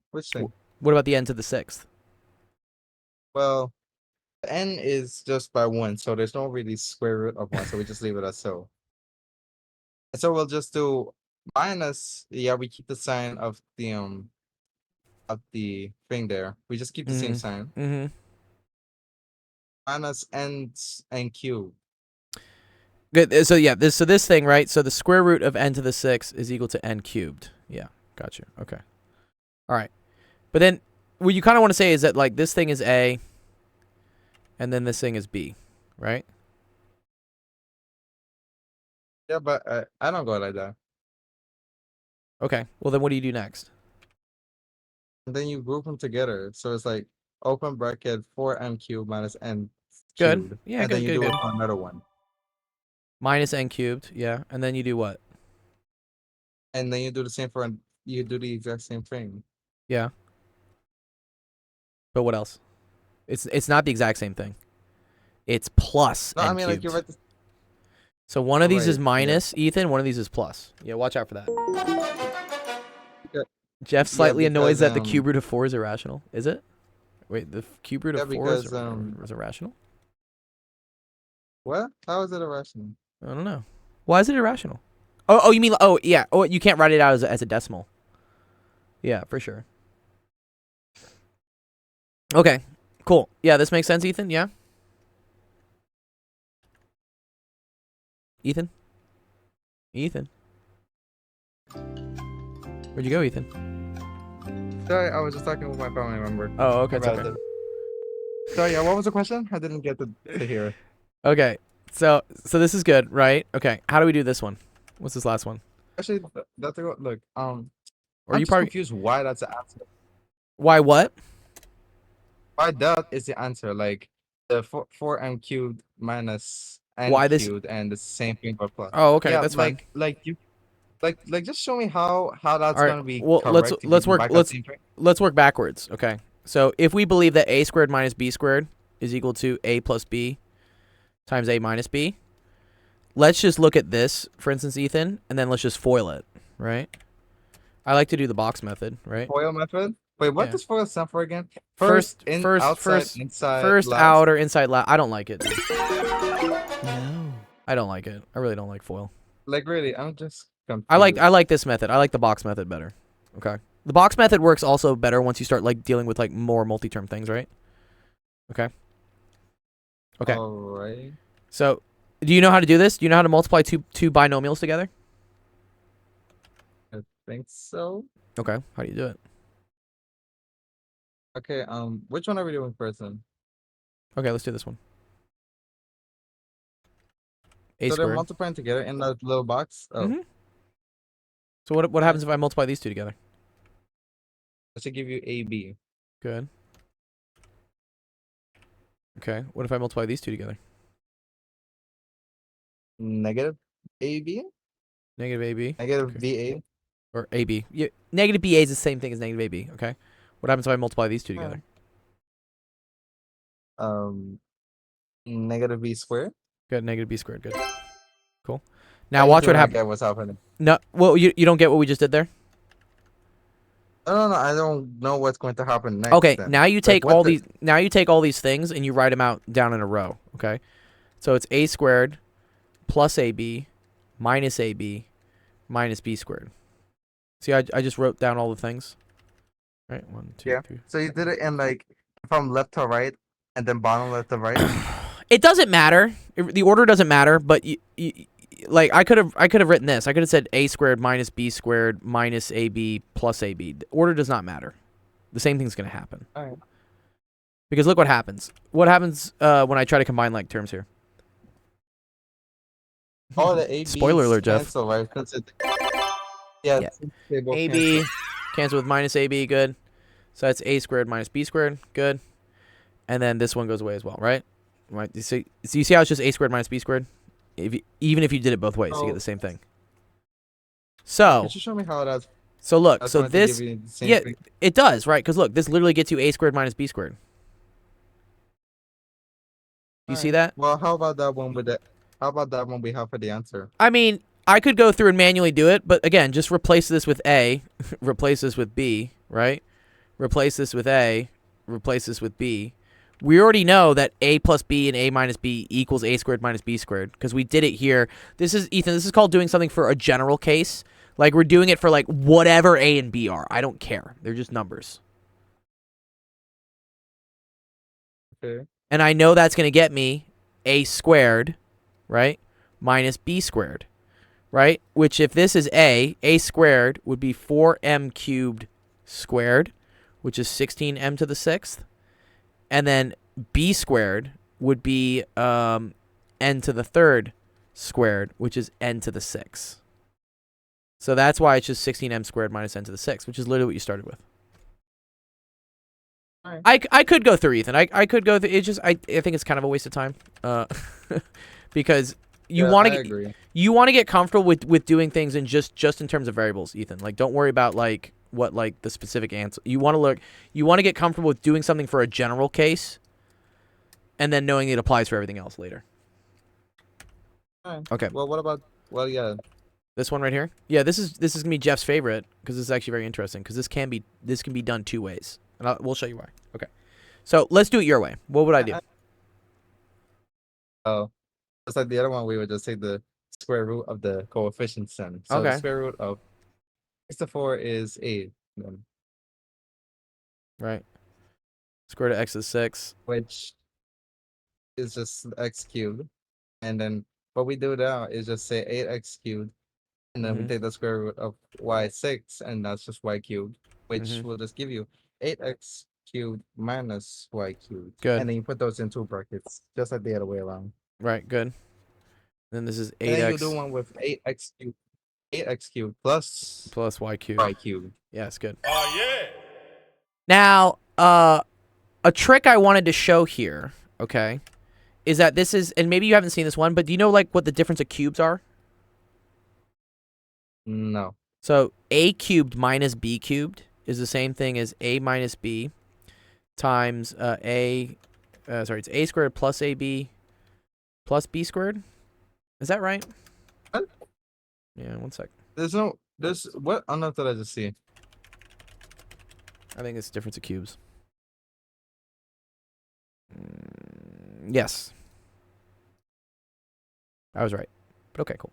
Which thing? What about the n to the 6th? Well, n is just by 1, so there's no really square root of 1, so we just leave it as so. And so we'll just do minus. Yeah, we keep the sign of the thing there. We just keep the same sign. Mm-hmm. Minus n cubed. Good. So yeah, this thing, right? So the square root of n to the 6 is equal to n cubed. Yeah, got you. Okay. All right. But then what you kind of want to say is that like this thing is A and then this thing is B, right? Yeah, but I don't go like that. Okay. Well, then what do you do next? And then you group them together. So it's like open bracket 4m cubed minus n Good. cubed. Yeah, and good, then you good, do good. it for another one. Minus n cubed. Yeah. And then you do what? And then you do the same for you do the exact same thing. Yeah. But what else? It's not the exact same thing. It's plus No, n I mean like cubed. you write the So one of these is Right, yeah. minus, Ethan. One of these is plus. Yeah, watch out for that. Yeah, Jeff slightly annoys because, that the cube root of 4 is irrational. Is it? Wait, the cube root Yeah, of 4 is, because, is irrational? what? How is it irrational? I don't know. Why is it irrational? Oh, you mean, oh, yeah. Oh, you can't write it out as a decimal. Yeah, for sure. Okay, cool. Yeah, this makes sense, Ethan. Yeah? Ethan? Ethan? Where'd you go, Ethan? Sorry, I was just talking with my family member. Oh, okay, it's about okay. it. Sorry, yeah, what was the question? I didn't get to hear it. Okay, so this is good, right? Okay, how do we do this one? What's this last one? Actually, that's a look. Or I'm you just probably confused why that's the answer. why what? Why that is the answer? Like the 4m cubed minus n Why this- cubed and the same thing for plus. Oh, okay, yeah, that's fine. like you, like just show me how that's Alright, gonna be well, correct. if let's you work- back that let's- same thing. Let's work backwards. Okay, so if we believe that a squared minus b squared is equal to a plus b times a minus b, let's just look at this, for instance, Ethan, and then let's just FOIL it, right? I like to do the box method, right? FOIL method. Wait, what Yeah. does FOIL stand for again? First- in, first- outside, first- inside, First last? out or inside last. I don't like it. No, I don't like it. I really don't like FOIL. Like really, I'm just confused. I like this method. I like the box method better. Okay. The box method works also better once you start like dealing with like more multi-term things, right? Okay. Okay. Alright. So, do you know how to do this? Do you know how to multiply two binomials together? I think so. Okay. How do you do it? Okay, which one are we doing first then? Okay, let's do this one. A So they're squared. multiplying together in that little box. Oh, Mhm. So what happens if I multiply these two together? that should give you AB. Good. Okay. What if I multiply these two together? Negative AB? Negative AB Negative Okay. BA? or AB. Yeah, negative BA is the same thing as negative AB. Okay. What happens if I multiply these two together? Negative B squared? Good. Negative B squared. Good. Cool. Now watch what happens. Get what's happening. No, well, you don't get what we just did there. No, I don't know what's going to happen next. Okay, then. now you take what all the- these. Now you take all these things and you write them out down in a row. Okay, so it's a squared plus ab minus ab minus b squared. See, I just wrote down all the things. Right, 1, 2, Yeah. 3. So you did it in like from left to right and then bottom left to right? It doesn't matter. The order doesn't matter. But like I could have written this. I could have said a squared minus b squared minus ab plus ab. The order does not matter. The same thing's gonna happen. Alright. Because look what happens. What happens when I try to combine like terms here? Oh, the AB. Spoiler alert, Jeff. Cancel, right? 'Cause yeah. Yeah. They both AB cancel. cancel with minus AB, good. So that's a squared minus b squared, good. And then this one goes away as well, right? Right. So you see how it's just a squared minus b squared? Even if you did it both ways, you Oh. get the same thing. So Could you show me how that's look, so going to this give you the same yeah, thing? it does, right? Because look, this literally gets you a squared minus b squared. You see that? Well, how about that one with the? How about that one we have for the answer? I mean, I could go through and manually do it, but again, just replace this with A, replace this with B, right? Replace this with A, replace this with B. We already know that A plus B and A minus B equals A squared minus B squared because we did it here. This is, Ethan, this is called doing something for a general case. Like we're doing it for like whatever A and B are. I don't care. They're just numbers. Okay. And I know that's going to get me A squared, right, minus B squared, right? Which if this is A squared would be 4m cubed squared, which is 16m to the 6th. And then B squared would be n to the 3rd squared, which is n to the 6th. So that's why it's just 16m squared minus n to the 6th, which is literally what you started with. Alright. I could go through, Ethan. I could go through. It's just I think it's kind of a waste of time, because you Yeah, want I to agree. you want to get comfortable with doing things in just in terms of variables, Ethan. Like, don't worry about like what like the specific answer. You want to get comfortable with doing something for a general case, and then knowing it applies for everything else later. Alright. Okay. Well, what about? Well, yeah. This one right here. Yeah, this is gonna be Jeff's favorite because this is actually very interesting because this can be done two ways, and we'll show you why. Okay, so let's do it your way. What would I do? Oh, just like the other one, we would just take the square root of the coefficients then. So Okay. the square root of x to 4 is 8, then, Right. Square root of x to the 6. which is just x cubed. And then what we do now is just say 8x cubed. And then we Mhm. take the square root of y6, and that's just y cubed, which Mhm. will just give you 8x cubed minus y cubed. Good. And then you put those in two brackets, just like the other way around. Right. Good. Then this is And then you 8x do one with 8x cubed plus plus y cubed. y cubed. Yes. Good. Oh, yeah. Now, a trick I wanted to show here, okay, is that this is, and maybe you haven't seen this one, but do you know like what the difference of cubes are? No. So a cubed minus b cubed is the same thing as a minus b times it's a squared plus ab plus b squared. Is that right? What? Yeah, one sec. There's what on earth did I just see? I think it's difference of cubes. Yes. I was right. But okay, cool.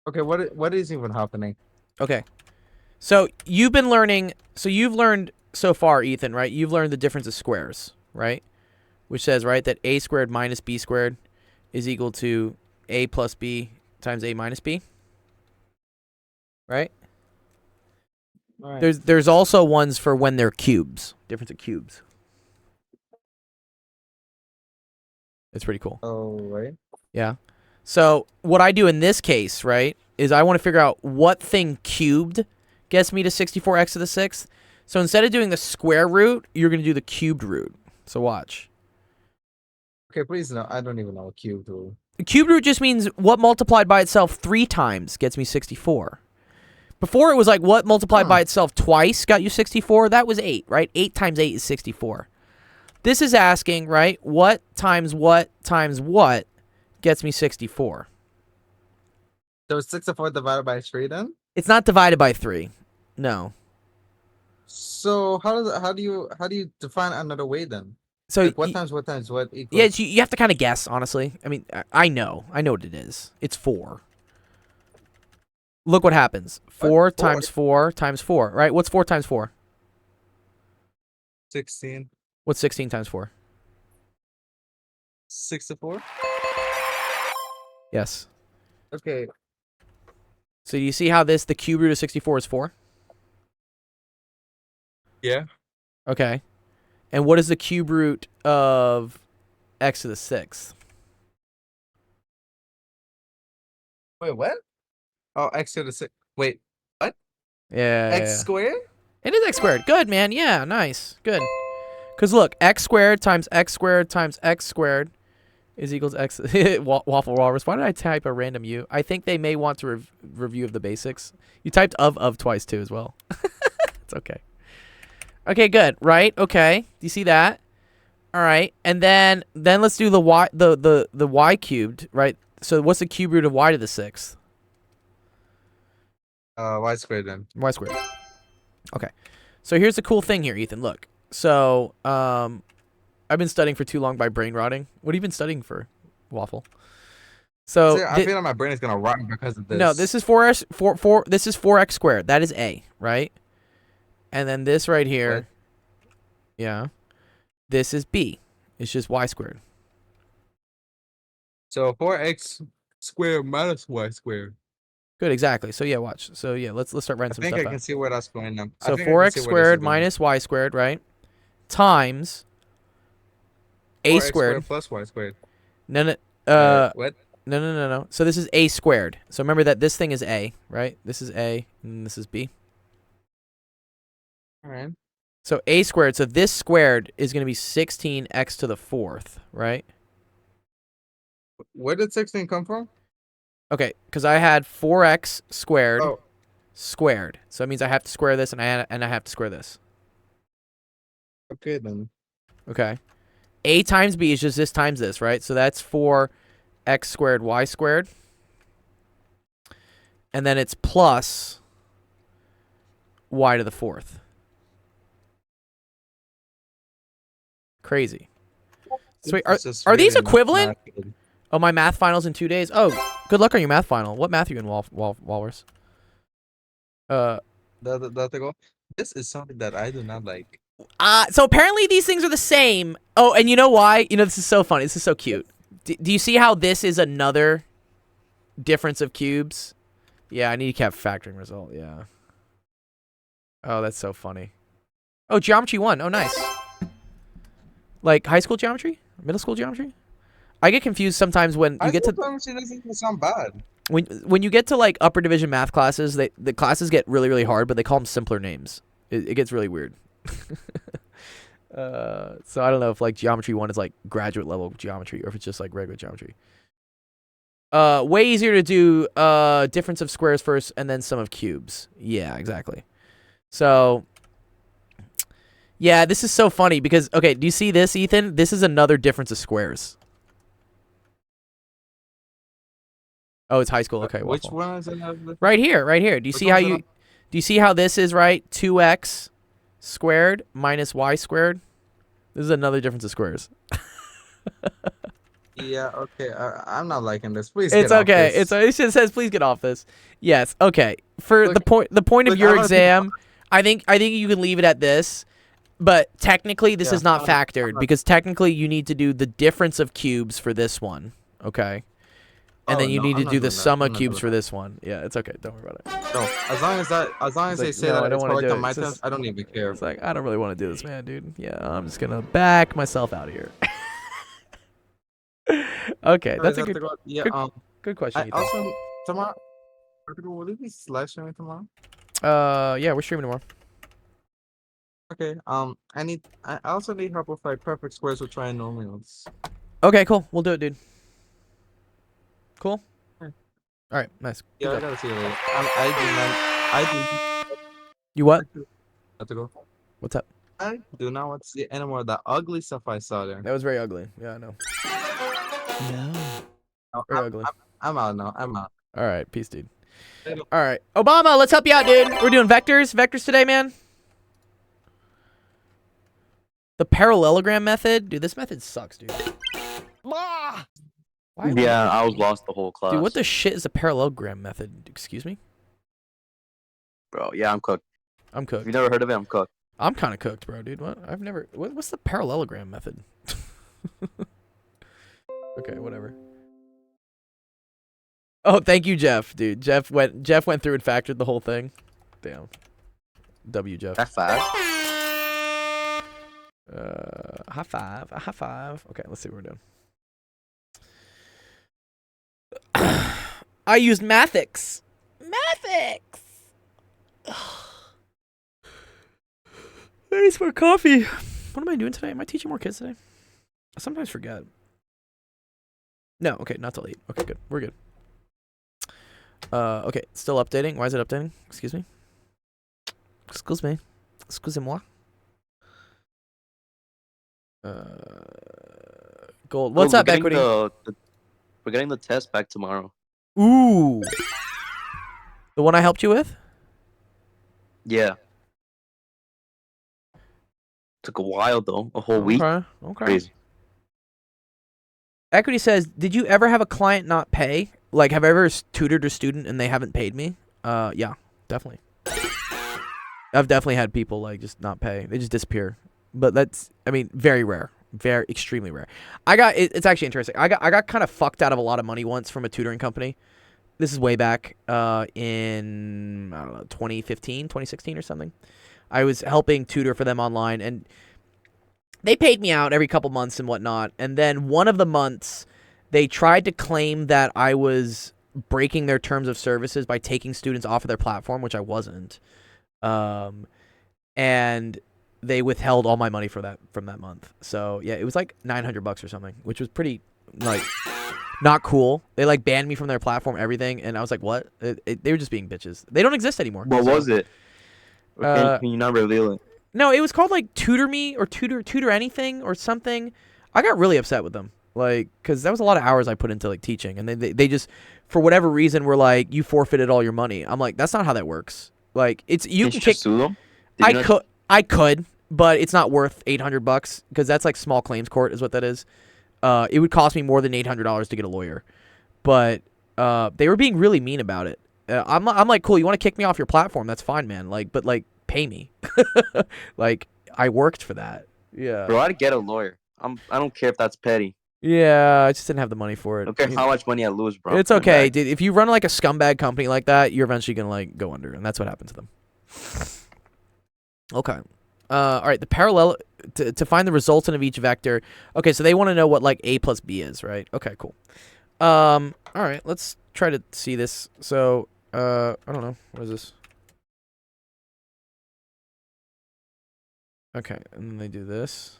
Okay, what is even happening? Okay. So you've learned so far, Ethan, right? You've learned the difference of squares, right? Which says, right, that a squared minus b squared is equal to a plus b times a minus b. Right? All right. There's also ones for when they're cubes. Difference of cubes. It's pretty cool. Oh, right. Yeah. So what I do in this case, right, is I want to figure out what thing cubed gets me to 64x to the 6th. So instead of doing the square root, you're going to do the cubed root. So watch. Okay, please no. I don't even know what cubed rule. The cubed root just means what multiplied by itself 3 times gets me 64. Before it was like what multiplied by itself twice got you 64. That was 8, right? 8 times 8 is 64. This is asking, right, what times what gets me 64. So 64 divided by 3 then? It's not divided by 3. No. So how do you define another way then? So Like what times what equals? yeah, you have to kind of guess, honestly. I mean, I know what it is. It's 4. Look what happens. 4 times 4 times 4, right? What's 4 times 4? 16. What's 16 times 4? 64. Yes. Okay. So do you see how the cube root of 64 is 4? Yeah. Okay. And what is the cube root of x to the 6th? Wait, what? Oh, x to the 6. Wait, Yeah. x squared? It is x squared. Good, man. Yeah, nice. Good. Because look, x squared times x squared times x squared is equal to x. Waffle Walrus. Why did I type a random u? I think they may want to review of the basics. You typed of twice too as well. It's okay. Okay, good. Right? Okay. Do you see that? All right. And then let's do the y the y cubed, right? So what's the cube root of y to the 6th? Y squared then. Y squared. Okay. So here's the cool thing here, Ethan. Look. So, I've been studying for too long by brain rotting. What have you been studying for, Waffle? So See, I feel like my brain is gonna rot because of this. no, this is 4x this is 4x squared. That is a, right? And then this right here, What? yeah, this is b. It's just y squared. So 4x squared minus y squared. Good, exactly. So yeah, watch. So yeah, let's start I writing some think stuff I can out. see where that's going now. So 4x squared minus y squared, right? Times a 4x squared. plus y squared. No, What? No. So this is a squared. So remember that this thing is a, right? This is a, and this is b. All right. So a squared. So this squared is going to be 16x to the 4th, right? Where did 16 come from? Okay, because I had 4x squared Oh, squared. So that means I have to square this, and I have to square this. okay then. Okay. A times b is just this times this, right? So that's 4x squared y squared. And then it's plus y to the 4th. Crazy. So wait, It's just are these really not equivalent? that good. Oh, my math final's in 2 days. Oh, good luck on your math final. What math are you in, Walrus? That to go. This is something that I do not like. So apparently these things are the same. Oh, and you know why? You know, this is so funny. This is so cute. Do you see how this is another difference of cubes? Yeah, I need to cap factoring result. Yeah. Oh, that's so funny. Oh, geometry 1. Oh, nice. Like high school geometry? Middle school geometry? I get confused sometimes when you get to Geometry doesn't even sound bad. when you get to like upper division math classes, the classes get really hard, but they call them simpler names. It gets really weird. So I don't know if like geometry 1 is like graduate level geometry or if it's just like regular geometry. Way easier to do difference of squares first and then sum of cubes. Yeah, exactly. So yeah, this is so funny because okay, do you see this, Ethan? This is another difference of squares. Oh, it's high school. Okay, Which waffle. one is it? Right here, right here. Do you Which see how one's it do you see how this is right? 2x squared minus y squared. This is another difference of squares. Yeah, okay. I'm not liking this. Please. It's get off okay. this. It just says please get off this. Yes. Okay. For Look- the point of look, your I don't think- exam, I think you can leave it at this. But technically, this Yeah, is not I'm factored not- because technically you need to do the difference of cubes for this one. Okay. And Oh, then you no, need I'm to not do the doing that. sum I'm of not cubes doing for that. this one. Yeah, it's okay. Don't worry about it. No, as long as It's they like, say no, I that don't it's wanna correct do on it. my It's just- test, I don't even care. It's like I don't really want to do this, man, dude. Yeah, I'm just gonna back myself out of here. Okay, that's a good Yeah. good- good question. I Ethan. also tomorrow. Will you be live streaming tomorrow? Yeah, we're streaming tomorrow. Okay. I also need help with like perfect squares with trinomials. Okay, cool. We'll do it, dude. Cool. Yeah. All right, nice. Good Yeah, I job. gotta see it later. I You what? have to go. What's up? I do not want to see any more of that ugly stuff I saw there. That was very ugly. Yeah, I know. No. No, Very ugly. I'm out now. I'm out. All right, peace, dude. Later. All right, Obama, let's help you out, dude. We're doing vectors today, man. The parallelogram method, dude. This method sucks, dude. Why am I- Yeah, I was lost the whole class. Dude, what the shit is a parallelogram method? Excuse me. Bro, yeah, I'm cooked. I'm If cooked. you've never heard of it, I'm cooked. I'm kind of cooked, bro, dude. What? What's the parallelogram method? Okay, whatever. Oh, thank you, Jeff, dude. Jeff went through and factored the whole thing. Damn. W, Jeff. That fast? High five. A high five. Okay, let's see what we're doing. I used Mathix. Mathix. Thanks for coffee. What am I doing today? Am I teaching more kids today? I sometimes forget. No, okay, not till 8. Okay, good. We're good. Okay, still updating. Why is it updating? Excuse me. Excuse me. Excusez-moi. Gold. What's Bro, up, Equity? We're getting the test back tomorrow. Ooh. The one I helped you with? Yeah. Took a while though, a whole week. Okay. Okay. Crazy. Equity says, "Did you ever have a client not pay? Like, have I ever tutored a student and they haven't paid me?" Yeah, definitely. I've definitely had people like just not pay. They just disappear. But that's, I mean, very rare. Very extremely rare. It's actually interesting. I got kind of fucked out of a lot of money once from a tutoring company. This is way back in, I don't know, 2015, 2016 or something. I was helping tutor for them online, and they paid me out every couple months and whatnot. And then one of the months, They tried to claim that I was breaking their terms of services by taking students off of their platform, which I wasn't. And they withheld all my money for that from that month. So yeah, it was like $900 or something, which was pretty like not cool. They like banned me from their platform, everything, and I was like, what? They were just being bitches. They don't exist anymore. What so, was it? Or can you not reveal it? No, it was called like Tutor Me or Tutor Anything or something. I got really upset with them, like, because that was a lot of hours I put into like teaching, and they just for whatever reason were like, you forfeited all your money. I'm like, that's not how that works. Like, it's you Can can you kick. just sue them? Did you not- I could, but it's not worth $800 because that's like small claims court is what that is. It would cost me more than $800 to get a lawyer, but they were being really mean about it. I'm like, cool, you want to kick me off your platform? That's fine, man. Like, but like, pay me. Like, I worked for that. Yeah. Bro, I'd get a lawyer. I don't care if that's petty. Yeah, I just didn't have the money for it. I don't care how much money I lose, bro. It's My okay, bad. dude. If you run like a scumbag company like that, you're eventually gonna like go under, and that's what happened to them. Okay. All right. The parallel to find the resultant of each vector. Okay, so they want to know what like a plus b is, right? Okay, cool. All right. Let's try to see this. So, I don't know. What is this? Okay, and then they do this.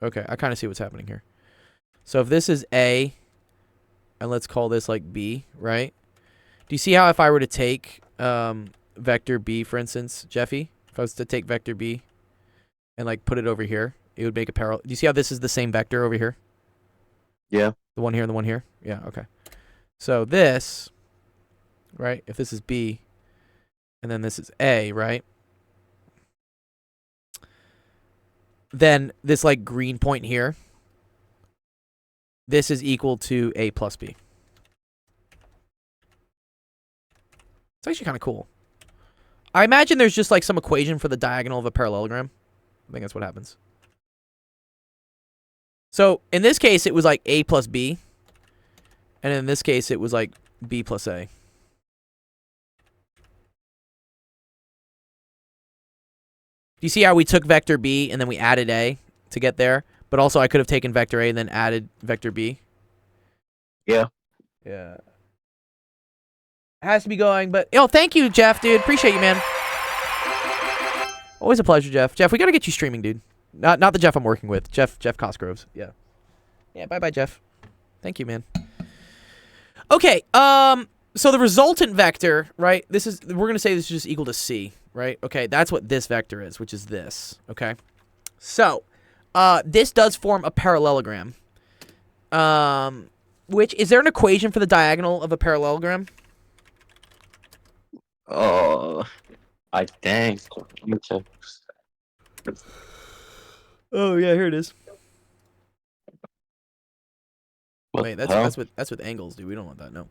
Okay, I kind of see what's happening here. So if this is A, and let's call this like B, right? Do you see how if I were to take vector B, for instance, Jeffy, if I was to take vector B and like put it over here, it would make a parallel. Do you see how this is the same vector over here? Yeah. The one here and the one here? Yeah, okay. So this, right, if this is B, and then this is A, right? Then this like green point here, this is equal to A plus B. It's actually kind of cool. I imagine there's just like some equation for the diagonal of a parallelogram. I think that's what happens. So in this case, it was like A plus B. And in this case, it was like B plus A. Do you see how we took vector B and then we added A to get there? But also I could have taken vector A and then added vector B. Yeah. Yeah. It has to be going, but yo, thank you, Jeff, dude. Appreciate you, man. Always a pleasure, Jeff. Jeff, we gotta get you streaming, dude. Not the Jeff I'm working with. Jeff Cosgroves. Yeah. Yeah, bye, Jeff. Thank you, man. Okay, so the resultant vector, right? We're gonna say this is just equal to C, right? Okay, that's what this vector is, which is this. Okay. So, this does form a parallelogram. Which is there an equation for the diagonal of a parallelogram? Oh, I think. Let me check. Oh yeah, here it is. What Wait, the hell? that's with angles, dude. We don't want that. No.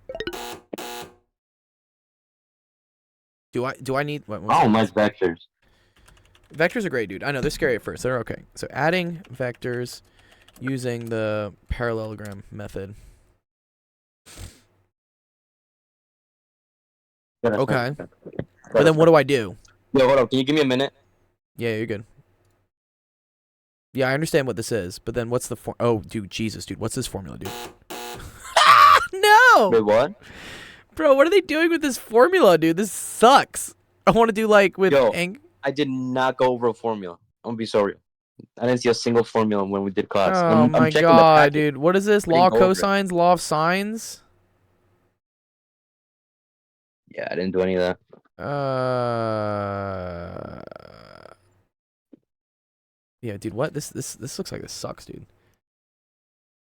Do I need? What, I don't like vectors. Vectors are great, dude. I know they're scary at first. They're okay. So adding vectors using the parallelogram method. Okay. But then what do I do? Yo, hold on. Can you give me a minute? Yeah, you're good. Yeah, I understand what this is, but then what's the Oh, dude, Jesus, dude, what's this formula, dude? No, Wait, what? bro, what are they doing with this formula, dude? This sucks. I want to do like with Yo. ang. I did not go over a formula. I'm gonna be sorry. I didn't see a single formula when we did class. Oh I'm my checking the god, packet. dude, what is this? I didn't Law of go over it. cosines, law of sines. Yeah, I didn't do any of that. Yeah, dude, what? This looks like this sucks, dude.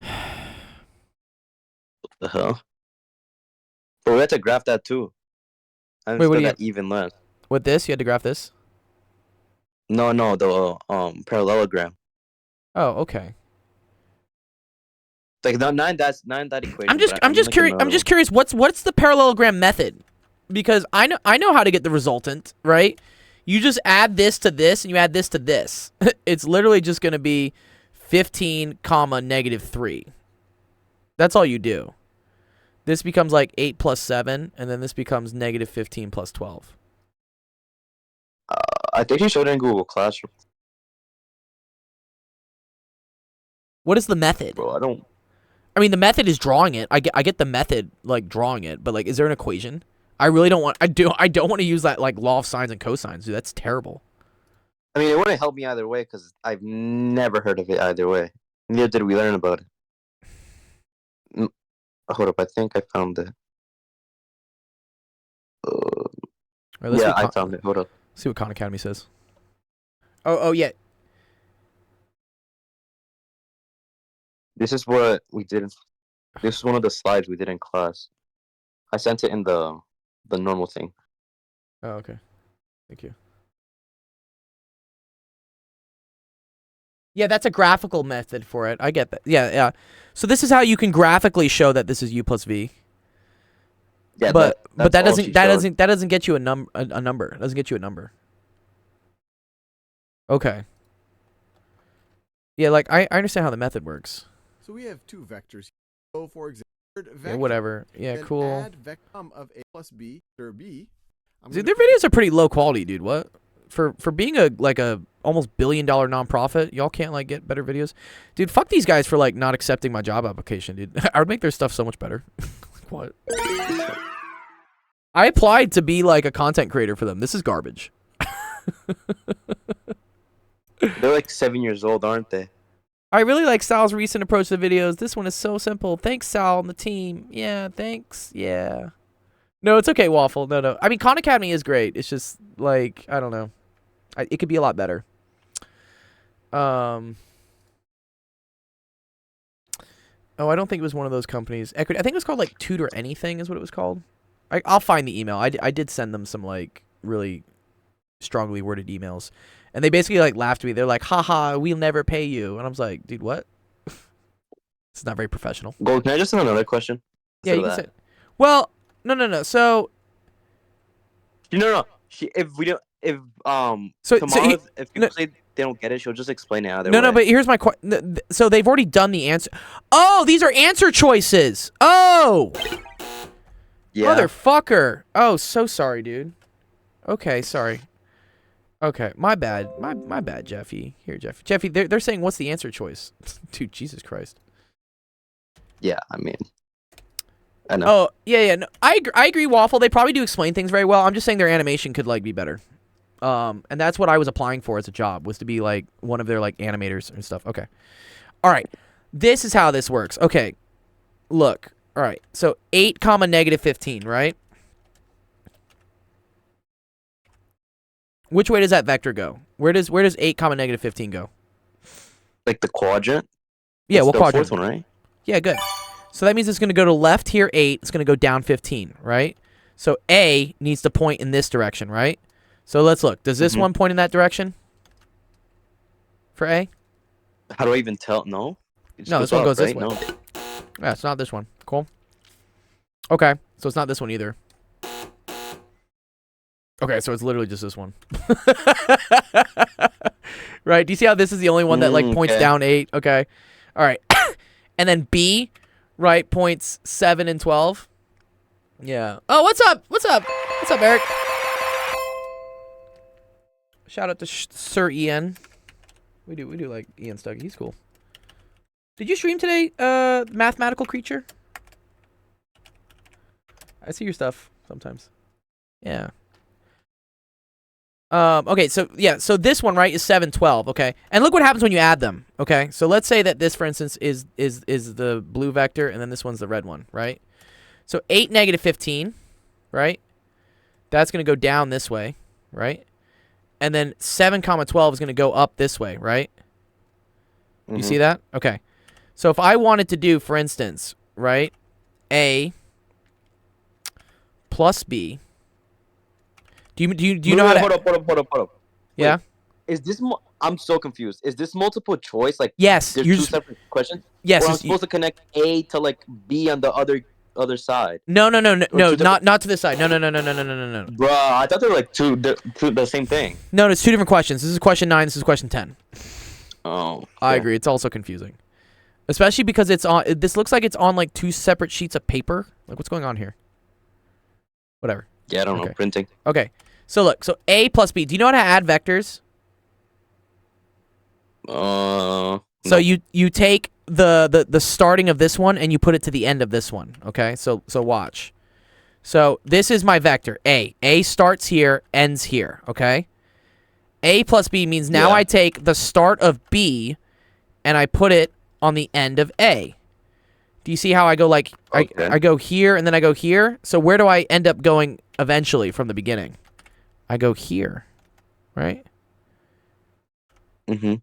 What the hell? But we had to graph that too. I Wait, what understood do you- that even less. With this, you had to graph this? No, the parallelogram. Oh, okay. Like not that equation. I'm just but I mean, like curious. I'm another just curious. What's the parallelogram method? Because I know how to get the resultant, right? You just add this to this, and you add this to this. It's literally just going to be 15, -3. That's all you do. This becomes like 8 plus 7, and then this becomes -15 plus 12. I think you showed it in Google Classroom, What is the method? bro. I don't. I mean, the method is drawing it. I get the method, like, drawing it. But, like, is there an equation? I really don't want... I don't want to use that, like, law of sines and cosines, dude. That's terrible. I mean, it wouldn't help me either way because I've never heard of it either way. Neither did we learn about it. Hold up, I think I found it. All right, let's Yeah, see I found it. Hold up. see what Khan Academy says. Oh, yeah. This is what we did. This is one of the slides we did in class. I sent it in the normal thing. Oh, okay. Thank you. Yeah, that's a graphical method for it. I get that. Yeah. So this is how you can graphically show that this is u plus v. Yeah, but that that's all doesn't she that showed. doesn't get you a number. It doesn't get you a number. Okay. Yeah, like I understand how the method works. So we have two vectors. So for example, Yeah, whatever. Yeah, then cool. Add vector of a plus b or b. I'm Dude, gonna their put- videos are pretty low quality, dude. What? For being a almost $1 billion nonprofit, y'all can't like get better videos. Dude, fuck these guys for like not accepting my job application, dude. I would make their stuff so much better. Like, what? I applied to be like a content creator for them. This is garbage. They're like 7 years old, aren't they? I really like Sal's recent approach to the videos. This one is so simple. Thanks, Sal and the team. Yeah, thanks. Yeah. No, it's okay, Waffle. No. I mean, Khan Academy is great. It's just, like, I don't know. It could be a lot better. Oh, I don't think it was one of those companies. I think it was called, like, Tutor Anything is what it was called. I'll find the email. I did send them some, like, really strongly worded emails. And they basically, like, laughed at me. They're like, haha, we'll never pay you. And I was like, dude, what? It's not very professional. Gold, can I just have another question? Yeah, you can Instead say. of Well, no. So, that? No. If we don't, if So tomorrow, he- if people no- say they don't get it, she'll just explain it either no, way. but here's my question. So they've already done the answer. Oh, these are answer choices. Oh, yeah. motherfucker. Oh, so sorry, dude. Okay, sorry. Okay, my bad. My bad, Jeffy. Here, Jeffy. Jeffy, they're saying what's the answer choice? Dude, Jesus Christ. Yeah, I mean, I know. Oh, yeah. No, I agree, Waffle. They probably do explain things very well. I'm just saying their animation could like be better. And that's what I was applying for as a job, was to be like one of their like animators and stuff. Okay. All right. This is how this works. Okay. Look. All right. So 8 comma negative 15, right? Which way does that vector go? Where does 8 comma negative 15 go? Like the quadrant. Yeah, It's what the quadrant? fourth one, right? Yeah, good. So that means it's going to go to left here 8. It's going to go down 15, right? So A needs to point in this direction, right? So let's look. Does this Mhm. one point in that direction? For A? How do I even tell? No. It just No, this one up, goes this right? way. No. Yeah, it's not this one. Cool. Okay, so it's not this one either. Okay, so it's literally just this one. Right? Do you see how this is the only one that like points Okay. down 8? Okay. All right. And then B, right, points 7 and 12. Yeah. Oh, what's up? What's up? What's up, Eric? Shout out to Sir Ian. We do like Ian Stuggy. He's cool. Did you stream today, Mathematical Creature? I see your stuff sometimes. Yeah. Okay, so yeah, so this one, right, is 7, 12, okay? And look what happens when you add them, okay? So let's say that this, for instance, is the blue vector, and then this one's the red one, right? So 8, negative 15, right? That's going to go down this way, right? And then 7, comma 12 is going to go up this way, right? You see that? Okay. So if I wanted to do, for instance, right, A plus B. Do you know how to? Hold up. Yeah. Wait, is this? I'm so confused. Is this multiple choice? Like, Yes. there's You're two just, separate questions. yes. Or I'm it's- supposed to connect A to like B on the other side. No, two not to this side. No. Bruh, I thought they were like two the same thing. No, it's 2 different questions. This is question 9. This is question 10. Oh. I okay. agree. It's also confusing, especially because it's on. This looks like it's on like 2 separate sheets of paper. Like, what's going on here? Whatever. Yeah, I don't know. Okay. Printing. Okay. So look. So A plus B. Do you know how to add vectors? No. So you take the starting of this one and you put it to the end of this one. Okay, so watch. So this is my vector A. A starts here, ends here. Okay. A plus B means now Yeah. I take the start of B, and I put it on the end of A. Do you see how I go like Okay. I go here and then I go here? So where do I end up going eventually from the beginning? I go here, right? Mm-hmm.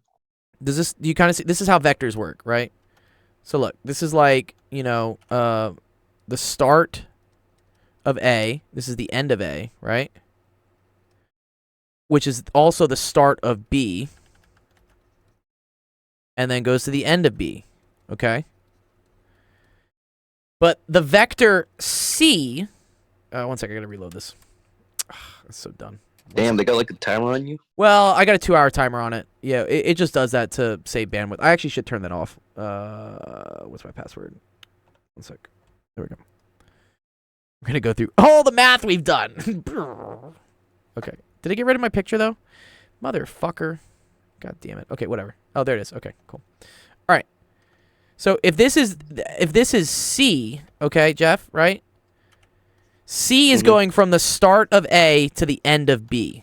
Does this, do you kind of see, this is how vectors work, right? So look, this is like, you know, the start of A. This is the end of A, right? Which is also the start of B. And then goes to the end of B, okay? But the vector C, one second, I gotta reload this. That's so done. Damn, they got like a timer on you. Well, I got a 2-hour timer on it. Yeah, it just does that to save bandwidth. I actually should turn that off. What's my password? One sec. There we go. We're gonna go through all the math we've done. Okay. Did I get rid of my picture though? Motherfucker. God damn it. Okay, whatever. Oh, there it is. Okay, cool. All right. So if this is C, okay, Jeff, right? C is Mhm. going from the start of A to the end of B.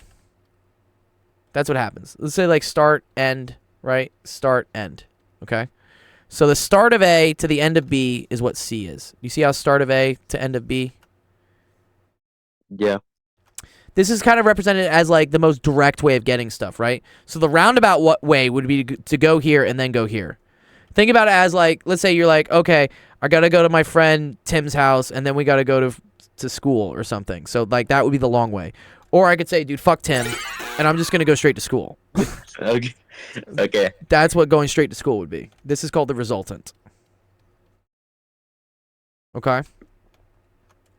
That's what happens. Let's say like start, end, right? Start, end. Okay? So the start of A to the end of B is what C is. You see how start of A to end of B? Yeah. This is kind of represented as like the most direct way of getting stuff, right? So the roundabout way would be to go here and then go here. Think about it as like, let's say you're like, okay, I got to go to my friend Tim's house and then we got to go to school or something. So like that would be the long way. Or I could say, dude, fuck Tim, and I'm just going to go straight to school. Okay. Okay. That's what going straight to school would be. This is called the resultant. Okay?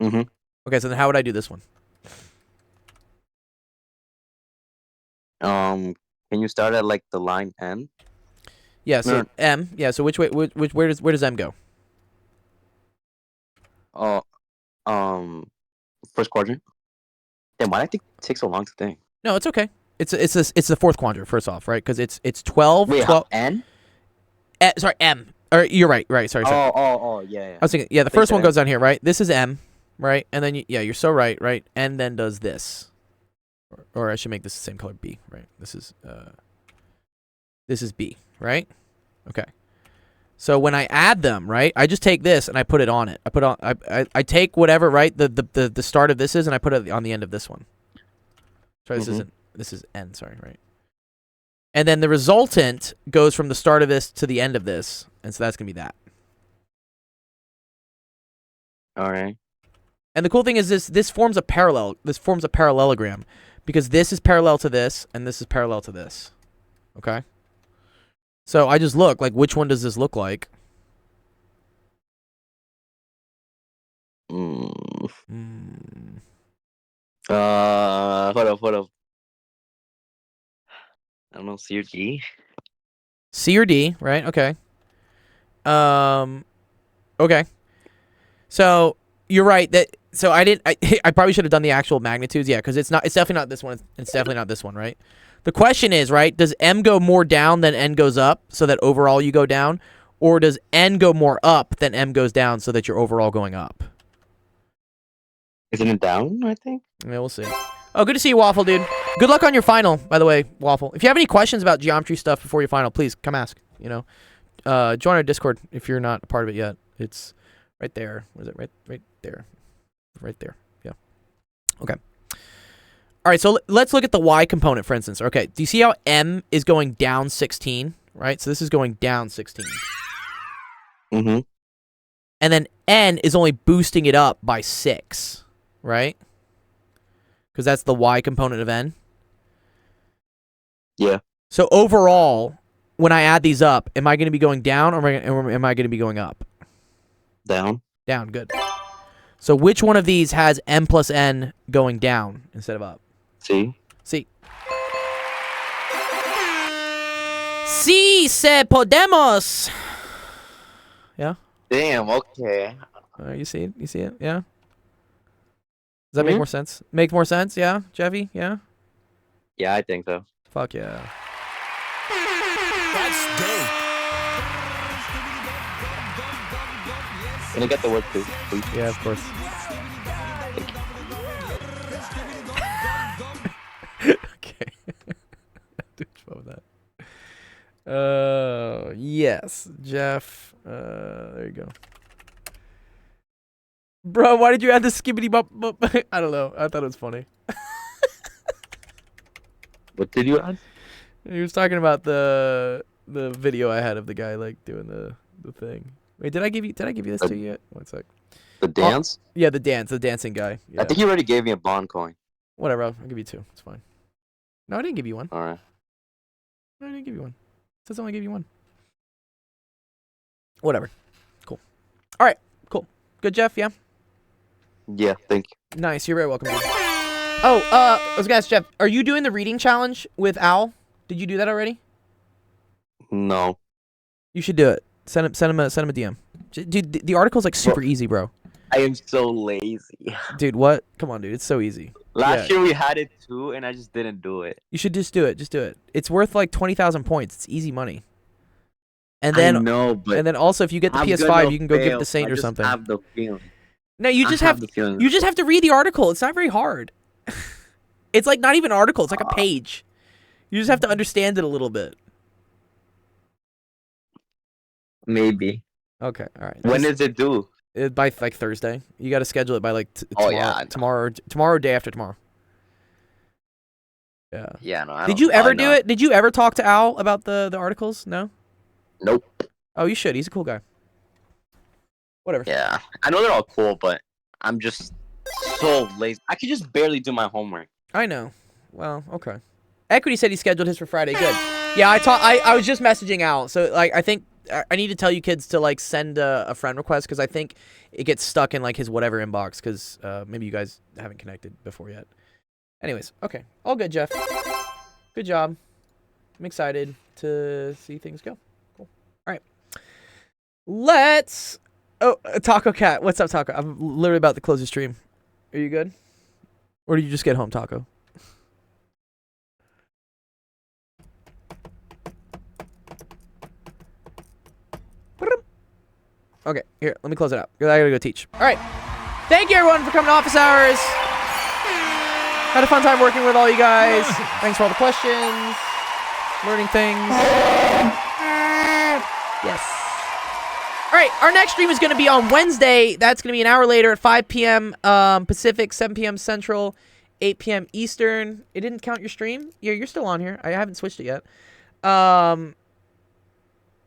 Mhm. Okay, so then how would I do this one? Can you start at like the line M? Yeah, so No. M. Yeah, so which way where does M go? Oh, first quadrant. Damn, why did I think it take so long to think? No, it's okay. It's the fourth quadrant first off, right? Cuz it's 12 Wait, 12 N? sorry, M. Or you're right, sorry. Oh, yeah. I was thinking, yeah, the Think first one that. goes down here, right? This is M, right? And then, yeah, you're so right? And then does this. Or I should make this the same color, B, right? This is B, right? Okay. So when I add them, right, I just take this and I put it on it. I take whatever, right, the start of this is, and I put it on the end of this one. Sorry, this is N, sorry, right? And then the resultant goes from the start of this to the end of this, and so that's going to be that. All right. And the cool thing is this forms a parallelogram because this is parallel to this and this is parallel to this. Okay? So I just look like which one does this look like? Mm. Mm. Hold up. I don't know, C or D? C or D, right? Okay. Okay. So you're right that so I probably should have done the actual magnitudes, yeah, because it's definitely not this one. It's definitely not this one, right? The question is, right, does M go more down than N goes up so that overall you go down? Or does N go more up than M goes down so that you're overall going up? Isn't it down, I think? Yeah, we'll see. Oh, good to see you, Waffle, dude. Good luck on your final, by the way, Waffle. If you have any questions about geometry stuff before your final, please come ask, you know. Join our Discord if you're not a part of it yet. It's right there. Where is it? Right there. Right there. Yeah. Okay. All right, so let's look at the y component, for instance. Okay, do you see how M is going down 16, right? So this is going down 16. Mm-hmm. And then N is only boosting it up by 6, right? Because that's the y component of N. Yeah. So overall, when I add these up, am I going to be going down or am I going to be going up? Down. Down, good. So which one of these has M plus N going down instead of up? C. Sí. Sí se podemos. Yeah. Damn, okay. You see it? You see it? Yeah. Does that make more sense? Make more sense? Yeah, Jeffy? Yeah. Yeah, I think so. Fuck yeah. That's dope. Can I get the word too, please? Yeah, of course. Okay. Do fun with that. Yes, Jeff. There you go. Bro, why did you add the skibbity bop? I don't know. I thought it was funny. What did you add? He was talking about the video I had of the guy like doing the thing. Wait, did I give you this to you yet? One sec. The dance? Yeah, the dancing guy. Yeah. I think he already gave me a bond coin. Whatever, I'll give you 2. It's fine. No, I didn't give you one. Alright. No, I didn't give you one. It says I only gave you 1. Whatever. Cool. All right. Cool. Good, Jeff. Yeah. Yeah, thank you. Nice. You're very welcome, dude. Oh, I was gonna ask Jeff, are you doing the reading challenge with Al? Did you do that already? No. You should do it. Send him a DM. Dude, the article's like super easy, bro. I am so lazy. Dude, what? Come on, dude. It's so easy. Last year we had it too, and I just didn't do it. You should just do it. Just do it. It's worth like 20,000 points. It's easy money. And then I know, but and then also if you get the I'm PS5, gonna you can go give it fail. to Saint I or just something. have the feeling. No, you just have the feeling. you just have to read the article. It's not very hard. It's like not even an article. It's like a page. You just have to understand it a little bit. Maybe. Okay, all right. When is it due? By like Thursday. You got to schedule it by like Oh, tomorrow, yeah, I know. tomorrow or day after tomorrow. Yeah. Yeah, no. Did you ever do it? Did you ever talk to Al about the articles? No. Nope. Oh, you should. He's a cool guy. Whatever. Yeah, I know they're all cool, but I'm just so lazy. I could just barely do my homework. I know. Well, okay. Equity said he scheduled his for Friday. Good. Yeah, I was just messaging Al. So like I think I need to tell you kids to like send a friend request because I think it gets stuck in like his whatever inbox because maybe you guys haven't connected before yet. Anyways, okay. All good, Jeff. Good job. I'm excited to see things go. Cool. All right. Let's. Oh, Taco Cat. What's up, Taco? I'm literally about to close the stream. Are you good? Or did you just get home, Taco? Okay, here, let me close it out. I gotta go teach. All right. Thank you, everyone, for coming to office hours. Had a fun time working with all you guys. Thanks for all the questions. Learning things. Yes. All right, our next stream is going to be on Wednesday. That's going to be an hour later at 5 p.m. Pacific, 7 p.m. Central, 8 p.m. Eastern. It didn't count your stream? Yeah, you're still on here. I haven't switched it yet.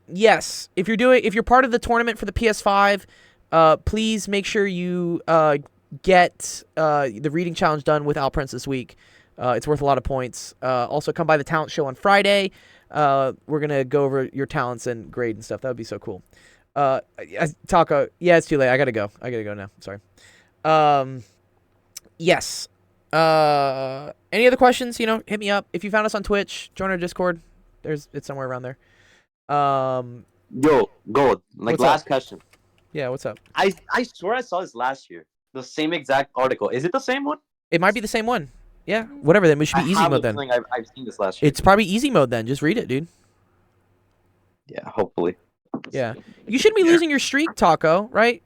Yes, if you're part of the tournament for the PS5, please make sure you get the reading challenge done with Al Prince this week. It's worth a lot of points. Also, come by the talent show on Friday. We're gonna go over your talents and grade and stuff. That would be so cool. Taco, yeah, it's too late. I gotta go now. Sorry. Yes. Any other questions? Hit me up. If you found us on Twitch, join our Discord. It's somewhere around there. Yo, Gold. What's Last up? question. Yeah, what's up? I swear I saw this last year. The same exact article. Is it the same one? It might be the same one. Yeah, whatever. Then we should be easy mode then. I've seen this last year. It's probably easy mode then. Just read it, dude. Yeah, hopefully. Yeah. You shouldn't be losing your streak, Taco, right?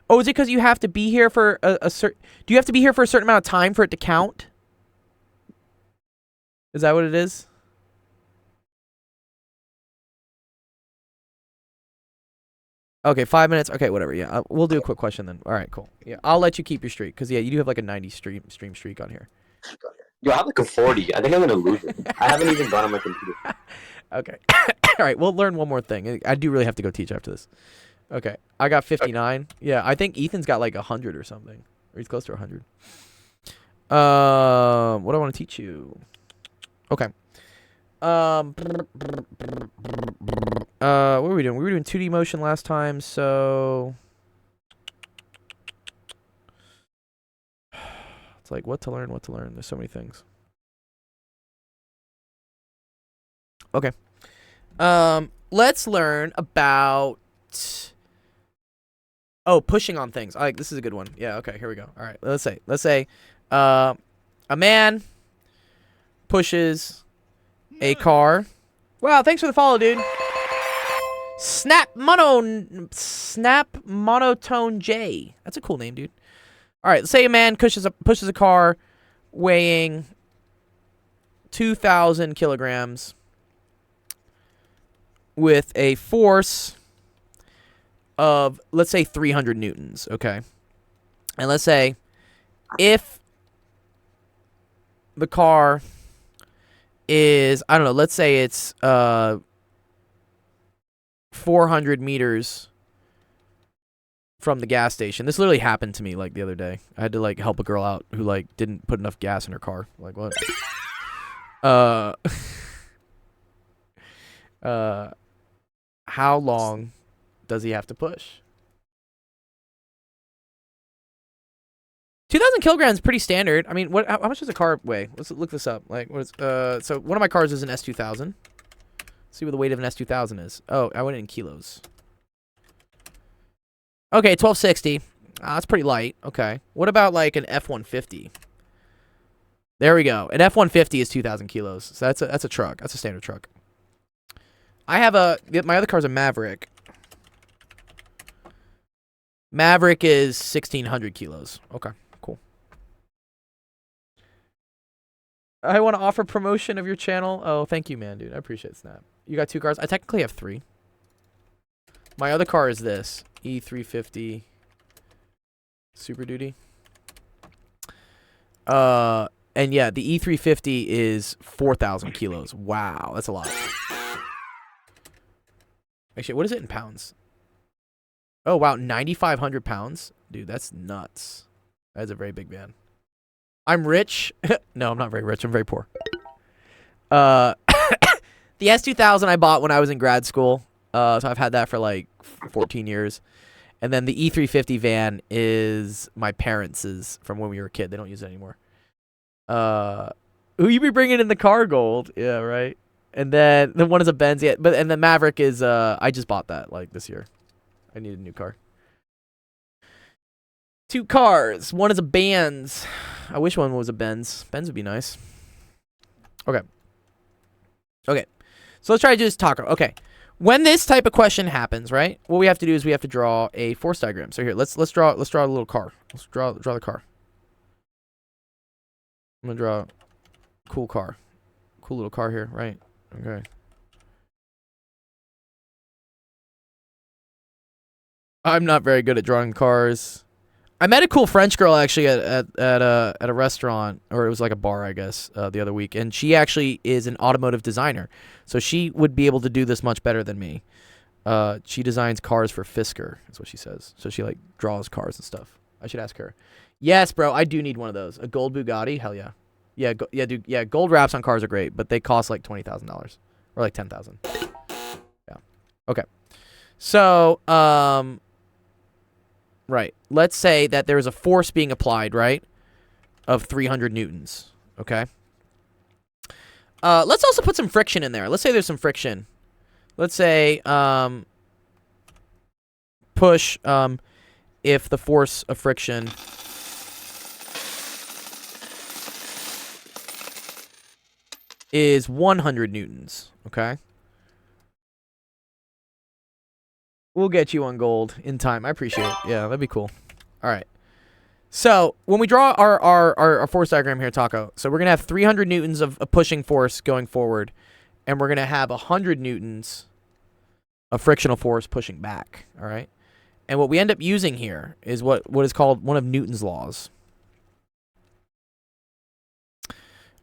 Oh, is it because you have to be here for a certain... Do you have to be here for a certain amount of time for it to count? Is that what it is? Okay, 5 minutes. Okay, whatever. Yeah, we'll do a quick question then. All right, cool. Yeah, I'll let you keep your streak because yeah, you do have like a 90 stream streak on here. Yo, I have like a 40. I think I'm gonna lose it. I haven't even gone on my computer. Okay. All right, we'll learn one more thing. I do really have to go teach after this. Okay, I got 59. Yeah, I think Ethan's got like 100 or something, or he's close to 100. What do I want to teach you? Okay. What were we doing? We were doing 2D motion last time, so it's like what to learn. There's so many things. Okay. Let's learn about pushing on things. This is a good one. Yeah, okay, here we go. All right. Let's say a man pushes a car. Wow, thanks for the follow, dude. Snap Monotone J. That's a cool name, dude. All right, say a man pushes a car weighing 2,000 kilograms with a force of, let's say, 300 newtons, okay? And let's say if the car is, I don't know, let's say it's 400 meters from the gas station. This literally happened to me like the other day. I had to like help a girl out who like didn't put enough gas in her car. Like what? How long does he have to push? 2,000 kilograms is pretty standard. I mean, what? How much does a car weigh? Let's look this up. Like, what is? So one of my cars is an S2000. See what the weight of an S2000 is. Oh, I went in kilos. Okay, 1260. That's pretty light. Okay. What about like an F-150? There we go. An F-150 is 2,000 kilos. So that's a truck. That's a standard truck. I have my other car's a Maverick. Maverick is 1,600 kilos. Okay, cool. I want to offer promotion of your channel. Oh, thank you, man, dude. I appreciate Snap. You got 2 cars? I technically have 3. My other car is this E350 Super Duty. And yeah, the E350 is 4,000 kilos. Wow, that's a lot. Actually, what is it in pounds? Oh, wow, 9,500 pounds? Dude, that's nuts. That is a very big van. I'm rich. No, I'm not very rich. I'm very poor. The S2000 I bought when I was in grad school. So I've had that for like 14 years. And then the E350 van is my parents' from when we were a kid. They don't use it anymore. Who you be bringing in the car, Gold? Yeah, right. And then the one is a Benz. Yeah, and the Maverick is I just bought that like this year. I need a new car. 2 cars. One is a Benz. I wish one was a Benz. Benz would be nice. Okay. Okay. So let's try to do this taco. Okay. When this type of question happens, right? What we have to do is we have to draw a force diagram. So here, let's draw a little car. Let's draw the car. I'm gonna draw a cool car. Cool little car here, right? Okay. I'm not very good at drawing cars. I met a cool French girl actually at a restaurant, or it was like a bar, I guess, the other week, and she actually is an automotive designer, so she would be able to do this much better than me. She designs cars for Fisker, is what she says. So she like draws cars and stuff. I should ask her. Yes, bro, I do need one of those. A gold Bugatti, hell yeah, yeah, dude, yeah. Gold wraps on cars are great, but they cost like $20,000 or like $10,000. Yeah. Okay. So right. Let's say that there is a force being applied, right, of 300 newtons, okay? Let's also put some friction in there. Let's say there's some friction. Let's say push if the force of friction is 100 newtons, okay? We'll get you on gold in time. I appreciate it. Yeah, that'd be cool. All right. So when we draw our force diagram here, Taco, so we're going to have 300 newtons of pushing force going forward, and we're going to have 100 newtons of frictional force pushing back, all right? And what we end up using here is what is called one of Newton's laws.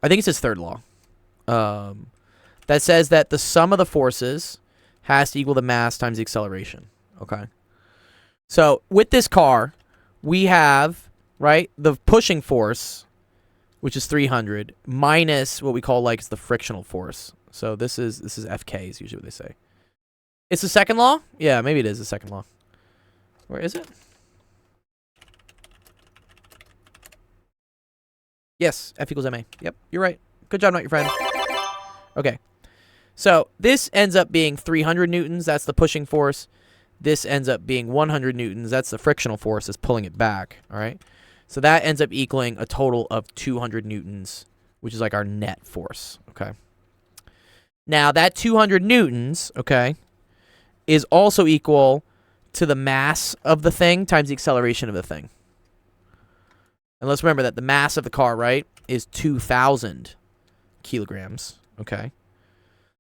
I think it's his third law. That says that the sum of the forces has to equal the mass times the acceleration, okay? So with this car, we have, right, the pushing force, which is 300, minus what we call like the frictional force. So this is FK is usually what they say. It's the second law? Yeah, maybe it is the second law. Where is it? Yes, F equals MA. Yep, you're right. Good job, not your friend. Okay. So this ends up being 300 newtons. That's the pushing force. This ends up being 100 newtons. That's the frictional force that's pulling it back. All right. So that ends up equaling a total of 200 newtons, which is like our net force. Okay. Now that 200 newtons, okay, is also equal to the mass of the thing times the acceleration of the thing. And let's remember that the mass of the car, right, is 2,000 kilograms. Okay.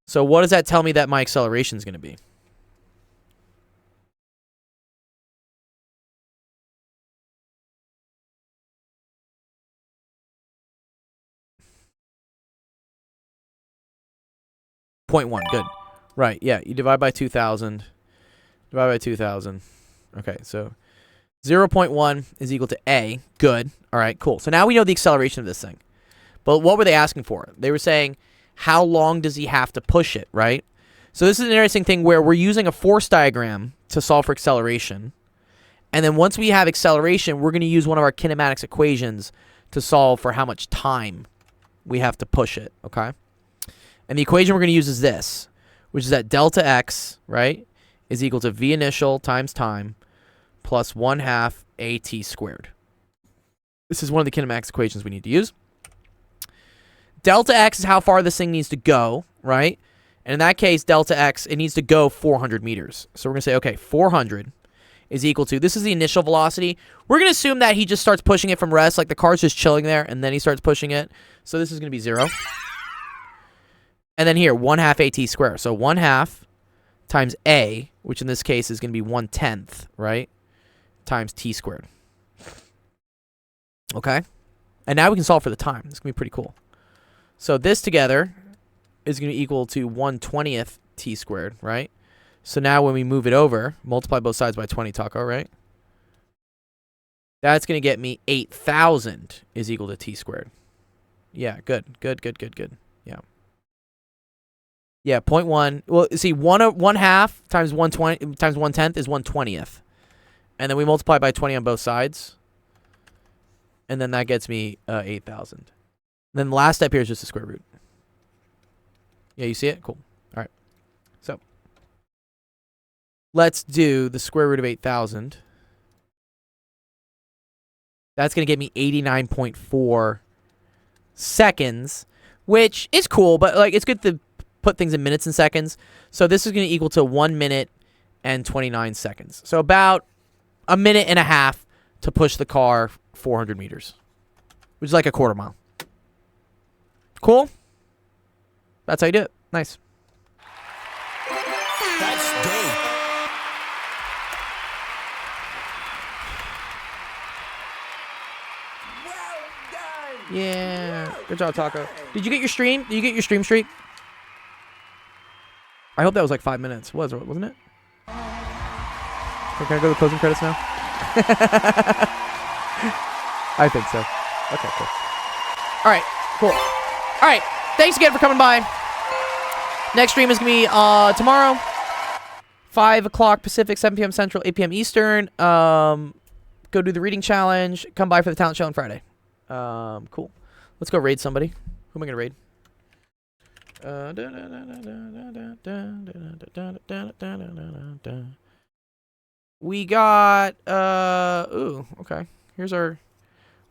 So what does that tell me that my acceleration is going to be? .1. Good. Right. Yeah. You divide by 2,000. Divide by 2,000. Okay. So 0.1 is equal to A. Good. All right. Cool. So now we know the acceleration of this thing. But what were they asking for? They were saying, how long does he have to push it, right? So this is an interesting thing where we're using a force diagram to solve for acceleration. And then once we have acceleration, we're going to use one of our kinematics equations to solve for how much time we have to push it, okay? And the equation we're going to use is this, which is that delta x, right, is equal to v initial times time plus 1/2 at squared. This is one of the kinematics equations we need to use. Delta x is how far this thing needs to go, right? And in that case, delta x, it needs to go 400 meters. So we're going to say, okay, 400 is equal to, this is the initial velocity. We're going to assume that he just starts pushing it from rest, like the car's just chilling there, and then he starts pushing it. So this is going to be 0. And then here, 1/2 at squared. So 1/2 times a, which in this case is going to be 1/10, right? Times t squared. Okay? And now we can solve for the time. This is going to be pretty cool. So this together is going to equal to 1/20th t squared, right? So now when we move it over, multiply both sides by 20, Taco, right? That's going to get me 8,000 is equal to t squared. Yeah, good. Yeah. Yeah, 0.1. Well, see, 1/2 times 1/20 times 1/10 is 1/20th. And then we multiply by 20 on both sides. And then that gets me 8,000. Then the last step here is just the square root. Yeah, you see it? Cool. All right. So let's do the square root of 8,000. That's going to get me 89.4 seconds, which is cool, but like it's good to put things in minutes and seconds. So this is going to equal to 1 minute and 29 seconds. So about a minute and a half to push the car 400 meters, which is like a quarter mile. Cool? That's how you do it. Nice. That's dope. Yeah. Good job, Taco. Did you get your stream? Did you get your stream streak? I hope that was like 5 minutes. Wasn't it? Okay, can I go to the closing credits now? I think so. Okay, cool. All right, cool. All right, thanks again for coming by. Next stream is going to be tomorrow, 5 o'clock Pacific, 7 p.m. Central, 8 p.m. Eastern. Go do the reading challenge. Come by for the talent show on Friday. Cool. Let's go raid somebody. Who am I going to raid? We got, ooh, okay. Here's our,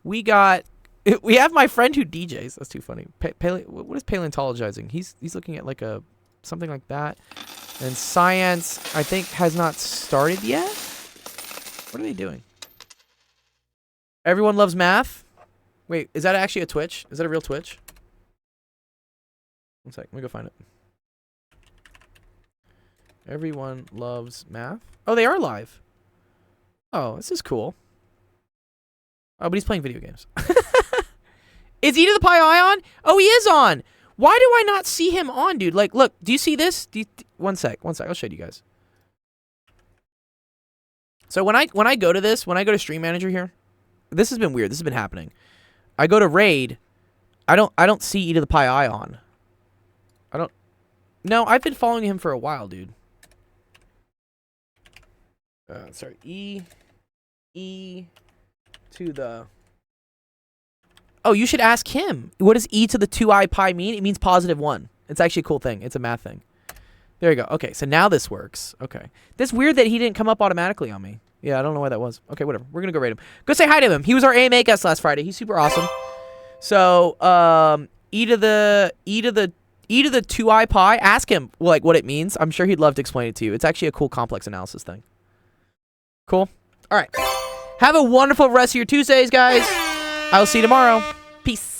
we have my friend who DJs. That's too funny. What is paleontologizing? He's looking at like something like that. And science, I think, has not started yet. What are they doing? Everyone loves math. Wait, is that actually a Twitch? Is that a real Twitch? One sec, let me go find it. Everyone loves math. Oh, they are live. Oh, this is cool. Oh, but he's playing video games. Is E to the Pi I on? Oh, he is on. Why do I not see him on, dude? Like, look, do you see this? One sec. I'll show you guys. So when I go to this, when I go to Stream Manager here, this has been weird. This has been happening. I go to raid. I don't see E to the Pi I on. No, I've been following him for a while, dude. Sorry, E to the. Oh, you should ask him. What does E to the 2i pi mean? It means +1. It's actually a cool thing. It's a math thing. There you go. Okay, so now this works. Okay. That's weird that he didn't come up automatically on me. Yeah, I don't know why that was. Okay, whatever. We're going to go rate him. Go say hi to him. He was our AMA guest last Friday. He's super awesome. So, E to the e to the 2i pi, ask him like what it means. I'm sure he'd love to explain it to you. It's actually a cool complex analysis thing. Cool. All right. Have a wonderful rest of your Tuesdays, guys. I will see you tomorrow. Peace.